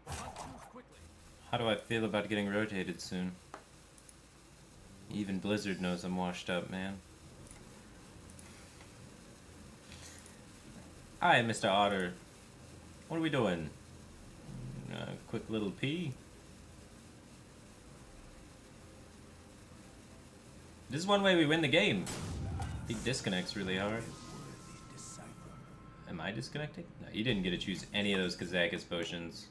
Not too quickly. How do I feel about getting rotated soon? Even Blizzard knows I'm washed up, man. Hi, Mr. Otter. What are we doing? Quick little pee. This is one way we win the game. He disconnects really hard. Am I disconnecting? No, you didn't get to choose any of those Kazakis potions.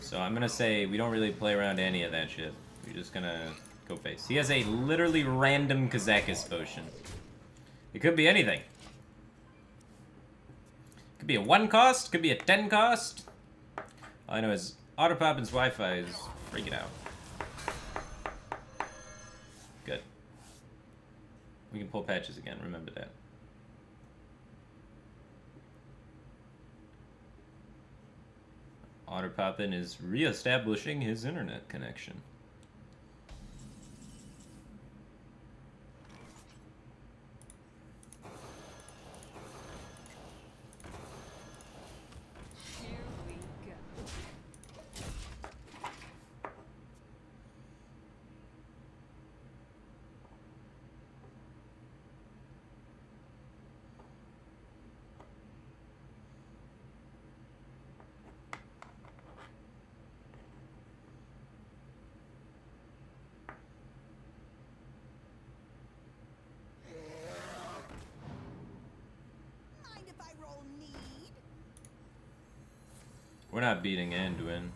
So I'm gonna say we don't really play around any of that shit. We're just gonna go face. He has a literally random Kazakis potion. It could be anything. Could be a 1 cost, could be a 10 cost. All I know is Otterpoppin's Wi-Fi is freaking out. Good. We can pull patches again, remember that. Otterpoppin is re-establishing his internet connection. Here we go. Mind if I roll need? We're not beating Anduin.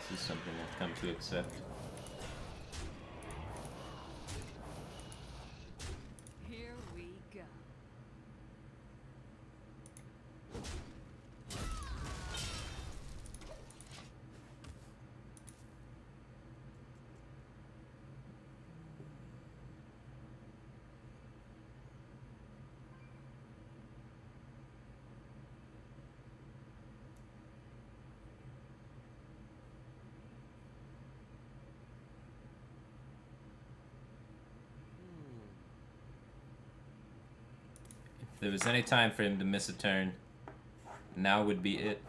This is something I've come to accept. Here we go. If there was any time for him to miss a turn, now would be it.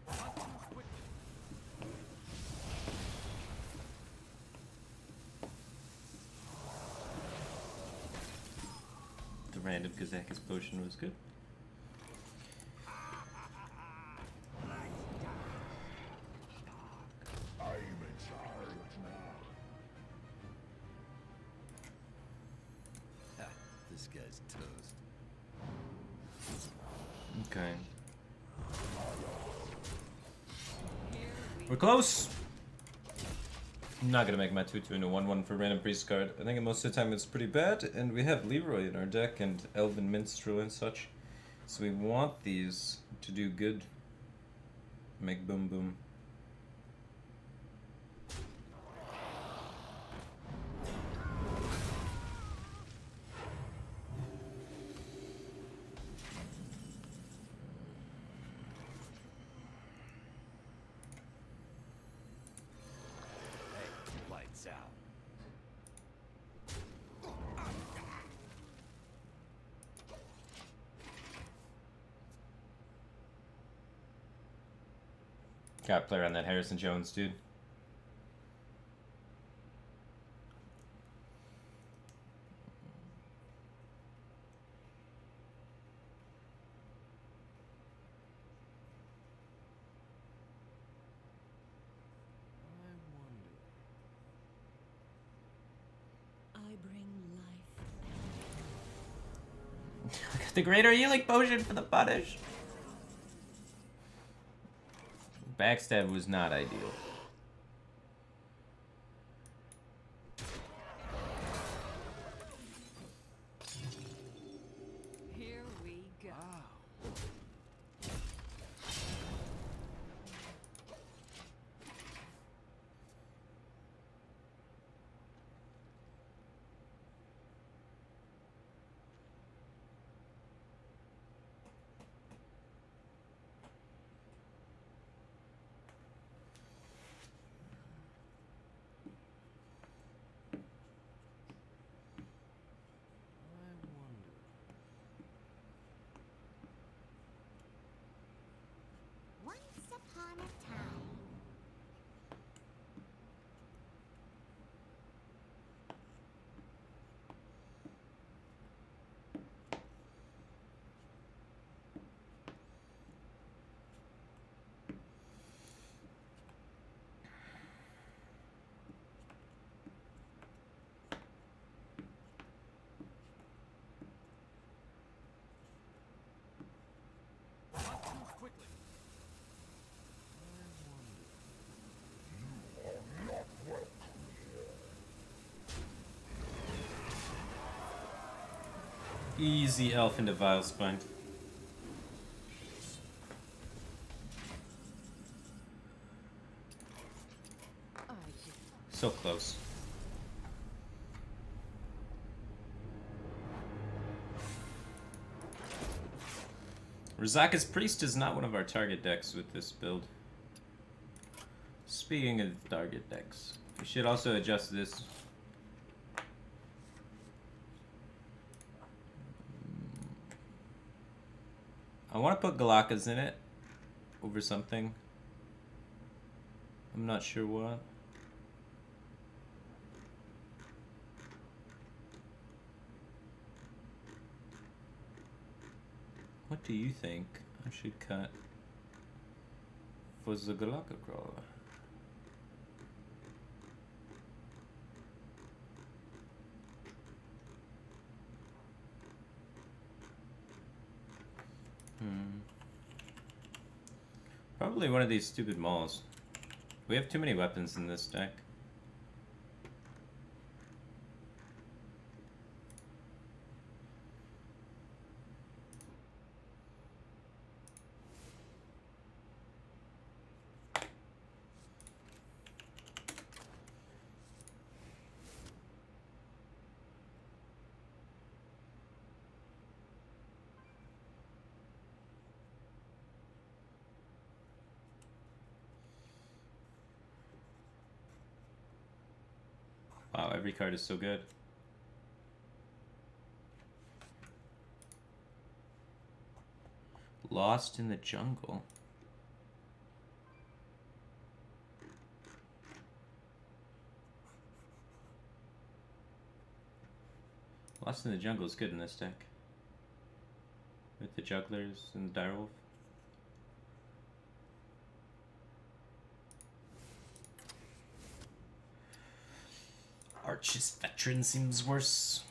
Not too quickly. The random Kazakis potion was good. I'm in charge now. Ha, this guy's toast. Okay. Here we We're close! I'm not gonna make my 2-2 into 1-1 for random priest card. I think most of the time it's pretty bad, and we have Leroy in our deck and Elven Minstrel and such. So we want these to do good. Make boom boom. Hey, lights out. Got to play around that Harrison Jones, dude. I bring life. The greater healing potion for the punish. Backstab was not ideal. Here we go. Once upon a time. Not too quickly. Easy elf into Vile Spine. So close. Rizaka's Priest is not one of our target decks with this build. Speaking of target decks, we should also adjust this. I want to put Galakas in it over something. I'm not sure what. What do you think I should cut for the Galaka Crawler? Probably one of these stupid mauls. We have too many weapons in this deck. Wow, every card is so good. Lost in the Jungle. Lost in the Jungle is good in this deck. With the Jugglers and the Direwolf. Archist Veteran seems worse.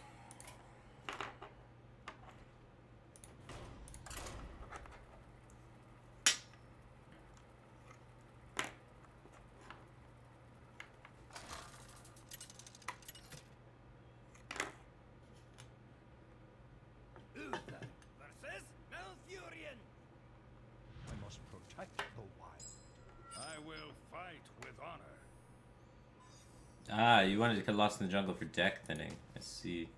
Uther versus Malfurion. I must protect the wild. I will fight with honor. Ah, you wanted to get Lost in the Jungle for deck thinning. I see.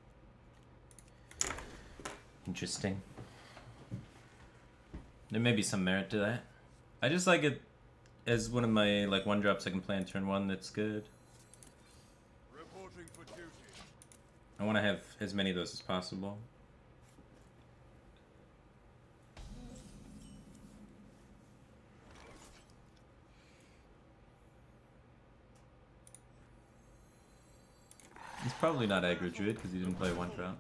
Interesting. There may be some merit to that. I just like it as one of my like 1-drops I can play on turn 1 that's good. Reporting for duty. I want to have as many of those as possible. He's probably not aggro druid because he didn't play 1-drop.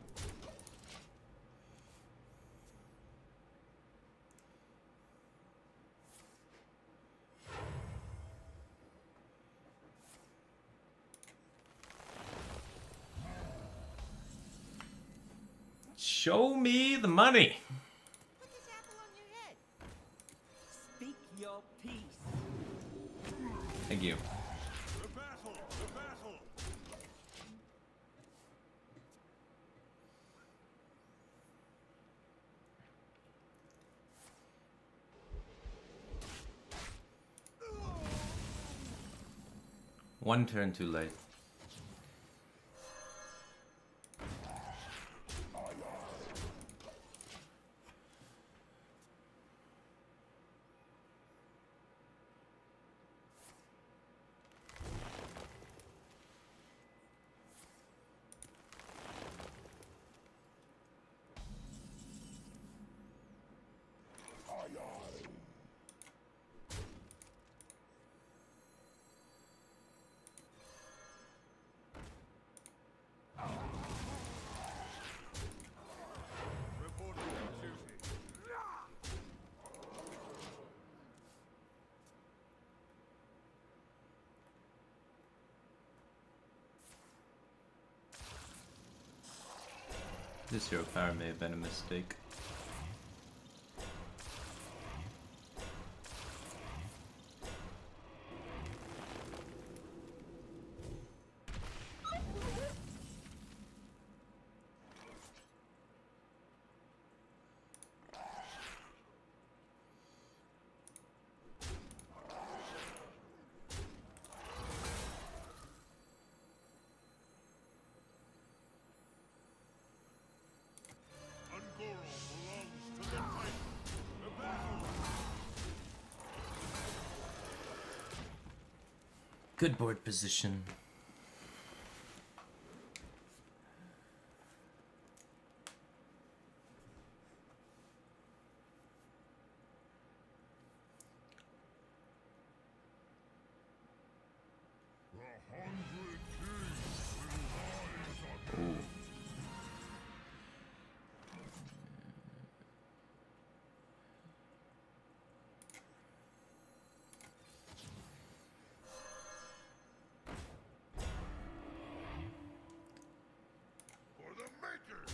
Show me the money. Put this apple on your head. Speak your peace. Thank you. The battle! The battle! One turn too late. Reporting on duty. This hero power may have been a mistake. Ungoro belongs to the Titan. The battle! Good board position. The 100 Kings will rise up. Ooh. For the Makers!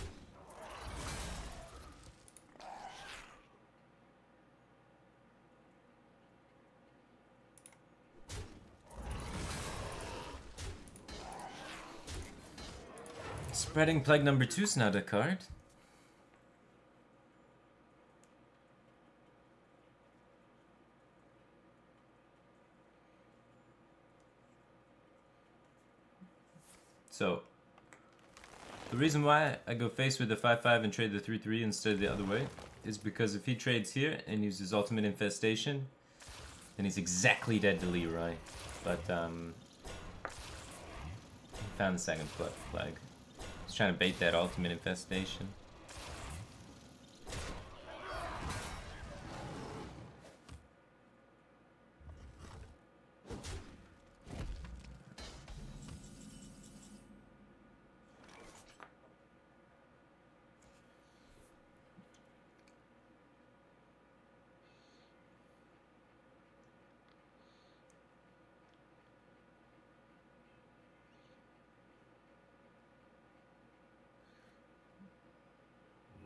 Spreading Plague number 2's not a card. So, the reason why I go face with the 5/5 and trade the 3/3 instead of the other way is because if he trades here and uses Ultimate Infestation, then he's exactly dead to Leroy. But, found the second flag. He's trying to bait that Ultimate Infestation.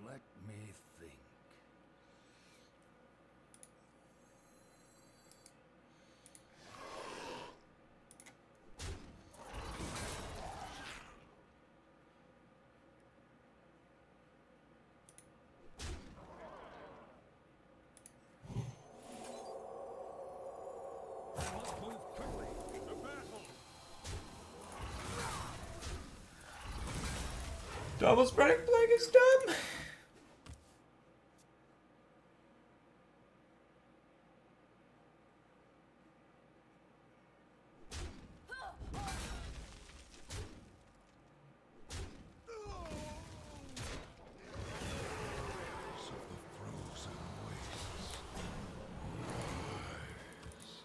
Let me think. I must move quickly. The battle! Double Spreading Plague is done! Of the frozen wastes. Rise.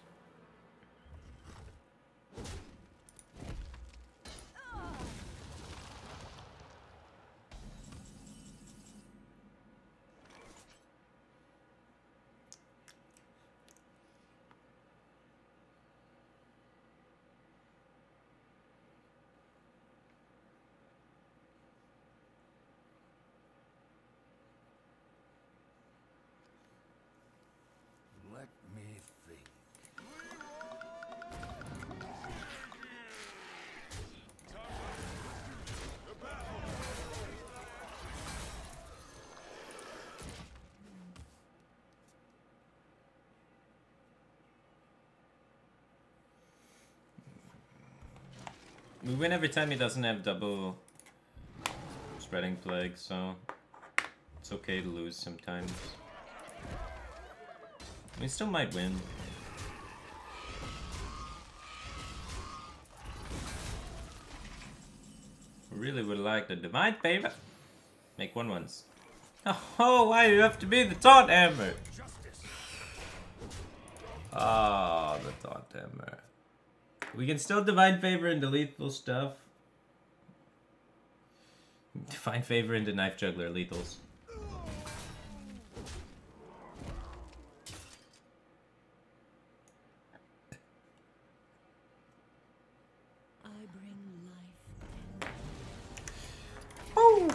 We win every time he doesn't have double spreading plague, so it's okay to lose sometimes. We still might win. Really would like the divine favor. Make 1/1s. Oh, why do you have to be the taunt hammer? Ah, the taunt hammer. We can still divine favor into lethal stuff. Divine favor into knife juggler lethals. I bring life. Oh!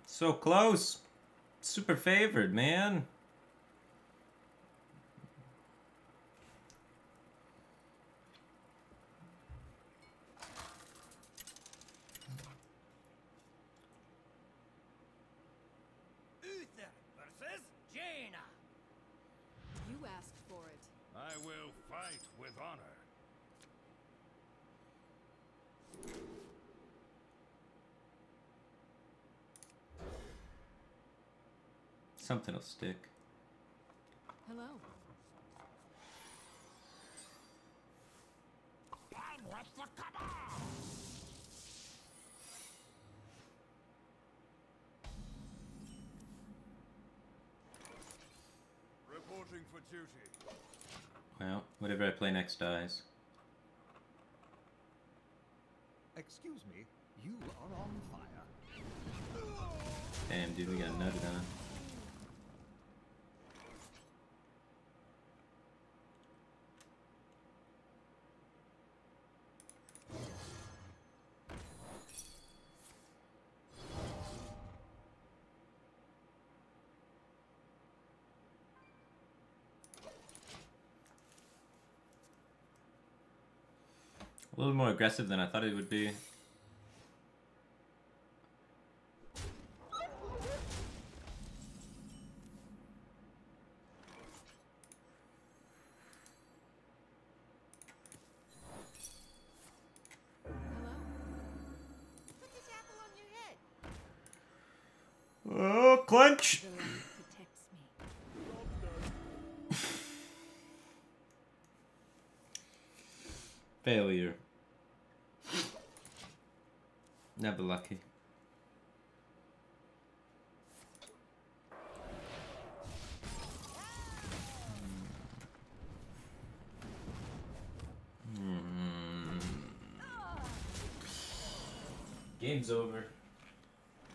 So close. Super favored, man. Uther versus Jaina. You asked for it. I will fight with honor. Something'll stick. Hello. And what's the cabal? Reporting for duty. Well, whatever I play next dies. Excuse me, you are on fire. Damn, dude, we got nutted on. A little more aggressive than I thought it would be. Hello. Put this apple on your head. Oh, clench! The light protects me. Failure. Never lucky. Game's over.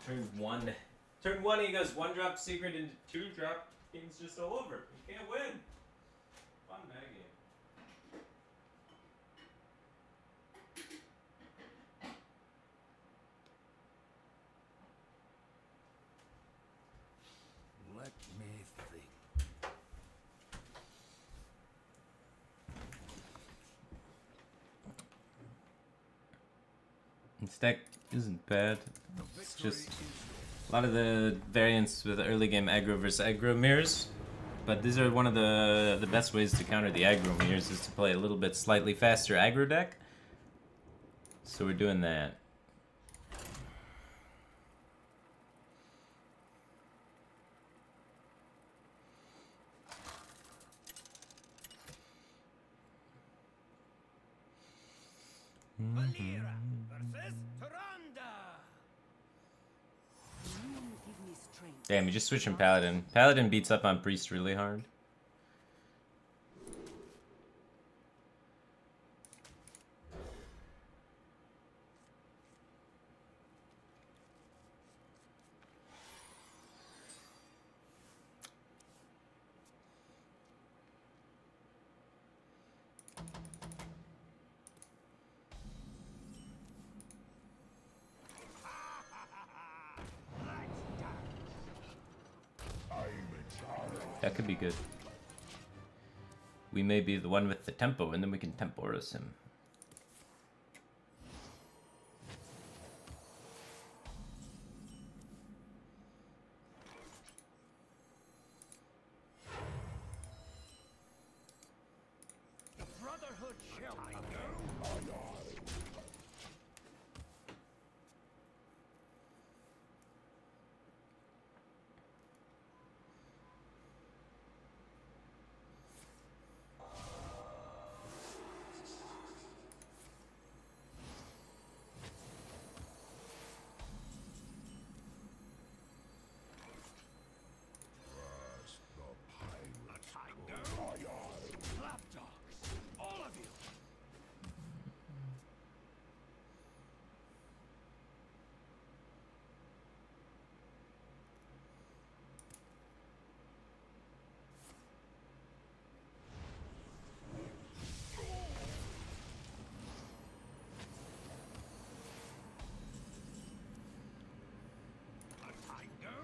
Turn 1. Turn 1, he goes 1-drop secret into 2-drop. Game's just all over. You can't win. Fun meta game. Let me think. This deck isn't bad. It's just a lot of the variants with early game aggro versus aggro mirrors. But these are one of the best ways to counter the aggro mirrors is to play a little bit slightly faster aggro deck. So we're doing that. Valera versus Tyrande. You give me strength. Damn, we just switched from Paladin. Paladin beats up on Priest really hard. That could be good. we may be the one with the tempo, and then we can temporus him. The Brotherhood shall I go. Lapdogs, all of you. I go.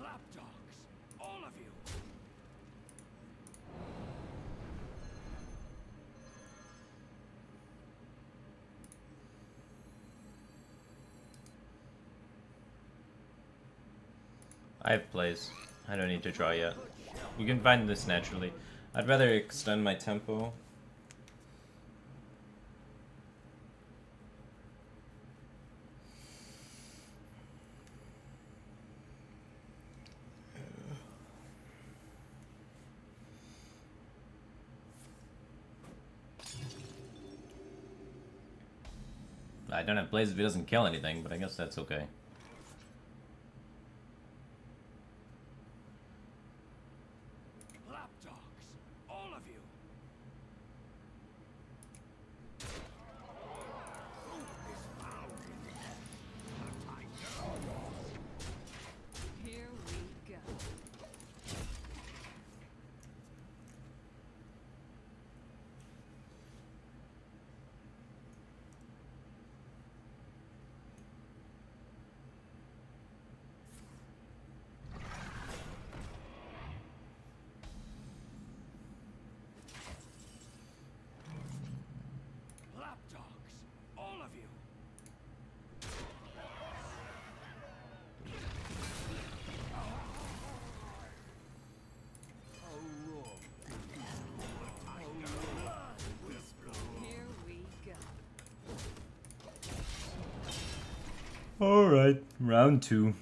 Lapdogs, all of you. I have plays. I don't need to draw yet. You can find this naturally. I'd rather extend my tempo. I don't have plays if he doesn't kill anything, but I guess that's okay. Lapdogs, all of you. Here we go. Lapdogs, all of you. Here we go. Alright, round 2.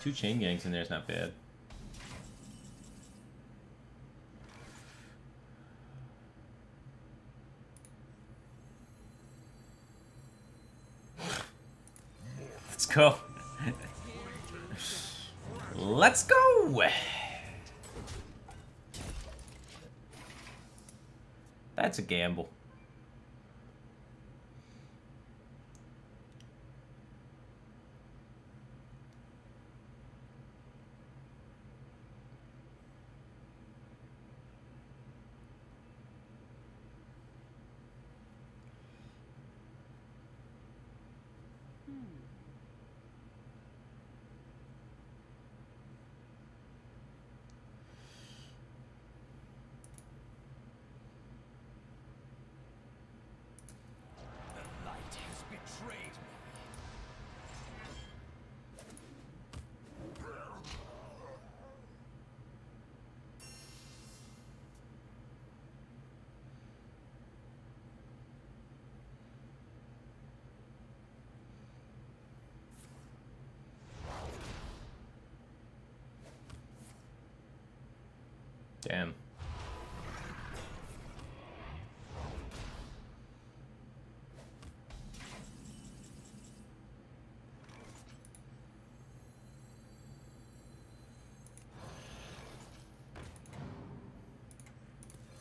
Two chain gangs in there is not bad. Let's go. Let's go. That's a gamble. The light has betrayed me. Damn.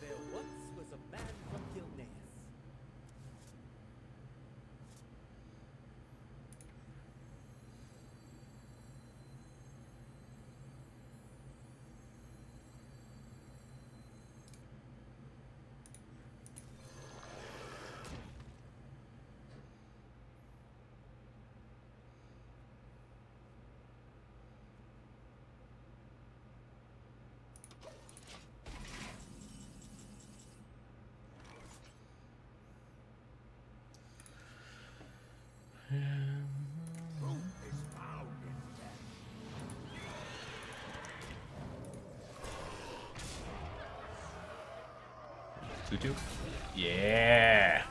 There once was a man from Gilneas. 2-2. Yeah.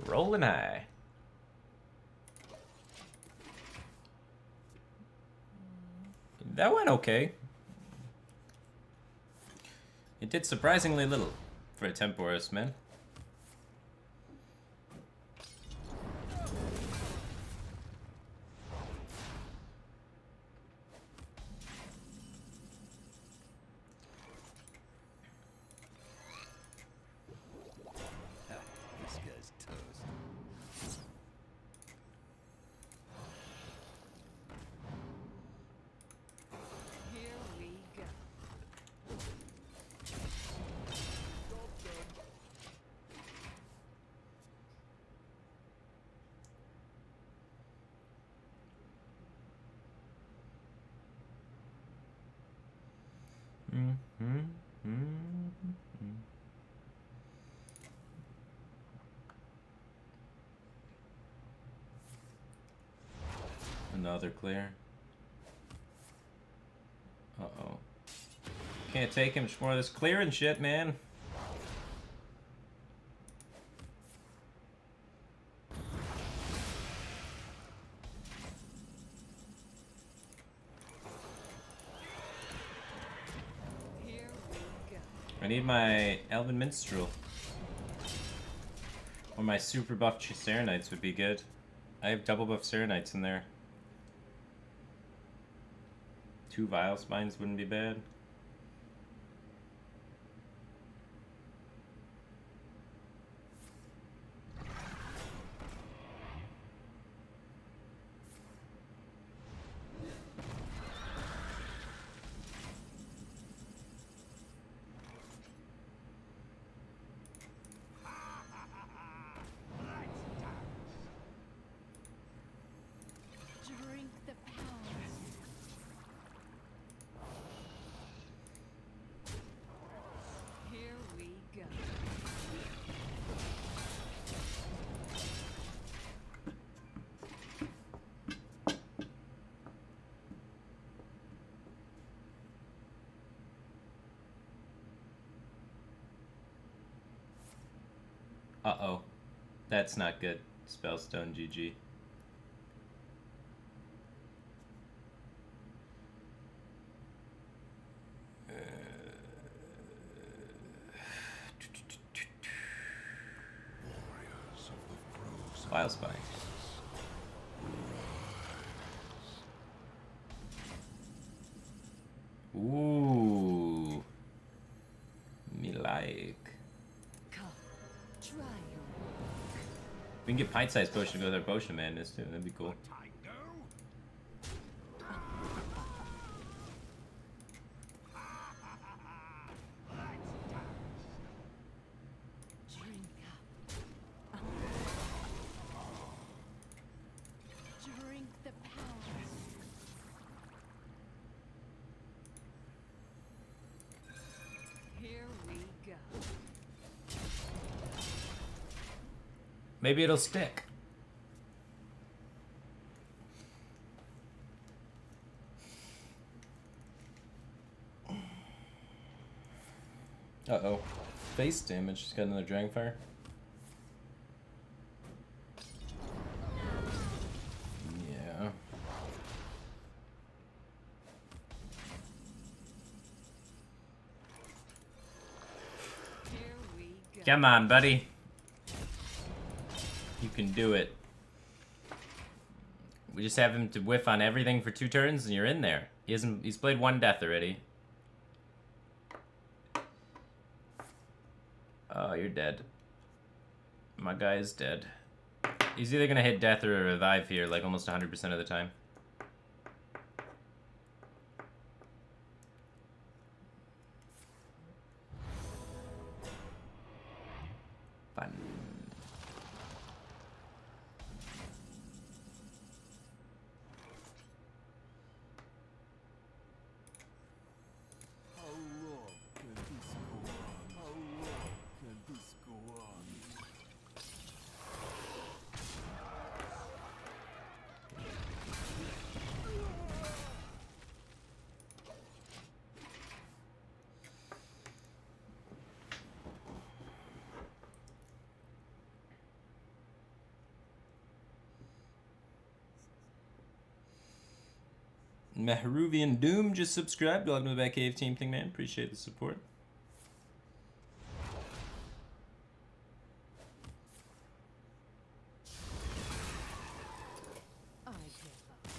Rolling high. That went okay. It did surprisingly little for a Temporous, man. This guy's toast. Here we go. Another clear. Uh-oh. Can't take him. Just more of this clearing shit, man. Here we go. I need my Elven Minstrel. Or my super buff Serenites would be good. I have double buff Serenites in there. 2 Vile Spines wouldn't be bad. Drink the power. Here we go. Uh-oh. That's not good. Spellstone GG. Vile Spine. Ooh. Me like. Come, try your We can get pint-sized potion to go with our potion madness too. That'd be cool. drink up. Drink the power. Here we go. Maybe it'll stick. Uh-oh. Face damage. She's got another Dragonfire. Yeah. Here we go. Come on, buddy. You can do it. We just have him to whiff on everything for 2 turns and you're in there. He's played 1 death already. Oh, you're dead. My guy is dead. He's either gonna hit death or a revive here, like almost 100% of the time. Fun. How long can this go on? How long can this go on? Mahruvian Doom just subscribed. Welcome to the Batcave Team Thing, man. Appreciate the support. I give up.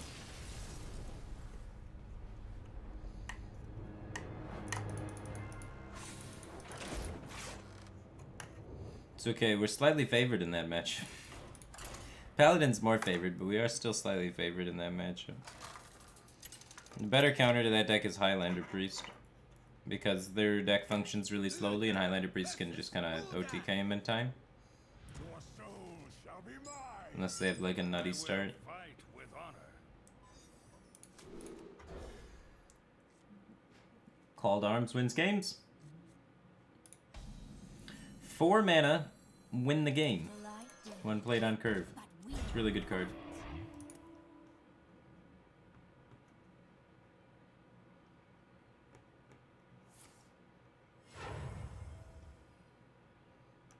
It's okay, we're slightly favored in that match. Paladin's more favored, but we are still slightly favored in that matchup. The better counter to that deck is Highlander Priest, because their deck functions really slowly and Highlander Priest can just kind of OTK him in time. Your soul shall be mine. Unless they have like a nutty start. Fight with honor. Called Arms wins games. 4 mana, win the game. The light dim, When played on curve. but we It's a really good card.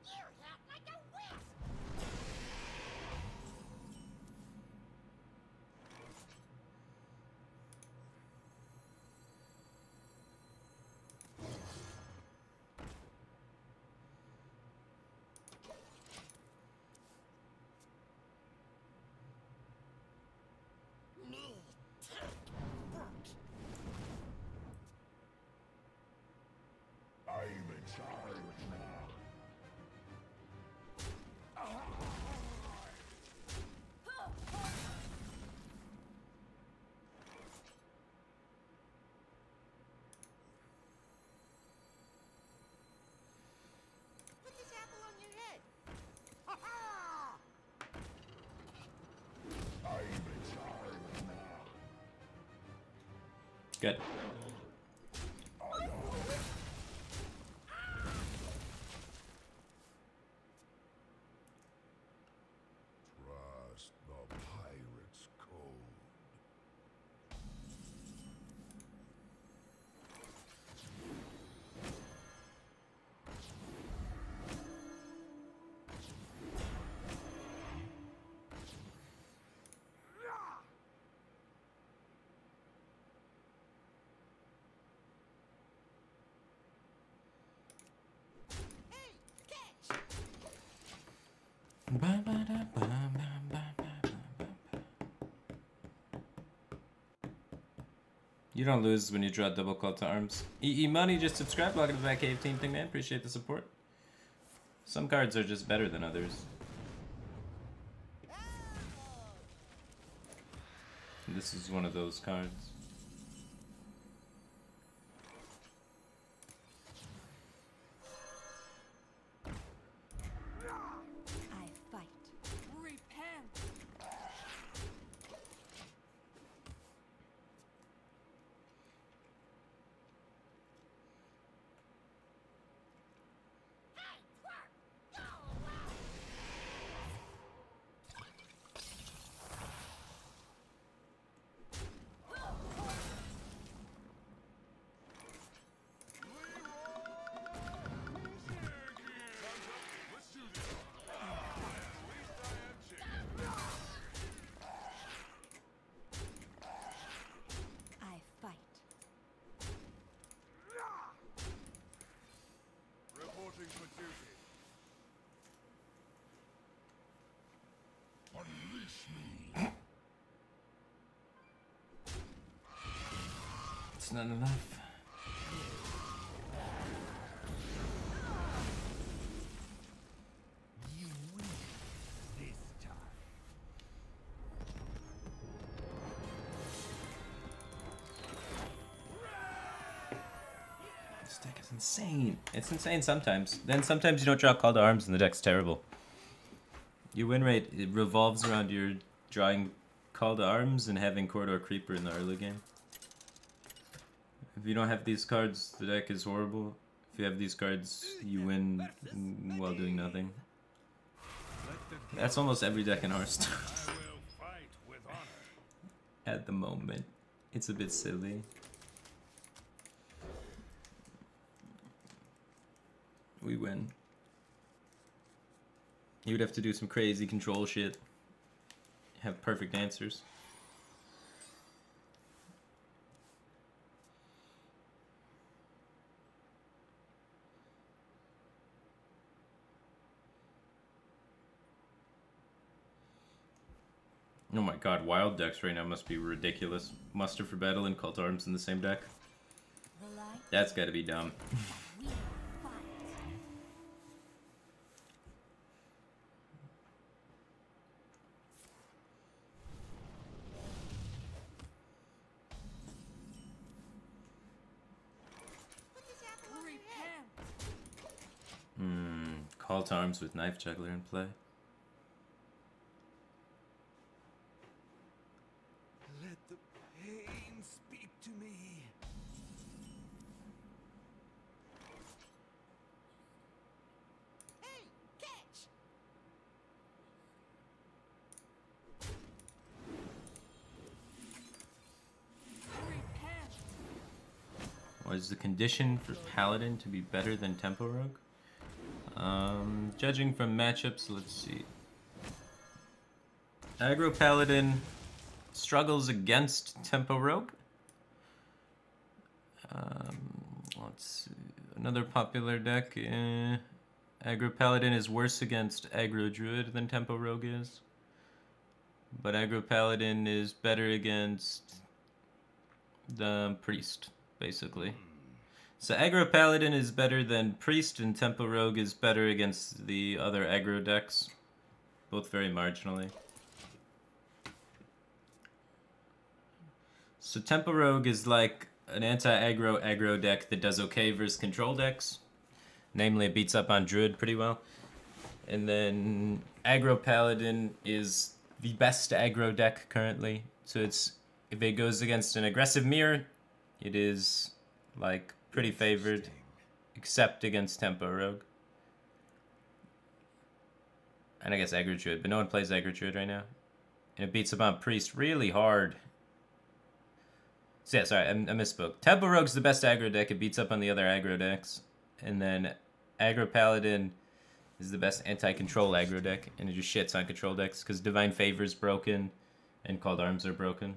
You hit like a whip. Me, take root. I'm in charge now. Put this apple on your head. I'm in charge now. Good. Trust the pirate's code. Hey, catch! You don't lose when you draw double call to arms. EE Money just subscribed. Welcome to the Batcave Team Thing, man. Appreciate the support. Some cards are just better than others. This is one of those cards. I fight. Repent. Hey, twerp! Go away! I fight. Reporting for duty. Unleash me! It's not enough. You win this time. This deck is insane. It's insane sometimes. Then sometimes you don't draw Call to Arms and the deck's terrible. Your win rate, it revolves around your drawing Call to Arms and having Corridor Creeper in the early game. If you don't have these cards, the deck is horrible. If you have these cards, you win while doing nothing. That's almost every deck in Hearthstone I will fight with honor. at the moment. It's a bit silly. We win. You would have to do some crazy control shit. Have perfect answers. Oh my god, wild decks right now must be ridiculous. Muster for Battle and Cult Arms in the same deck. The light That's gotta be dumb. we fight. Put this apple on your head. Repent. Cult Arms with Knife Juggler in play. Let the pain speak to me. Hey, catch! Repent. What is the condition for Paladin to be better than Tempo Rogue? Judging from matchups, let's see. Aggro Paladin struggles against Tempo Rogue. Let's see. Another popular deck. Aggro Paladin is worse against Aggro Druid than Tempo Rogue is. But Aggro Paladin is better against the Priest, basically. So Aggro Paladin is better than Priest, and Tempo Rogue is better against the other aggro decks. Both very marginally. So Tempo Rogue is like an anti-aggro aggro deck that does okay versus control decks. Namely, it beats up on Druid pretty well. And then Aggro Paladin is the best aggro deck currently. So it's, if it goes against an aggressive mirror, it is like pretty favored, except against Tempo Rogue. And I guess Aggro Druid, but no one plays Aggro Druid right now. And it beats up on Priest really hard. So yeah, sorry, I misspoke. Tempo Rogue's the best aggro deck, it beats up on the other aggro decks. And then Aggro Paladin is the best anti-control aggro deck, and it just shits on control decks, because Divine Favor's broken, and Called Arms are broken.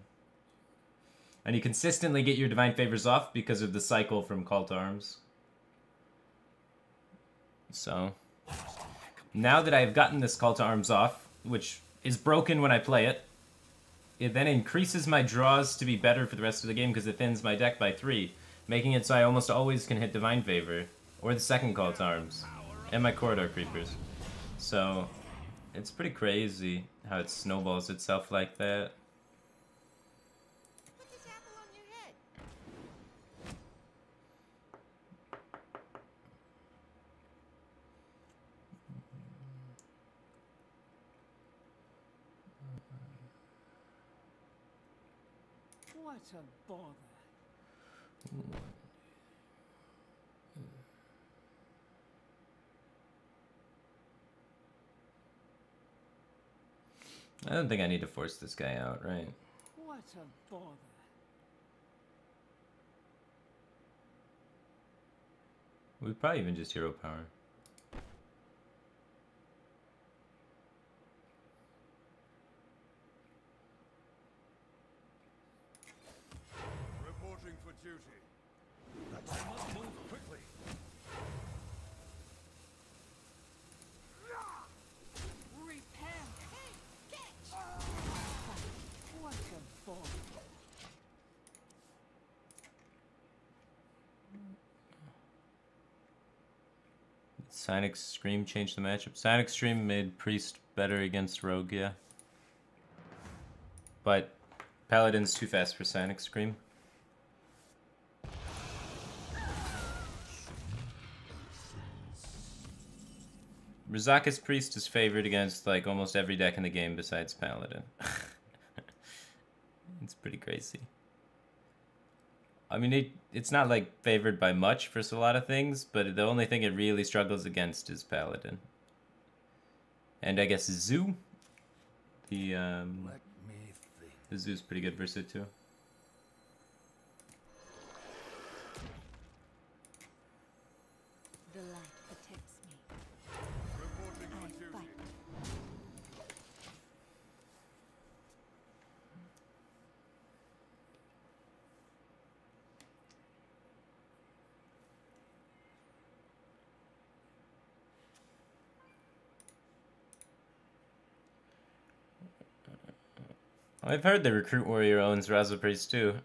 And you consistently get your Divine Favors off because of the cycle from Call to Arms. So, now that I've gotten this Call to Arms off, which is broken when I play it, it then increases my draws to be better for the rest of the game because it thins my deck by 3, making it so I almost always can hit Divine Favor, or the second Call to Arms, and my Corridor Creepers. So, it's pretty crazy how it snowballs itself like that. Put this apple on your head. What a bother. I don't think I need to force this guy out, right? What a bother. We probably even just hero power. Reporting for duty. I must move quickly. Repent. Hey, catch! What a bother. Sonic Scream changed the matchup. Sonic Scream made Priest better against Rogue, yeah. But Paladin's too fast for Sonic Scream. Rizaka's Priest is favored against like almost every deck in the game besides Paladin. It's pretty crazy. I mean, it's not like favored by much for a lot of things, but the only thing it really struggles against is Paladin. And I guess Zoo. Let me think. The Zoo's pretty good versus it too. The light protects me. Reporting I for duty. fight. I've heard the Recruit Warrior owns Raza Priest too.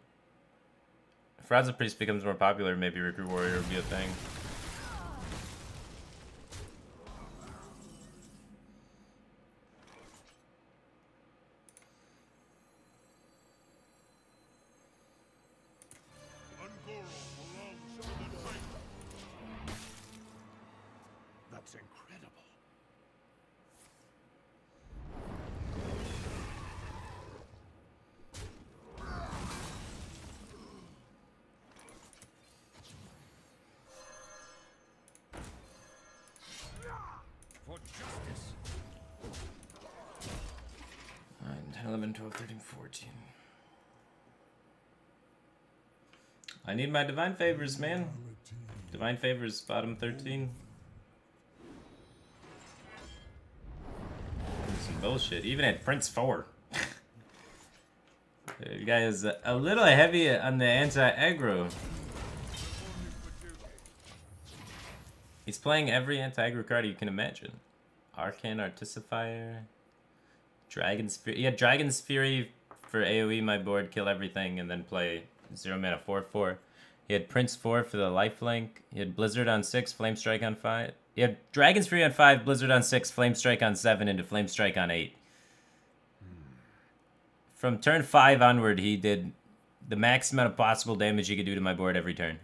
If Raza Priest becomes more popular, maybe Recruit Warrior will be a thing. That's incredible. For justice. 9, 10, 11, 12, 13, 14. I need my Divine Favors, man. Divine Favors, bottom 13. Some bullshit. Even at Prince 4. You guys a little heavy on the anti-aggro. He's playing every anti-aggro card you can imagine. Arcane Articifier. Dragon's Fury. Yeah, Dragon's Fury for AoE my board, kill everything, and then play 0 mana 4/4. He had Prince 4 for the lifelink. He had Blizzard on 6, Flame Strike on 5. He had Dragon's Fury on 5, Blizzard on 6, Flame Strike on 7, into Flame Strike on 8. From turn 5 onward, he did the max amount of possible damage he could do to my board every turn.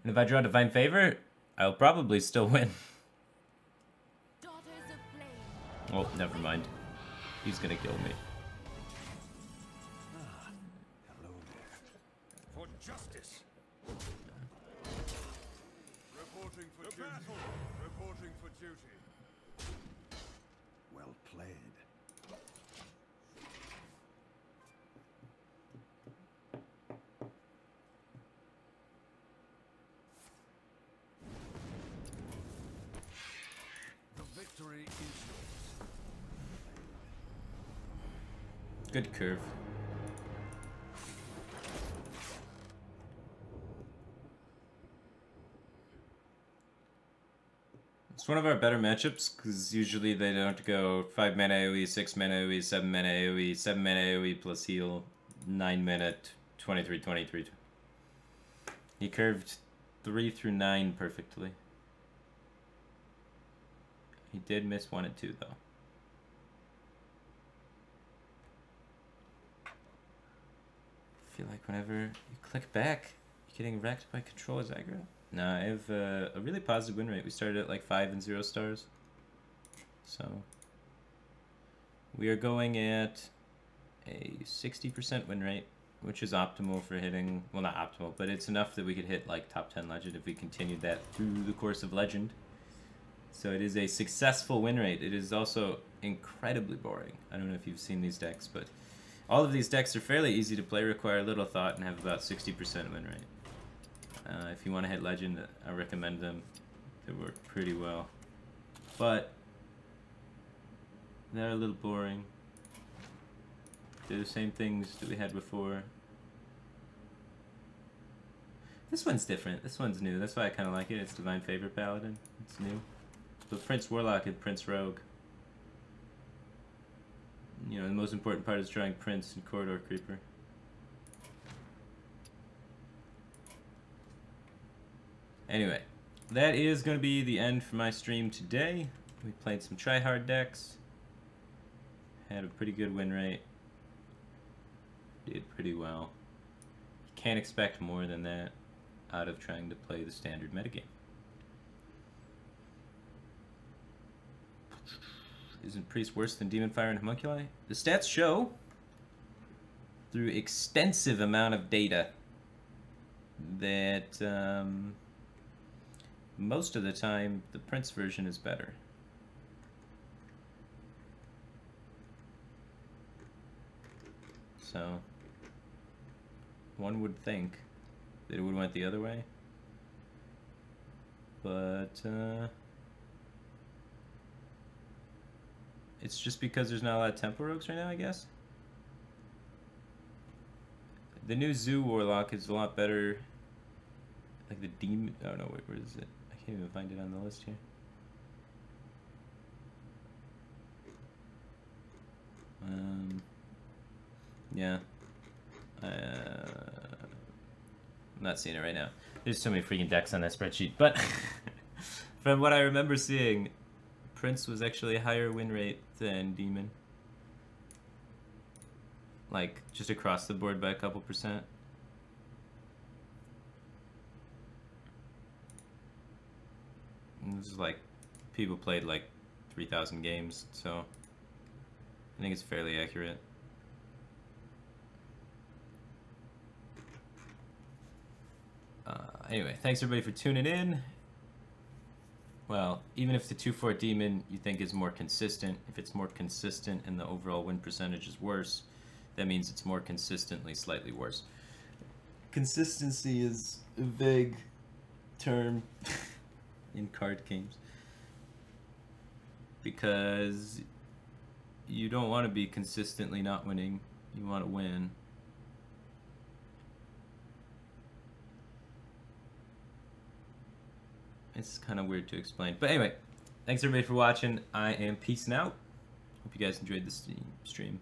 And if I draw Divine Favor, I'll probably still win. Daughters of Flame. Oh, never mind. He's gonna kill me. Hello there. For justice. Reporting for duty. Reporting for duty. Well played. The victory is yours. Good curve. It's one of our better matchups, because usually they don't go 5 mana AoE, 6 mana AoE, 7 mana AoE, 7 mana AoE plus heal, 9 mana, 23, 23. He curved 3 through 9 perfectly. He did miss 1 and 2 though. I feel like whenever you click back, you're getting wrecked by controller's aggro. No, I have a really positive win rate. We started at like 5 and 0 stars. So we are going at a 60% win rate, which is optimal for hitting, well, not optimal, but it's enough that we could hit like top 10 legend if we continued that through the course of legend. So it is a successful win rate. It is also incredibly boring. I don't know if you've seen these decks, but all of these decks are fairly easy to play, require little thought, and have about 60% win rate. If you want to hit legend, I recommend them. They work pretty well. But they're a little boring. They're the same things that we had before. This one's different. This one's new. That's why I kind of like it. It's Divine Favor Paladin. It's new. But Prince Warlock and Prince Rogue. You know, the most important part is drawing Prince and Corridor Creeper. Anyway, that is going to be the end for my stream today. We played some tryhard decks. Had a pretty good win rate. Did pretty well. Can't expect more than that out of trying to play the standard metagame. Isn't Priest worse than Demon Fire and Homunculi? The stats show, through extensive amount of data, that most of the time the Prince version is better. So one would think that it would went the other way, but it's just because there's not a lot of Temple Rogues right now, I guess. The new Zoo Warlock is a lot better. Like the Demon... Oh no, wait, where is it? I can't even find it on the list here. Yeah. I'm not seeing it right now. There's so many freaking decks on that spreadsheet. But from what I remember seeing, Prince was actually a higher win rate than Demon. Like, just across the board by a couple percent. And this is like, people played like 3,000 games, so I think it's fairly accurate. Anyway, thanks everybody for tuning in. Well, even if the 2-4 Demon you think is more consistent, if it's more consistent and the overall win percentage is worse, that means it's more consistently slightly worse. Consistency is a vague term in card games because you don't want to be consistently not winning, you want to win. It's kind of weird to explain. But anyway, thanks everybody for watching. I am peacing out. Hope you guys enjoyed the stream.